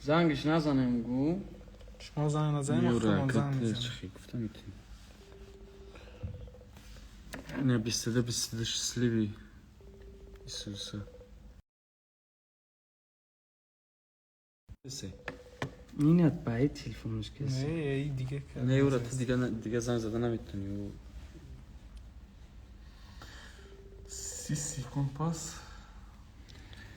[SPEAKER 3] زنگش نزنم گو.
[SPEAKER 4] شما زنگ نزنیم خودمون زنگ میزنیم.
[SPEAKER 2] چی گفتم میتونی. نه 22 счастливый Иисуса.
[SPEAKER 1] اینت با ای تلفنش
[SPEAKER 4] نه
[SPEAKER 1] کسی.
[SPEAKER 4] ای دیگه که
[SPEAKER 2] نه اورا تو دیگه زنگ زدن نمیتونی.
[SPEAKER 4] سی کمپاس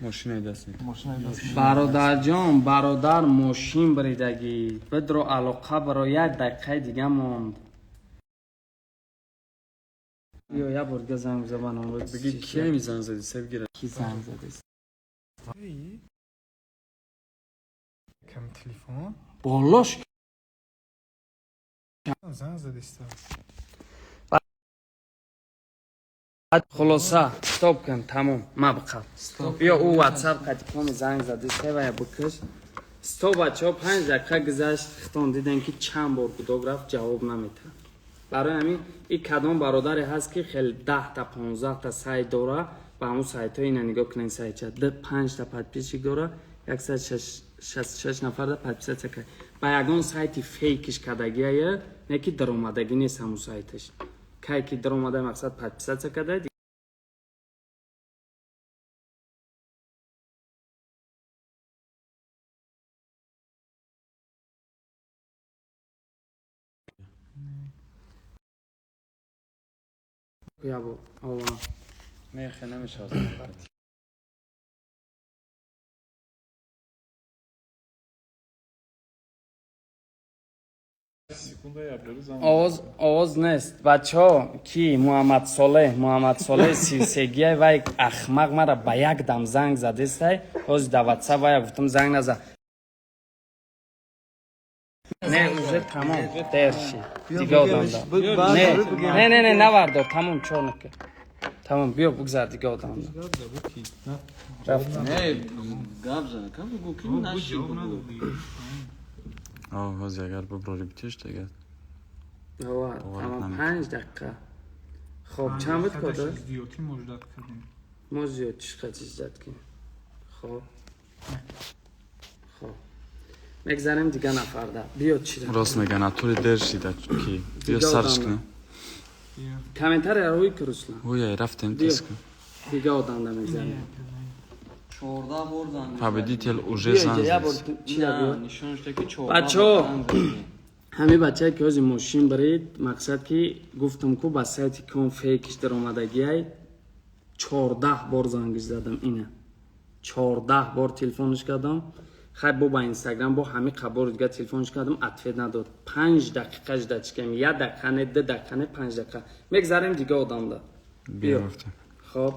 [SPEAKER 2] ماشین دست نمی.
[SPEAKER 4] ماشین دست
[SPEAKER 1] برادر جان برادر ماشین بریدگی بدرو علاقه برای 1 دقیقه دیگه موند. یا برگه زنگ زبان هم بود
[SPEAKER 2] بگی کی میزنگ زدی سبگیره.
[SPEAKER 1] کی زنگ زده است.
[SPEAKER 4] ای کم تلفن
[SPEAKER 1] بالاش
[SPEAKER 4] زنگ زدیست.
[SPEAKER 1] خلاصه استوب کن تمام ما بقید. بیا او واتساپ قدیکام زنگ زده است و یا بکش. استوب بچه ها 5 دقیقه گذشت ختان دیدن که چند بار کداگ رفت جواب نمیده. برای همین این کدام برادری هست که خیلی 10 تا 15 تا سایت داره با همون سایت ها اینا نگاه کنین سایت چه 5 تا پادپیسچیک داره 166 نفر دا پادپیسچ که با یگان سایت فیکش کدگی هست نه که در اومدگی نیست همون سایتش که در اومده مقصد پادپیسچ کده یا بو آوان
[SPEAKER 2] نه خیلی نمیشه از
[SPEAKER 1] آواز نیست بچه ها کی محمد صالح سیرسگی و یک اخمق مرا به یک دم زنگ زده است از در واتساپ و یک گفتم زنگ نزن نه اوزه تمام دیر شید دیگه آدم دار نه نوردار تمام چون نکه تمام بیا بگذار دیگه آدم ده. رفت
[SPEAKER 3] نه گاب زن کم بگو که نشی بگو
[SPEAKER 2] آه هازی اگر ببراری بیتیش دیگه
[SPEAKER 1] آه تمام 5 دقیقه خب چند بود کده؟
[SPEAKER 4] زیوتی مجدد کردیم
[SPEAKER 1] ما زیاد چقدر چیز داد کنیم خب خب میگذاریم دیگه نفر ده بیا چی ده
[SPEAKER 2] راست میگه نطوری در شیده کی بیا
[SPEAKER 1] دیگه
[SPEAKER 2] سرش
[SPEAKER 1] آدم
[SPEAKER 2] کنه
[SPEAKER 1] کامنتر روی کرسلم
[SPEAKER 2] اوی رفتیم
[SPEAKER 1] بیا.
[SPEAKER 2] تست کن
[SPEAKER 1] دیگه آدم ده میگذاریم
[SPEAKER 3] 14 بردن
[SPEAKER 2] پابدی تل اوژه
[SPEAKER 1] بیا
[SPEAKER 2] زن
[SPEAKER 1] اینجا یه بار
[SPEAKER 2] زد
[SPEAKER 1] چی ده
[SPEAKER 3] نه
[SPEAKER 1] بیا
[SPEAKER 3] نشونش ده که 14
[SPEAKER 1] بچه‌ها.
[SPEAKER 3] بردن زدی.
[SPEAKER 1] همه بچه که از ماشین برید مقصد که گفتم که با سایتی کن فیکش در آمدگی های 14 بار زنگش زدم اینه 14 بار تلفنش کردم خیلی با اینستاگرام با همه خبر دیگه تلفنش کردم عطفه نداد 5 دقیقه جدا چکم 1 دقیقه نه 2 دقیقه نه 5 دقیقه میگذاریم دیگه آدم ده
[SPEAKER 2] بیا رفتیم
[SPEAKER 1] خب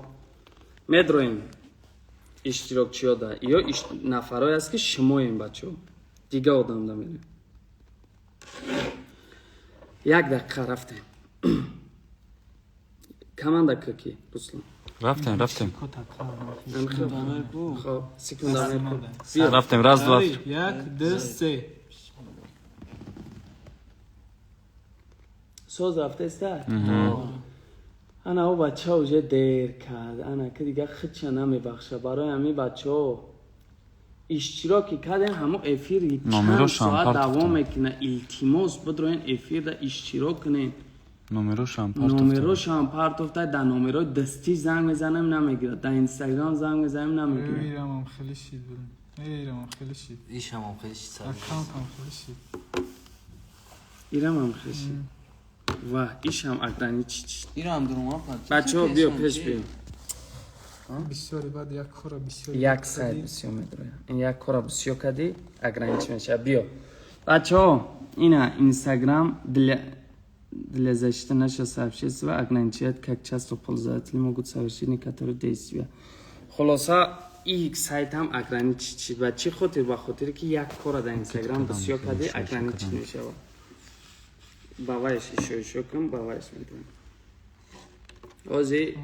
[SPEAKER 1] میدرویم اشتراکچی ها ده یا نفرهای هست که شما این بچه دیگه آدم ده میریم 1 دقیقه رفتیم کمان دقیقه کی رسلان
[SPEAKER 2] رفتیم
[SPEAKER 1] خب سکوندامه کن
[SPEAKER 2] رفتیم راز دو
[SPEAKER 4] یک دو سه
[SPEAKER 1] سوز رفته استه انا او بچه ها اوجه دیر کرد انا که دیگه خیلی نمیبخشه برای همی بچه ها اشتراکی کردن همه افیر چند
[SPEAKER 2] نمرش هم
[SPEAKER 1] ساعت
[SPEAKER 2] پارت
[SPEAKER 1] دوام میکنه التماس بدروین افیر ده اشتراک کنین
[SPEAKER 2] نمروش هم پارت
[SPEAKER 1] نمروش هم پارت افتاد در نمرو دستی زنگ میزنم نمیگیره در اینستاگرام زنگ میزنم نمیگیره
[SPEAKER 4] میرم هم خیلی شید میرم خیلی شید
[SPEAKER 3] ایش هم خیلی سر
[SPEAKER 4] اکانت هم خیلی شید
[SPEAKER 1] ایرم هم خیلی و ایش هم اقدانی چی
[SPEAKER 3] ایرو هم درون ها پد
[SPEAKER 1] بچه ها بیا پیش بیا
[SPEAKER 4] بسیاری بعد یک کار بسیاری
[SPEAKER 1] یک سایت بسیار میداره این یک کار بسیار کردی اگرانچ میشه بیا بچه ها اینا اینستاگرام для защиты нашего сообщества ограничивает как часто пользователи могут совершить некоторые действия. Холоса их сайт هم ограничить و چی خاطر با خاطر که یک کار در اینستاگرام بسیار کردی ограничить میشه باورش شو کن باورش میدونم اوزی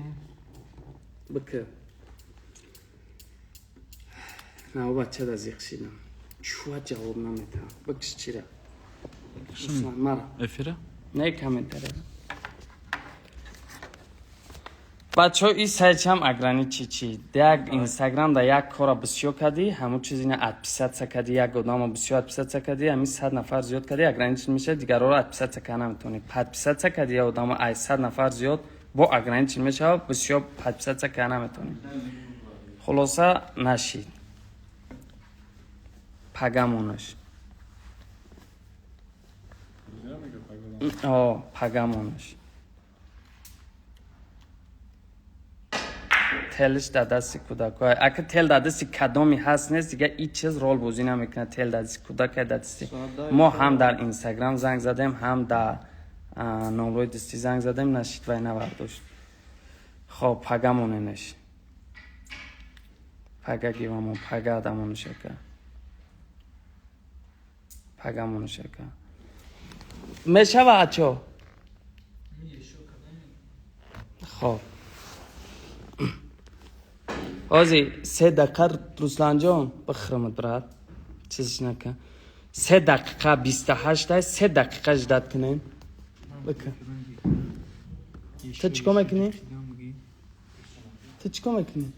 [SPEAKER 1] بکر نه او بچه دا زیخ شیدم چوه جواب نمیتونم بکش چی را مرا
[SPEAKER 2] افیره
[SPEAKER 1] نه کامنتره بچه ها این سایت هم اگرانی چی دیگ اینستاگرام دا یک کار بسیار کردی همون چیزی نه ادپیسات سکدی یک گدام بسیار ادپیسات سکدی همین 100 نفر زیاد کردی اگرانی چی میشه دیگر رو ادپیسات سکه نمیتونی ادپیسات سکدی یا گدام ای 100 نفر زیاد با اگرانی چی میشه بسیار ادپیسات سکه نمیتونی خلاصه نشید پگمونش پگمونش تلش در دست کودکای اگه تل در دست کدامی هست نیست دیگه این چیز رول بازی نمیکنه تل در دست کودک در دست ما هم در اینستاگرام زنگ زدیم هم در نمره دستی زنگ زدیم نشید و نبرداشت خب پگمونش پگه گیوامون پگه آدمون شکر پگمون شکر میشه بچه خب آزی 3 دقیقه رسلان جان بخرمت برات چیزش نکن 3 دقیقه 28 های 3 دقیقه جداد کنین بکن تو چیکار میکنی؟ تو چیکار میکنی؟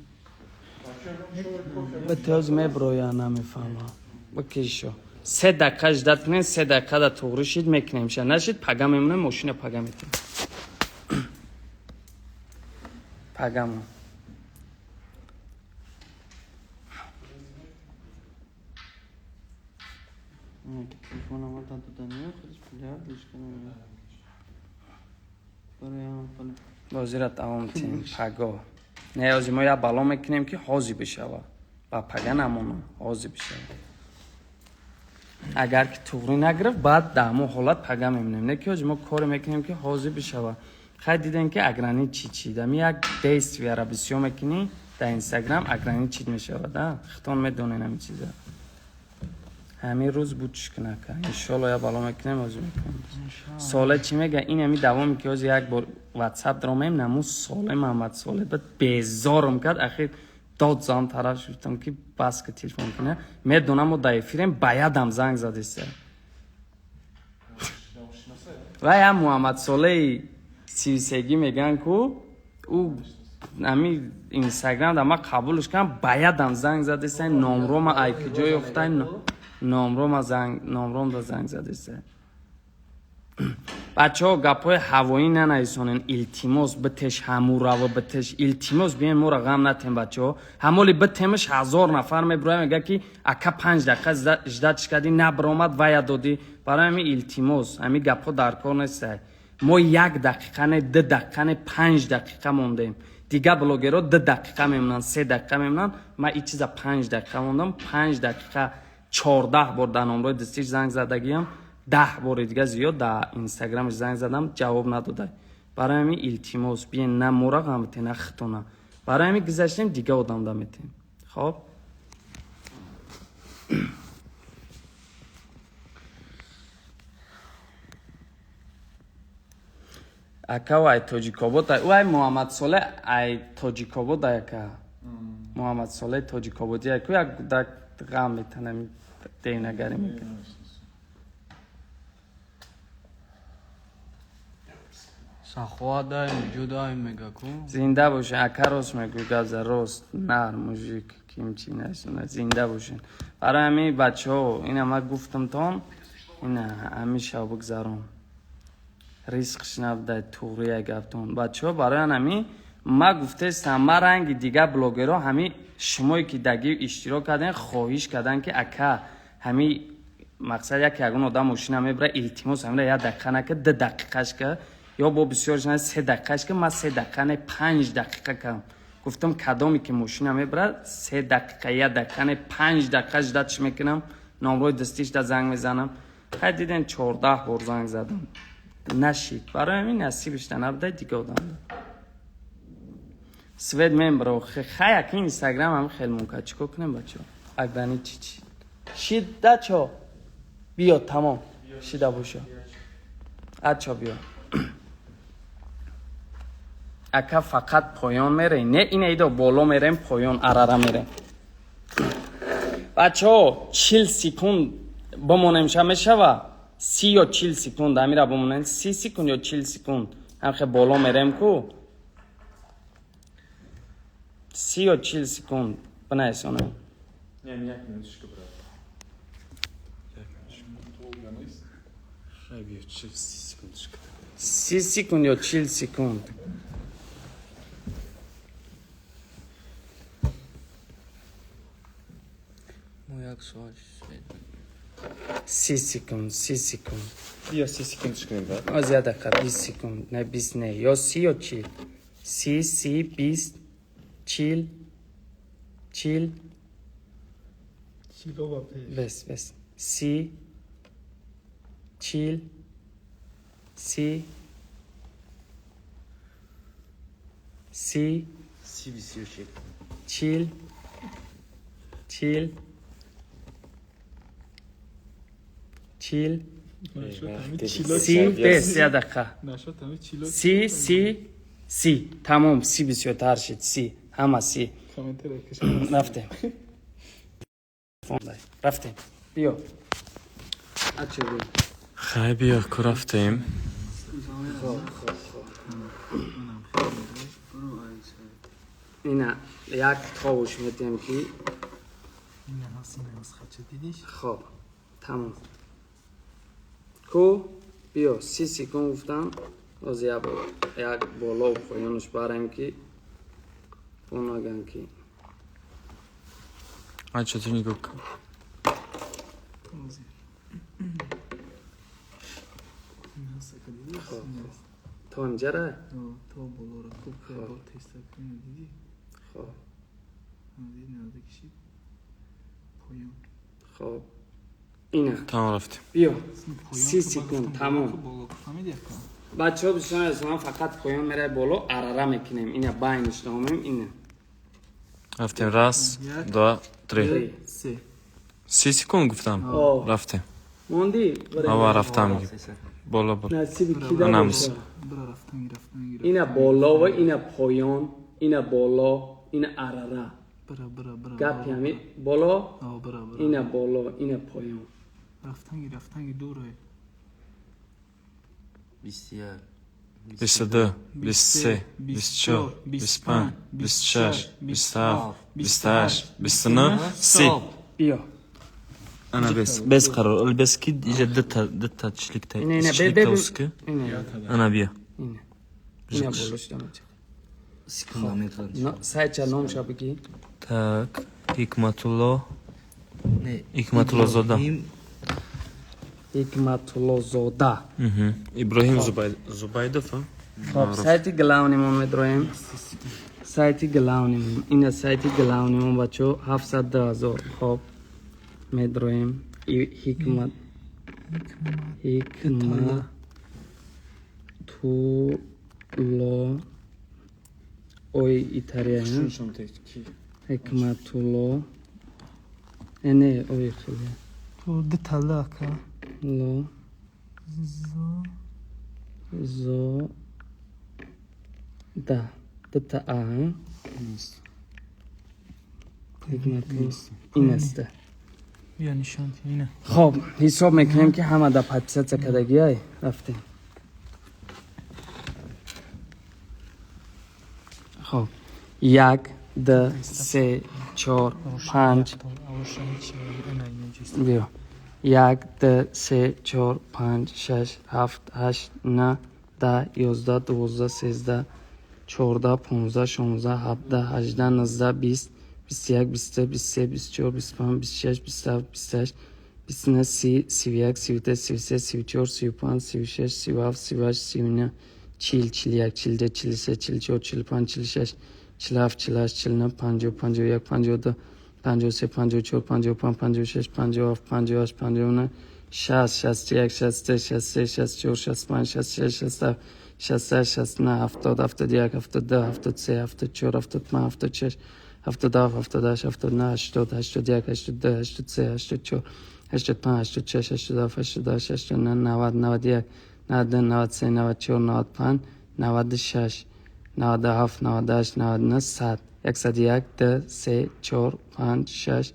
[SPEAKER 1] به تاز میبرو یا نمیفهمم بکشو 3 دقیقه جداد کنین 3 دقیقه دا توغری شید میکنیم شه نشید پگه میمونه ماشین پگه میتون پگه مون
[SPEAKER 3] تلفون هم داد دنیا خودش پلیاردش کنه برای هم کنه
[SPEAKER 1] بازی را تمام تیم پگا نه از ما یا بالا میکنیم که حاضی بشه با پگا نمونه حاضی بشه اگر که توغری نگرفت بعد در همون حالت پگا میمونیم نه که از ما کار میکنیم که حاضی بشه خیلی دیدن که اگرانی چی دمی یک دیست ویاره بسیار میکنی در اینستاگرام اگرانی چی میشه ده خطان میدونه نمی چیزه همین روز بودش که نکن انشالله یا بالا میکنیم حاضی میکنیم ساله چی میگه این همی دوام که از یک بار واتساپ درامیم نمو ساله محمد ساله بعد بیزارم کرد اخیر داد زن طرف شدم که بس که تلفن کنه میدونم و دایفیرم بایدم زنگ زدیسته و یا محمد ساله 33 میگن که او امی اینستاگرام دما قبولش کنم بایدم زنگ زدیسته نامرو ما ایپی جای افتای نامرو ما زنگ زدیسته بچه ها گپ های هوایی ننایسانین التیماس بتش همو رو بتش التیماس بیاین ما را غم نتیم بچه ها همولی بتیمش 1000 نفر میبرویم میگه که اکا 5 دقیقه اجدادش کردی نبرامد ویا دادی برای همی التیماس همی گپ ها درکار نیسته ما 1 دقیقه نه 2 دقیقه نه 5 دقیقه موندیم دیگه بلوگرها 2 دقیقه میمونن 3 دقیقه میمونن من این چیزا 5 دقیقه موندم 5 دقیقه 14 بار در نمره دستیش زنگ زدگیم 10 بار دیگه زیاد در اینستاگرامش زنگ زدم جواب نداده برای همین التیماس بیاین نه مورا غم بتین نه خطونه برای همین گذشتیم دیگه آدم دمیتیم خب اکا و ای تاجیکاباد و ای محمد صالح ای تاجیکاباد اکا محمد صالح تاجیکابادی اکا یک غم میتنم دینگری میکنم
[SPEAKER 3] سخوا دایم جدایم میگه کو
[SPEAKER 1] زنده باشین اکا راست میگوی گازه راست نر موژیک کیمچی نشونه زنده باشین برای همین بچه ها این همه گفتم تان این همیشه بگذارم ریسکش نبوده توریه گفتون بچه ها برای همین ما گفته سمه رنگ دیگه بلوگرها همین شمایی که دگی اشتراک کردن خواهش کردن که اکا همین مقصد یکی اگون آدم ماشین همه برای التیماس همین 1 دقیقه نکه 2 دقیقهش که یا با بسیارش نه 3 دقیقهش که من 3 دقیقه نه 5 دقیقه کم گفتم کدامی که ماشین همه برای 3 دقیقه 1 دقیقه نه 5 دقیقه جدادش میکنم نامروی دستیش در زنگ میزنم خیلی دیدن 14 بار زنگ زدم نشید برای همین نصیبش نبوده دیگه آدم سوید میم برو خیلی اکی اینستاگرام هم خیلی ممکن چیکار کنیم بچه ها اگرانی چی شیده چا بیا تمام شیده باشه اچا بیا اکا فقط پایان میره نه این ایدا بالا میریم پایان اراره میره بچه ها 40 سکوند بمونیم شمه شوه 30 یا 40 سکوند امیره بمونیم 30 سکوند یا 40 سکوند هم خیلی بالا میریم کو 30 یا 40 سکوند بنایسانه
[SPEAKER 5] یعنی 1 minutuşku bırak.
[SPEAKER 2] خیلی 30 سکند
[SPEAKER 1] 30 سکوند یا 40 سکوند
[SPEAKER 3] ما یک سوال
[SPEAKER 1] 30 سکوند 30 سکوند
[SPEAKER 5] Ya 30 sekund çıkayım ben.
[SPEAKER 1] از 1 دقیقه 20 سکوند نه 20 نه یا 30 یا 40 30 20 40 40
[SPEAKER 4] چیلو با پیش
[SPEAKER 1] بس 30 40 30 30 40 40 40 30 بس 1 دقیقه
[SPEAKER 4] نشد همه چیلو
[SPEAKER 1] 30 تمام 30 بسیارتر شد 30 همه 30
[SPEAKER 4] کامنتر کشم
[SPEAKER 1] رفتیم رفتیم بیا اچه بیا
[SPEAKER 2] خیلی بیا که رفتیم
[SPEAKER 1] اینه یک تاوش میتیم که
[SPEAKER 4] این هست این از خچه دیدیش
[SPEAKER 1] خب تمام کو بیا 30 سکوند گفتم از یک بالا و پایانش بریم که بوناگن که
[SPEAKER 2] بچه تو نگاه کن
[SPEAKER 4] این هست که دیدیش
[SPEAKER 1] تا اینجا را
[SPEAKER 4] تا بالا را خوب که با تیست کنی دیدی
[SPEAKER 1] خب
[SPEAKER 4] دیدی نرده کشید پایان
[SPEAKER 1] خب اینه
[SPEAKER 2] تمام رفتیم
[SPEAKER 1] بیا 30 سکوند تمام
[SPEAKER 4] بالا فهمیدی اکا
[SPEAKER 1] بچه ها بسیار از من فقط پایان میره بالا اراره میکنیم اینه باینش نامیم اینه
[SPEAKER 2] رفتیم راست 2 3
[SPEAKER 4] سه
[SPEAKER 2] 30 سکند گفتم
[SPEAKER 1] آه.
[SPEAKER 2] رفتیم
[SPEAKER 1] موندی
[SPEAKER 2] آوا رفتم بالا
[SPEAKER 1] نصیب کی
[SPEAKER 2] منم
[SPEAKER 1] داشت
[SPEAKER 4] برا رفتم
[SPEAKER 1] اینا بالا و اینا پایان، اینا بالا، اینا اراره.
[SPEAKER 4] برا برا برا
[SPEAKER 1] گپی همی بالا،
[SPEAKER 4] آه برا برا
[SPEAKER 1] اینا بالا، اینا پایان.
[SPEAKER 4] رفتنگی دوره
[SPEAKER 3] 21
[SPEAKER 2] 22 23 24 25 26 27 28 29 30
[SPEAKER 1] بیا
[SPEAKER 2] انا بس قرار بس كده يجي دتا تشليك تاي
[SPEAKER 1] اینه
[SPEAKER 2] تشليك
[SPEAKER 1] ببین
[SPEAKER 2] تاوسكه انا بيا
[SPEAKER 1] اینا بالاش دامه چه
[SPEAKER 3] Sekundamı
[SPEAKER 1] نه سعی چه نام شو بگی
[SPEAKER 2] так Hikmatullah Hikmatullah Zoda
[SPEAKER 1] حکمت الله زاده.
[SPEAKER 2] İbrahim Zubaydov
[SPEAKER 1] خب سایتی گلاونیمون میدرویم سایتی گلاونیمون اینه سایتی گلاونیمون بچو 710,000 خب میدرویم حکمت تو لا اوی ایتالیا حکمت الله نه اوی ایتالیا
[SPEAKER 4] تو ده تلاکا
[SPEAKER 1] لا زو دا تا آن این است.
[SPEAKER 4] بیا نشانتی اینه
[SPEAKER 1] خب حساب میکنیم که همه دا پاتیسه چکدگی های رفتیم. خب 1 2 3 4 5 بیا 1 2 3 4 5 6 7 8 9 10 11 12 13 14 15 16 17 18 19 20 21 22 23 24 25 26 27 28 29 30 31 32 33 34 35 36 37 38 39 40 41 42 43 44 45 46 47 48 49 50 51 52 53 54 55 56 57 58 59 60 61 62 63 64 65 66 67 68 69 70 71 72 73 74 75 76 77 78 79 80 81 82 83 84 85 86 87 88 89 90 91 92 93 94 95 96 97 98 99 100 101 2 3 4 5 6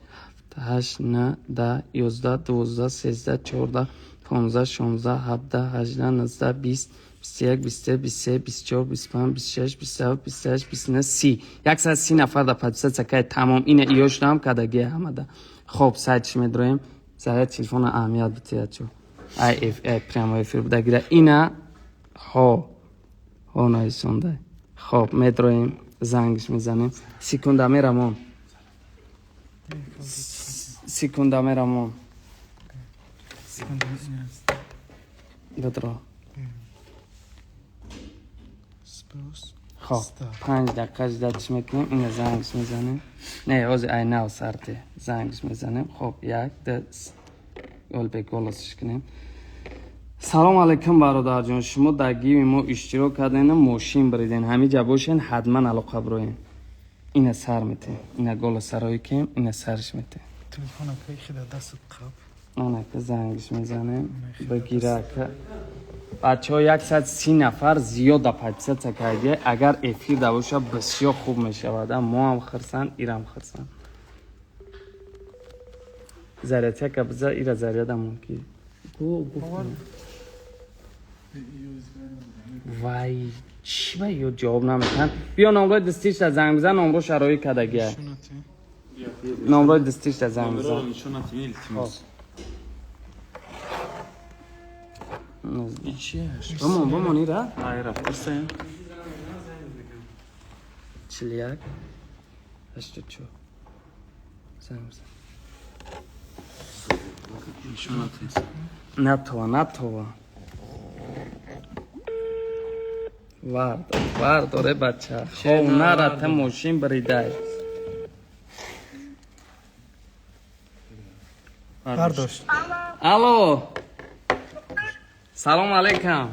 [SPEAKER 1] 8 9 10 11 12 13 14 15 16 17 18 19 20 21 22 23 24 25 26 27 28 29 30 130 نفر در پادیسه چکای تمام این ایوش هم کدگی همه. خب سایتش میدرویم زره تلفن اهمیت بتید چو ای اف ای پریم وای فیر بوده گیره اینا ها نایسونده. خب میدرویم زنگش میزنیم سیکنده میرمون بدرا. خب 5 دقیقه جدادش میکنیم این زنگش میزنیم نه از ای نو سرته زنگش میزنیم. خب 1 2 گل به گلش کنیم. سلام علیکم برادر جان شما در گیو ما اشتراک کردین ماشین بریدین همه جا باشین حتما علاقه بروین این سر میته این گل سرایی کم این سرش میته
[SPEAKER 4] تلفن که خیلی دست قب
[SPEAKER 1] نه که زنگش میزنیم بگیره که بچه ها 130 نفر زیاد در پادیسه چکایده اگر افیر دواشه بسیار خوب میشود ما هم خرسن ایرم خرسن زریعه که بزر ایره زریعه دمون که وای چی با یا جواب نمیتن بیا نمره دستیش در زنگ بزن نمره شرایی کدگیه نمره دستیش در زنگ بزن بمون ایره
[SPEAKER 2] Hayır sen
[SPEAKER 1] 41 84 زنگ بزن نتوه ورداره بچه خب نرته ماشین بریده
[SPEAKER 4] برداشت
[SPEAKER 1] الو سلام علیکم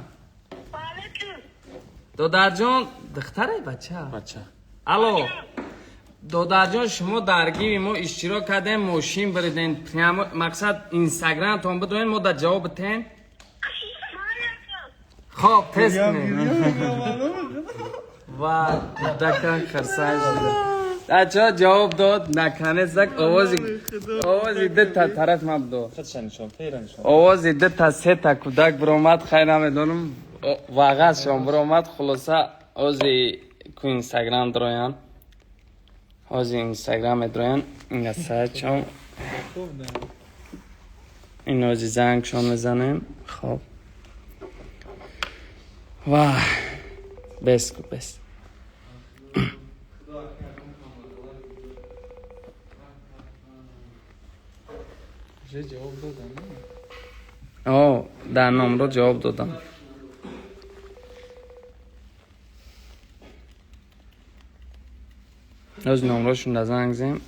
[SPEAKER 1] دادر جان دختره بچه الو دادر جان شما درگیری ما اشتراک کردیم ماشین بریدین مقصد اینستاگرام تون بدوین ما در جواب بتین خب تست کنیم و دکان خرسان شده بچه جواب داد نکنه سک آوازی ده تا طرف مبدو آوازی ده تا سه تا کودک برامد خیلی نمیدونم واقعا شما برامد خلاصه آوازی که اینستاگرام درویان آوازی اینستاگرام درویان این سه چون این آوازی زنگ شون میزنیم خب واه بس کو بس
[SPEAKER 4] جواب دادم
[SPEAKER 1] آه در نمره جواب دادم از نمره شون در زنگ زیم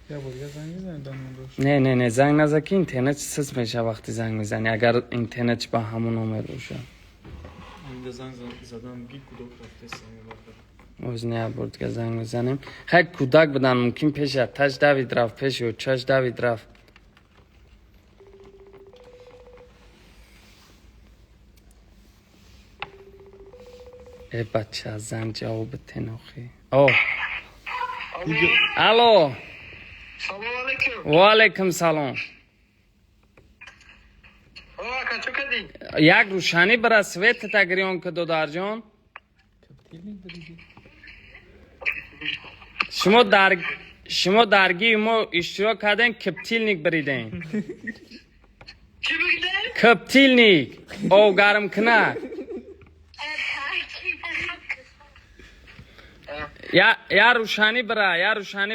[SPEAKER 4] یا بود یا زنگ میزنی دانم روش
[SPEAKER 1] نه زنگ نزد که اینترنت سس میشه وقتی زنگ میزنی اگر اینترنت با همون نمره روشه
[SPEAKER 2] اینجا زنگ زدم بی کدوم رفته سنگه
[SPEAKER 1] از نه برد که زنگ میزنیم خیلی کودک بدن ممکن پیش تش دوید رفت پیش و چش دوید رفت ای بچه از زن جواب تنوخی اوه الو
[SPEAKER 7] سلام علیکم
[SPEAKER 1] و علیکم سلام
[SPEAKER 7] آقا چه کردی
[SPEAKER 1] یک روشنی برای سویت تگریون که دودار جان شما درگی ما اشتراک کردن کپتیلنیک بریدین
[SPEAKER 7] چی بگیده؟
[SPEAKER 1] کپتیلنیک او گرم کنه یا روشنی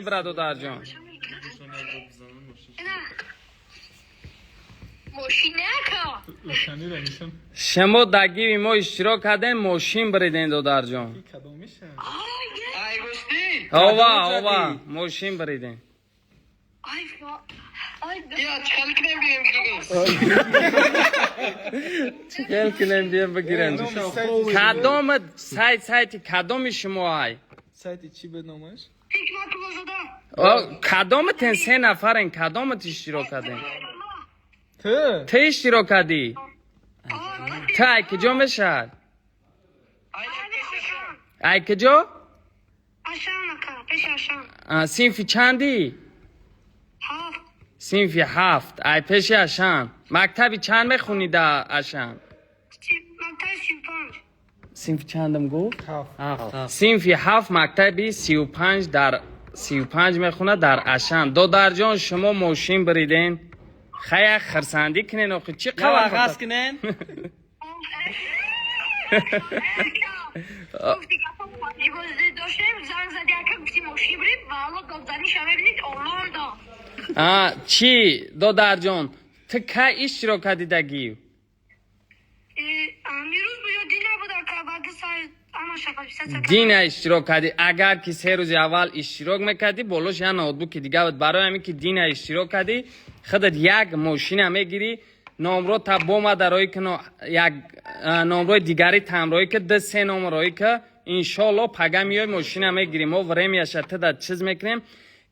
[SPEAKER 1] برا دودار جان
[SPEAKER 4] روشنی رو نشون
[SPEAKER 1] شما درگی ما اشتراک کردن ماشین بریدین دودار جان
[SPEAKER 4] کدوم میشه
[SPEAKER 7] ای گوشتی
[SPEAKER 1] هوا ماشین بریدین
[SPEAKER 7] یا چخل کنیم بگیم دیگه
[SPEAKER 1] گل کنیم بیم بگیرن کدام سایت کدام شما های
[SPEAKER 4] سایت چی به نامش
[SPEAKER 7] حکمت بازده
[SPEAKER 1] کدام تن سه نفرین کدام اشتراک کردین
[SPEAKER 4] تو
[SPEAKER 1] اشتراک کردی تا کجا میشد ای کجا صنفی چندی صنفی 7 ای پیش اشان مکتبی چند میخونی در اشان صنفی چندم گفت صنفی 7 مکتبی 35 در 35 میخونه در اشان دودار جان شما ماشین بریدین خیلی خرسندی کنین آخه چی قوار خواست کنین چی دودار جان تو که اشتراک کردی دگیو دین اشتراک کردی اگر که 3 روز اول اشتراک میکردی بولوش یا نوتبوک دیگه بود برای همین که دین اشتراک کردی خودت یک ماشین هم میگیری نمره تا بوم درایی که یک نمره دیگری تمرایی که 2-3 نمرایی که انشالله پگه میای ماشین هم میگیری ما ورمی اشته در چیز میکنیم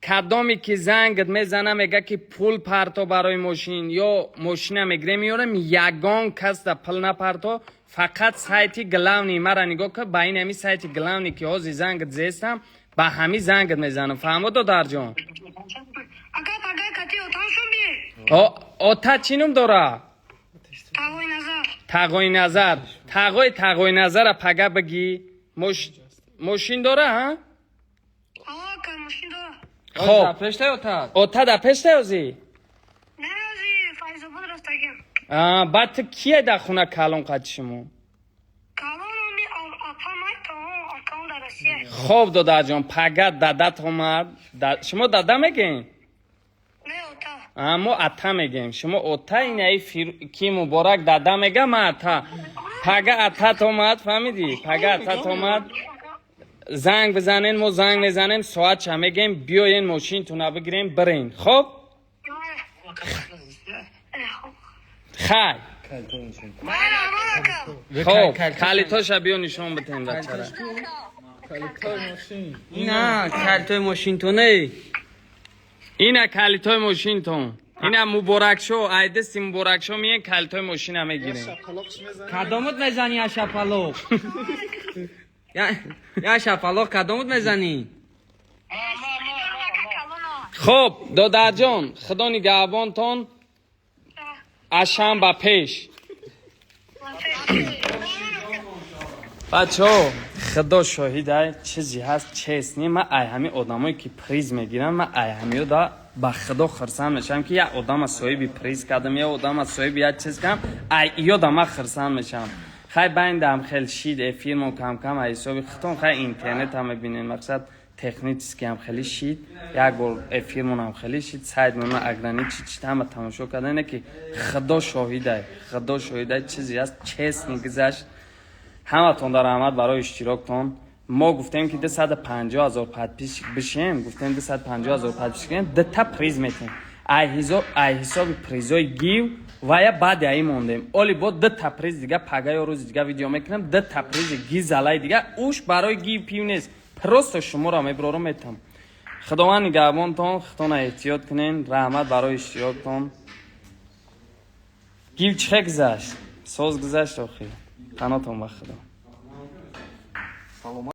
[SPEAKER 1] کدامی که زنگت میزنه میگه که پول پرتو برای ماشین یا ماشین هم میگیره میارم یگان کس در پل نپرتو فقط سایتی گلاونی مرا نگاه که با این همی سایتی گلاونی که آزی زنگت زیستم با همی زنگت میزنم فهمو دودار جان آتا چینم داره تقوی نظر پگه بگی ماشین داره ها خب آتا در پشته اوزی بعد تو کیه در خونه کلون قد شما خب دادر جان پگه دادت اومد شما داده میگین ما اتا میگیم شما اتا این ای کی مبارک داده میگه ما اتا پگه اتا اومد فهمیدی پگه اتا اومد زنگ بزنین ما زنگ میزنیم ساعت چه میگیم بیاین ماشین تو بگیریم برین خب خای خب کلیتاش بیا نشون بتین بچه را
[SPEAKER 3] نه کلتای ماشین تو نه
[SPEAKER 1] اینه کلیتای ماشین تو اینا مبارک شو ایدس مبارک شو میگن کلتای ماشین همه گیریم
[SPEAKER 4] Şapaloq میزنی.
[SPEAKER 3] کدامت میزنی یا شپلوق یا شپلوق کدامت میزنی
[SPEAKER 1] خب دادر جان خدا نگهبانتان از شنبه پیش بچه ها خدا شاهده چیزی هست چیست نیم من ای همه آدمایی که پریز میگیرن من ای همه رو دا به خدا خرسان میشم که یک آدم صاحبی پریز کردم یا آدم صاحبی یک چیز کردم ای یادم من خرسان میشم خیلی بایندم خیلی شید فیلم کم کم ای حسابی خطون خیلی اینترنت هم ببینین مقصد تکنیکس که هم خیلی شید یک بار فیلمون هم خیلی شید ساید من اگرانی چی هم تماشا کردن اینه که خدا شاهده چیزی هست چیست نگذشت همتون در احمد برای اشتراکتون ما گفتیم که 250,000 پادپیش بشیم گفتیم 250,000 پادپیش کنیم تا پریز میتیم ای حساب پریزای گیو و یا بعد ای موندیم اولی با تا پریز دیگه پگه یا روز دیگه ویدیو میکنم تا پریز گی زلای دیگه اوش برای گیو پیو نیست پروست شما را میبرارم میتم خداوند نگهبانتون خودتون احتیاط کنین رحمت برای اشتراکتون گیو چه گذشت ساز گذشت آخیر قناتون بخدا